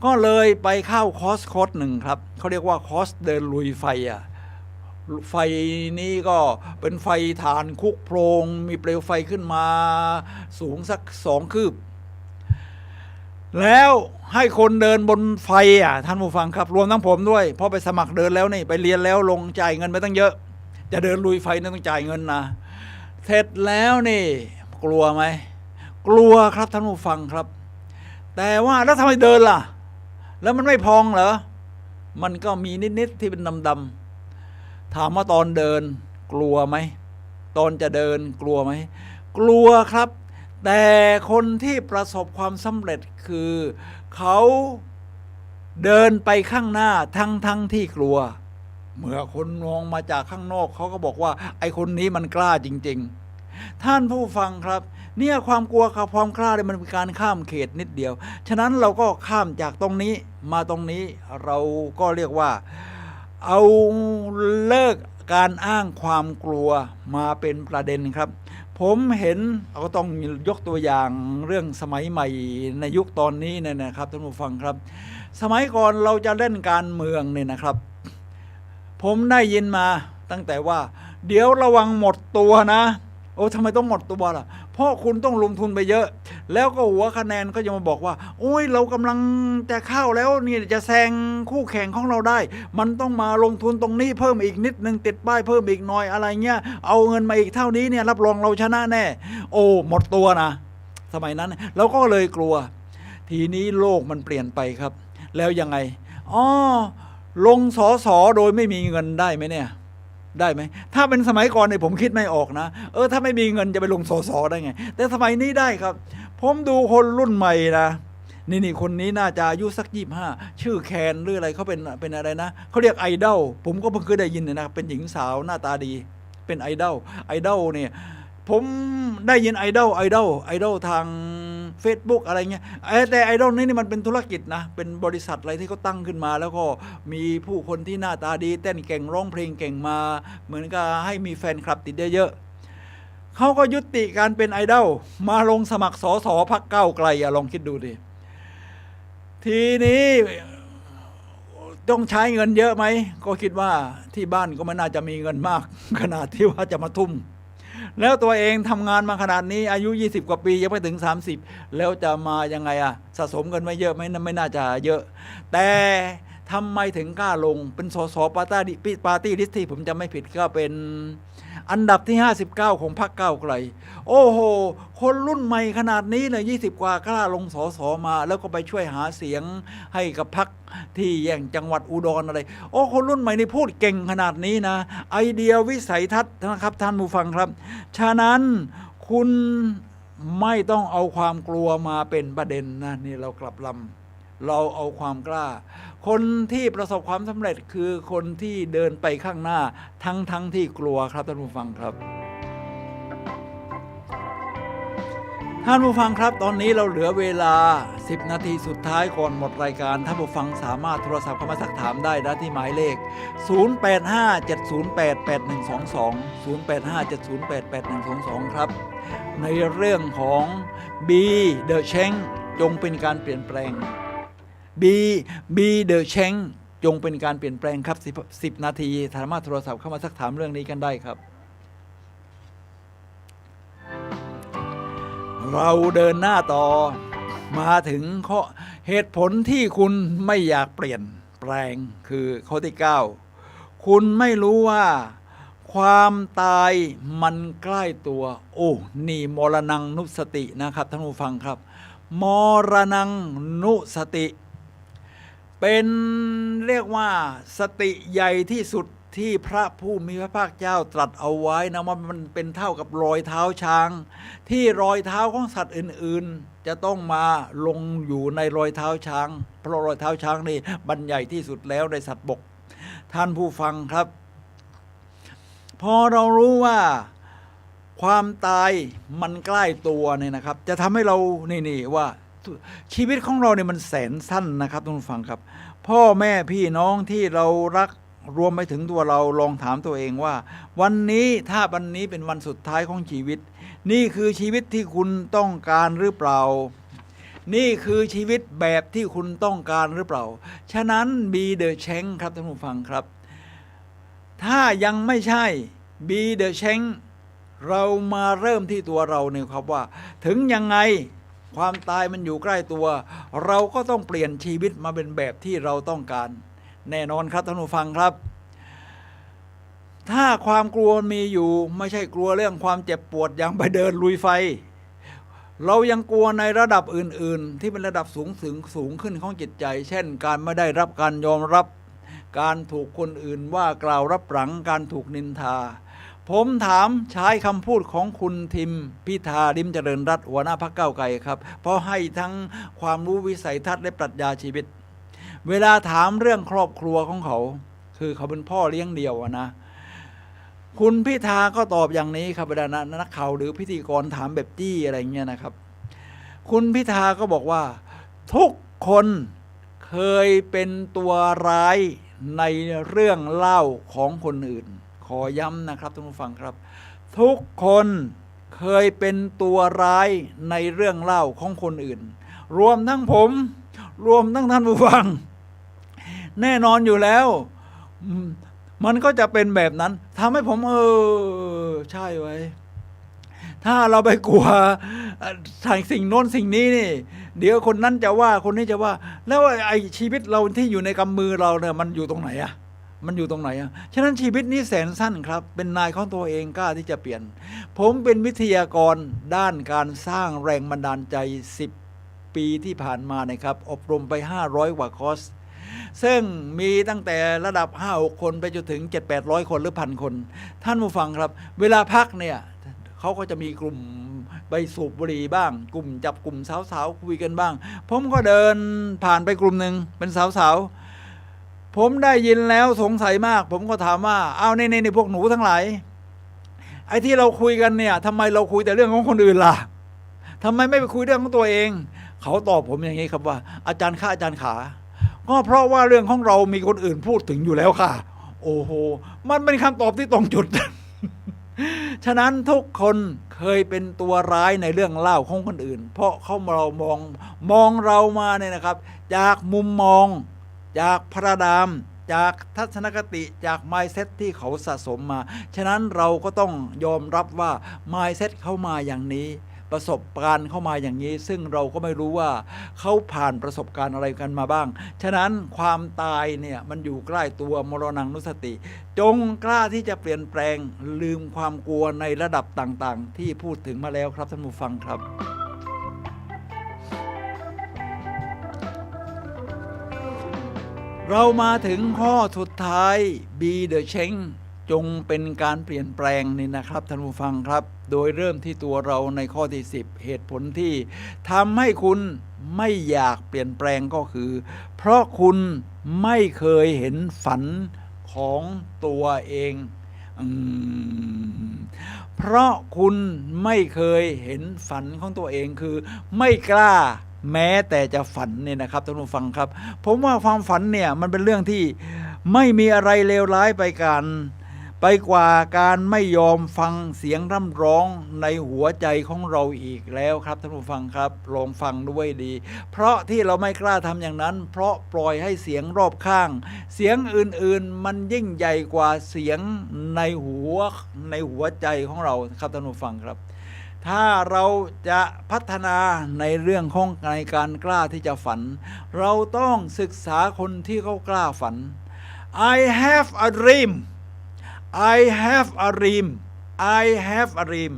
ก็เลยไปเข้าคอร์สหนึ่งครับเขาเรียกว่าคอร์สเดินลุยไฟไฟนี้ก็เป็นไฟฐานคุกโพรงมีเปลวไฟขึ้นมาสูงสัก2 คืบแล้วให้คนเดินบนไฟท่านผู้ฟังครับรวมทั้งผมด้วยเพราะไปสมัครเดินแล้วนี่ไปเรียนแล้วลงจ่ายเงินไปตั้งเยอะจะเดินลุยไฟนี่ต้องจ่ายเงินนะเสร็จแล้วนี่กลัวไหมกลัวครับท่านผู้ฟังครับแต่ว่าแล้วทำไมเดินล่ะแล้วมันไม่พองเหรอมันก็มีนิดๆที่เป็นดำๆถามว่าตอนเดินกลัวไหมตอนจะเดินกลัวไหมกลัวครับแต่คนที่ประสบความสำเร็จคือเขาเดินไปข้างหน้าทั้งที่กลัวเมื่อคนมองมาจากข้างนอกเขาก็บอกว่าไอ้คนนี้มันกล้าจริงๆท่านผู้ฟังครับเนี่ยความกลัวกับความกล้าเนี่ยมันเป็นการข้ามเขตนิดเดียวฉะนั้นเราก็ข้ามจากตรงนี้มาตรงนี้เราก็เรียกว่าเอาเลิกการอ้างความกลัวมาเป็นประเด็นครับผมเห็นก็ต้องยกตัวอย่างเรื่องสมัยใหม่ในยุคตอนนี้เนี่ยนะครับท่านผู้ฟังครับสมัยก่อนเราจะเล่นการเมืองเนี่ยนะครับผมได้ยินมาตั้งแต่ว่าเดี๋ยวระวังหมดตัวนะโอ้ทำไมต้องหมดตัวล่ะเพราะคุณต้องลงทุนไปเยอะแล้วก็หัวคะแนนก็จะมาบอกว่าโอ้ยเรากำลังจะเข้าแล้วนี่จะแซงคู่แข่งของเราได้มันต้องมาลงทุนตรงนี้เพิ่มอีกนิดนึงติดป้ายเพิ่มอีกหน่อยอะไรเงี้ยเอาเงินมาอีกเท่านี้เนี่ยรับรองเราชนะแน่โอ้หมดตัวนะสมัยนั้นเราก็เลยกลัวทีนี้โลกมันเปลี่ยนไปครับแล้วยังไงลงสสโดยไม่มีเงินได้ไหมเนี่ยได้ไหมถ้าเป็นสมัยก่อนเนี่ยผมคิดไม่ออกนะถ้าไม่มีเงินจะไปลงสสได้ไงแต่สมัยนี้ได้ครับผมดูคนรุ่นใหม่นะนี่คนนี้น่าจะอายุสัก25ชื่อแคนหรืออะไรเขาเป็นอะไรนะเขาเรียกไอดอลผมก็เพิ่งเคยได้ยินนะเป็นหญิงสาวหน้าตาดีเป็นไอดอลเนี่ยผมได้ยินไอดอลทาง Facebook อะไรเงี้ยแต่ไอดอลนี่มันเป็นธุรกิจนะเป็นบริษัทอะไรที่เขาตั้งขึ้นมาแล้วก็มีผู้คนที่หน้าตาดีเต้นเก่งร้องเพลงเก่งมาเหมือนกับให้มีแฟนคลับติดเยอะๆเขาก็ยุติการเป็นไอดอลมาลงสมัครสสพรรคก้าวไกลลองคิดดูดิทีนี้ต้องใช้เงินเยอะไหมก็คิดว่าที่บ้านก็ไม่น่าจะมีเงินมากขนาดที่ว่าจะมาทุ่มแล้วตัวเองทำงานมาขนาดนี้อายุ20กว่าปียังไม่ถึง30แล้วจะมายังไงสะสมเงินไม่เยอะไม่น่าจะเยอะแต่ ทำไมถึงกล้าลงเป็นสสปาร์ตี้ลิสต์ที่ผมจำไม่ผิดก็เป็นอันดับที่59ของพรรคก้าวไกลโอ้โหคนรุ่นใหม่ขนาดนี้เลย20 กว่ากล้าลงสสมาแล้วก็ไปช่วยหาเสียงให้กับพรรคที่อย่างจังหวัดอุดรอะไรโอ้คนรุ่นใหม่นี่พูดเก่งขนาดนี้นะไอเดียวิสัยทัศน์นะครับท่านผู้ฟังครับฉะนั้นคุณไม่ต้องเอาความกลัวมาเป็นประเด็นนะนี่เรากลับลำเราเอาความกล้าคนที่ประสบความสำเร็จคือคนที่เดินไปข้างหน้าทั้งที่กลัวครับท่านผู้ฟังครับท่านผู้ฟังครับตอนนี้เราเหลือเวลา10 นาทีสุดท้ายก่อนหมดรายการท่านผู้ฟังสามารถโทรศัพท์เข้ามาสักถามได้นะที่หมายเลข0857088122 0857088122ครับในเรื่องของ Be the Change จงเป็นการเปลี่ยนแปลง Be the Change จงเป็นการเปลี่ยนแปลงครับ10 นาทีสามารถโทรศัพท์เข้ามาสักถามเรื่องนี้กันได้ครับเราเดินหน้าต่อมาถึงข้อเหตุผลที่คุณไม่อยากเปลี่ยนแปลงคือข้อที่9คุณไม่รู้ว่าความตายมันใกล้ตัวโอ้นี่มรณังนุสตินะครับท่านผู้ฟังครับมรณังนุสติเป็นเรียกว่าสติใหญ่ที่สุดที่พระผู้มีพระภาคเจ้าตรัสเอาไว้นะว่ามันเป็นเท่ากับรอยเท้าช้างที่รอยเท้าของสัตว์อื่นๆจะต้องมาลงอยู่ในรอยเท้าช้างเพราะรอยเท้าช้างนี่มันใหญ่ที่สุดแล้วในสัตว์บกท่านผู้ฟังครับพอเรารู้ว่าความตายมันใกล้ตัวเนี่ยนะครับจะทำให้เรานี่ว่าชีวิตของเราเนี่ยมันแสนสั้นนะครับท่านผู้ฟังครับพ่อแม่พี่น้องที่เรารักรวมไปถึงตัวเราลองถามตัวเองว่าวันนี้ถ้าวันนี้เป็นวันสุดท้ายของชีวิตนี่คือชีวิตที่คุณต้องการหรือเปล่านี่คือชีวิตแบบที่คุณต้องการหรือเปล่าฉะนั้น Be the Change ครับท่านผู้ฟังครับถ้ายังไม่ใช่ Be the Change เรามาเริ่มที่ตัวเราเนี่ยครับว่าถึงยังไงความตายมันอยู่ใกล้ตัวเราก็ต้องเปลี่ยนชีวิตมาเป็นแบบที่เราต้องการแน่นอนครับท่านผู้ฟังครับถ้าความกลัวมีอยู่ไม่ใช่กลัวเรื่องความเจ็บปวดอย่างไปเดินลุยไฟเรายังกลัวในระดับอื่นๆที่เป็นระดับสูงขึ้นของจิตใจเช่นการไม่ได้รับการยอมรับการถูกคนอื่นว่ากล่าวรับหลังการถูกนินทาผมถามใช้คำพูดของคุณทิมพิธาลิ้มเจริญรัตน์หัวหน้าพรรคก้าวไกลครับเพราะให้ทั้งความรู้วิสัยทัศน์และปรัชญาชีวิตเวลาถามเรื่องครอบครัวของเขาคือเขาเป็นพ่อเลี้ยงเดี่ยวนะคุณพิธาก็ตอบอย่างนี้ครับเวลานักข่าวหรือพิธีกรถามแบบจี้อะไรเงี้ยนะครับคุณพิธาก็บอกว่าทุกคนเคยเป็นตัวร้ายในเรื่องเล่าของคนอื่นขอย้ำนะครับท่านผู้ฟังครับทุกคนเคยเป็นตัวร้ายในเรื่องเล่าของคนอื่นรวมทั้งผมรวมทั้งท่านผู้ฟังแน่นอนอยู่แล้วมันก็จะเป็นแบบนั้นทำให้ผมใช่ไว้ถ้าเราไปกลัวสิ่งโน้นสิ่งนี้นี่เดี๋ยวคนนั้นจะว่าคนนี้จะว่าแล้วไอ้ชีวิตเราที่อยู่ในกำมือเราเนี่ยมันอยู่ตรงไหนอะมันอยู่ตรงไหนอะฉะนั้นชีวิตนี้แสนสั้นครับเป็นนายของตัวเองกล้าที่จะเปลี่ยนผมเป็นวิทยากรด้านการสร้างแรงบันดาลใจ10 ปีที่ผ่านมานะครับอบรมไป500 กว่าคอร์สซึ่งมีตั้งแต่ระดับ 5-6 คนไปจนถึง 700-800 คนหรือ 1,000 คนท่านผู้ฟังครับเวลาพักเนี่ยเขาก็จะมีกลุ่มไปสูบบุหรี่บ้างกลุ่มจับกลุ่มสาวๆคุยกันบ้างผมก็เดินผ่านไปกลุ่มหนึ่งเป็นสาวๆผมได้ยินแล้วสงสัยมากผมก็ถามว่าเอาในพวกหนูทั้งหลายไอ้ที่เราคุยกันเนี่ยทำไมเราคุยแต่เรื่องของคนอื่นล่ะทำไมไม่ไปคุยเรื่องของตัวเองเขาตอบผมอย่างนี้ครับว่าอาจารย์ข้าอาจารย์ขาก็เพราะว่าเรื่องของเรามีคนอื่นพูดถึงอยู่แล้วค่ะโอ้โหมันเป็นคำตอบที่ตรงจุด ฉะนั้นทุกคนเคยเป็นตัวร้ายในเรื่องเล่าของคนอื่นเพราะเขาเรามองเรามาเนี่ยนะครับจากมุมมองจากพระดามจากทัศนคติจาก mindset ที่เขาสะสมมาฉะนั้นเราก็ต้องยอมรับว่า mindset เข้ามาอย่างนี้ ประสบการณ์เข้ามาอย่างนี้ซึ่งเราก็ไม่รู้ว่าเขาผ่านประสบการณ์อะไรกันมาบ้างฉะนั้นความตายเนี่ยมันอยู่ใกล้ตัวมรณังนุสติจงกล้าที่จะเปลี่ยนแปลงลืมความกลัวในระดับต่างๆที่พูดถึงมาแล้วครับท่านผู้ฟังครับเรามาถึงข้อสุดท้าย Be the change จงเป็นการเปลี่ยนแปลงนี่นะครับท่านผู้ฟังครับโดยเริ่มที่ตัวเราในข้อที่10เหตุผลที่ทำให้คุณไม่อยากเปลี่ยนแปลงก็คือเพราะคุณไม่เคยเห็นฝันของตัวเองเพราะคุณไม่เคยเห็นฝันของตัวเองคือไม่กล้าแม้แต่จะฝันเนี่ยนะครับท่านผู้ฟังครับผมว่าความฝันเนี่ยมันเป็นเรื่องที่ไม่มีอะไรเลวร้ายไปกว่าการไม่ยอมฟังเสียงร่ำร้องในหัวใจของเราอีกแล้วครับท่านผู้ฟังครับลองฟังด้วยดีเพราะที่เราไม่กล้าทำอย่างนั้นเพราะปล่อยให้เสียงรอบข้างเสียงอื่นๆมันยิ่งใหญ่กว่าเสียงในหัวใจของเราครับท่านผู้ฟังครับถ้าเราจะพัฒนาในเรื่องของในการกล้าที่จะฝันเราต้องศึกษาคนที่เขากล้าฝัน I have a dream I have a dream I have a dream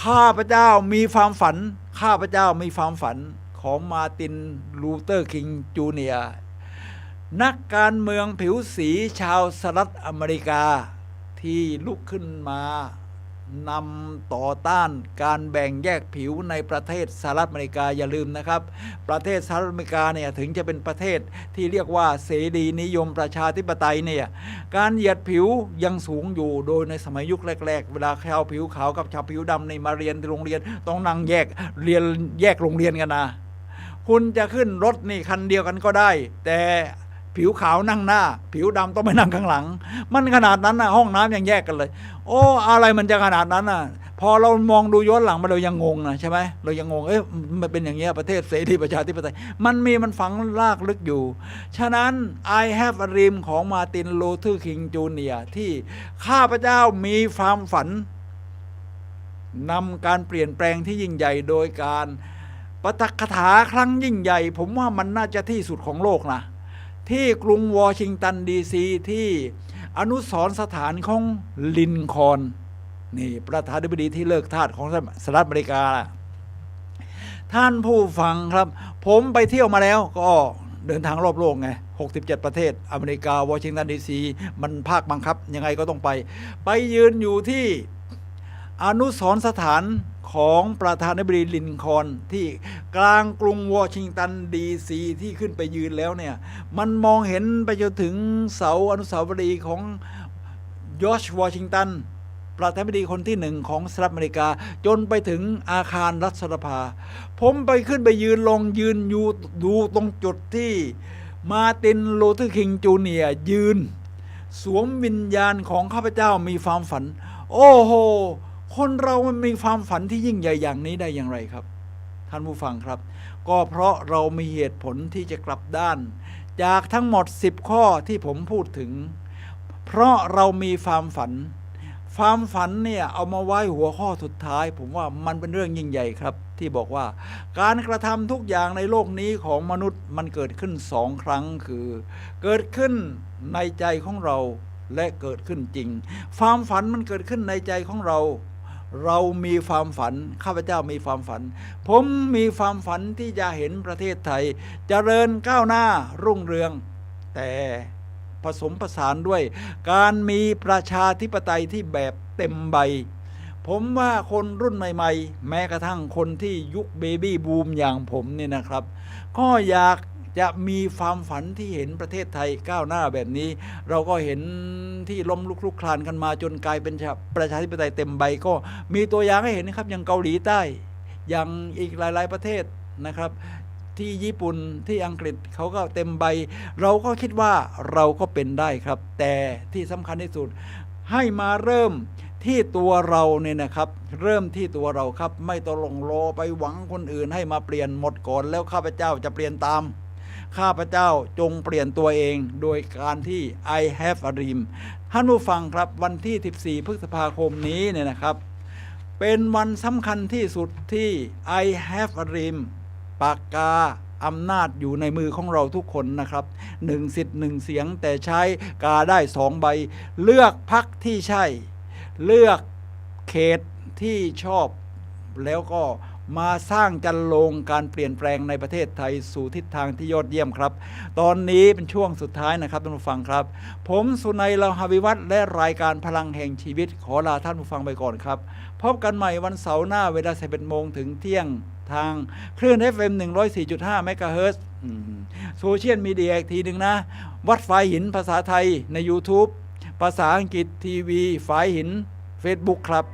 ข้าพเจ้ามีความฝันข้าพเจ้ามีความฝันของมาร์ตินลูเทอร์คิงจูเนียร์นักการเมืองผิวสีชาวสหรัฐอเมริกาที่ลุกขึ้นมานำต่อต้านการแบ่งแยกผิวในประเทศสหรัฐอเมริกาอย่าลืมนะครับประเทศสหรัฐอเมริกาเนี่ยถึงจะเป็นประเทศที่เรียกว่าเสรีนิยมประชาธิปไตยเนี่ยการเหยียดผิวยังสูงอยู่โดยในสมัยยุคแรกๆเวลาชาวผิวขาวกับชาวผิวดำในมาเรียนที่โรงเรียนต้องนั่งแยกโรงเรียนกันนะคุณจะขึ้นรถนี่คันเดียวกันก็ได้แต่ผิวขาวนั่งหน้าผิวดำต้องไปนั่งข้างหลังมันขนาดนั้นนะห้องน้ำยังแยกกันเลยโอ้อะไรมันจะขนาดนั้นน่ะพอเรามองดูย้อนหลังมาเรายังงงนะใช่ไหมเรายังงงมันเป็นอย่างเงี้ยประเทศเสรีประชาธิปไตยมันฝังลากลึกอยู่ฉะนั้น I have a dream ของมาร์ตินลูเทอร์คิงจูเนียร์ที่ข้าพเจ้ามีความฝันนำการเปลี่ยนแปลงที่ยิ่งใหญ่โดยการปาฐกถาครั้งยิ่งใหญ่ผมว่ามันน่าจะที่สุดของโลกนะที่กรุงวอชิงตันดีซีที่อนุสรณ์สถานของลินคอล์นนี่ประธานาธิบดีที่เลิกทาสของสหรัฐอเมริกาท่านผู้ฟังครับผมไปเที่ยวมาแล้วก็เดินทางรอบโลกไง67ประเทศอเมริกาวอชิงตันดีซีมันภาคบังคับยังไงก็ต้องไปยืนอยู่ที่อนุสรณ์สถานของประธานาธิบดีลินคอล์นที่กลางกรุงวอชิงตันดีซีที่ขึ้นไปยืนแล้วเนี่ยมันมองเห็นไปจนถึงเสาอนุสาวรีย์ของจอร์จวอชิงตันประธานาธิบดีคนที่1ของสหรัฐอเมริกาจนไปถึงอาคารรัฐสภาผมไปขึ้นไปยืนอยู่ดูตรงจุดที่มาร์ตินลูเทอร์คิงจูเนียร์ยืนสวมวิญญาณของข้าพเจ้ามีความฝันโอ้โหคนเรามันมีความฝันที่ยิ่งใหญ่อย่างนี้ได้อย่างไรครับท่านผู้ฟังครับก็เพราะเรามีเหตุผลที่จะกลับด้านจากทั้งหมด10ข้อที่ผมพูดถึงเพราะเรามีความฝันเนี่ยเอามาไว้หัวข้อสุดท้ายผมว่ามันเป็นเรื่องยิ่งใหญ่ครับที่บอกว่าการกระทำทุกอย่างในโลกนี้ของมนุษย์มันเกิดขึ้น2ครั้งคือเกิดขึ้นในใจของเราและเกิดขึ้นจริงความฝันมันเกิดขึ้นในใจของเรามีความฝันข้าพเจ้ามีความฝันผมมีความฝันที่จะเห็นประเทศไทยเจริญก้าวหน้ารุ่งเรืองแต่ผสมผสานด้วยการมีประชาธิปไตยที่แบบเต็มใบผมว่าคนรุ่นใหม่ๆแม้กระทั่งคนที่ยุคเบบี้บูมอย่างผมเนี่ยนะครับก็อยากจะมีความฝันที่เห็นประเทศไทยก้าวหน้าแบบนี้เราก็เห็นที่ล้มลุกคลุกคลานกันมาจนกลายเป็นประชาธิปไตยเต็มใบก็มีตัวอย่างให้เห็นนะครับอย่างเกาหลีใต้อย่างอีกหลายๆประเทศนะครับที่ญี่ปุ่นที่อังกฤษเขาก็เต็มใบเราก็คิดว่าเราก็เป็นได้ครับแต่ที่สำคัญที่สุดให้มาเริ่มที่ตัวเราเนี่ยนะครับเริ่มที่ตัวเราครับไม่ต้องรอไปหวังคนอื่นให้มาเปลี่ยนหมดก่อนแล้วข้าพเจ้าจะเปลี่ยนตามข้าพเจ้าจงเปลี่ยนตัวเองโดยการที่ I have a dream ท่านผู้ฟังครับวันที่14พฤษภาคมนี้เนี่ยนะครับ เป็นวันสำคัญที่สุดที่ I have a dream ปากกาอำนาจอยู่ในมือของเราทุกคนนะครับ1 สิทธิ์ 1 เสียงแต่ใช้กาได้2 ใบเลือกพรรคที่ใช่เลือกเขตที่ชอบแล้วก็มาสร้างจันโลงการเปลี่ยนแปลงในประเทศไทยสู่ทิศทางที่ยอดเยี่ยมครับตอนนี้เป็นช่วงสุดท้ายนะครับท่านผู้ฟังครับผมสุนัย ลาหวิวัฒน์และรายการพลังแห่งชีวิตขอลาท่านผู้ฟังไปก่อนครับพบกันใหม่วันเสาร์หน้าเวลา 11 โมงถึงเที่ยงทางคลื่น FM 104.5 เมกะเฮิรตซ์โซเชียลมีเดียอีกทีหนึ่งนะวัดฝายหินภาษาไทยใน YouTube ภาษาอังกฤษทีวีฝายหิน Facebook ครับ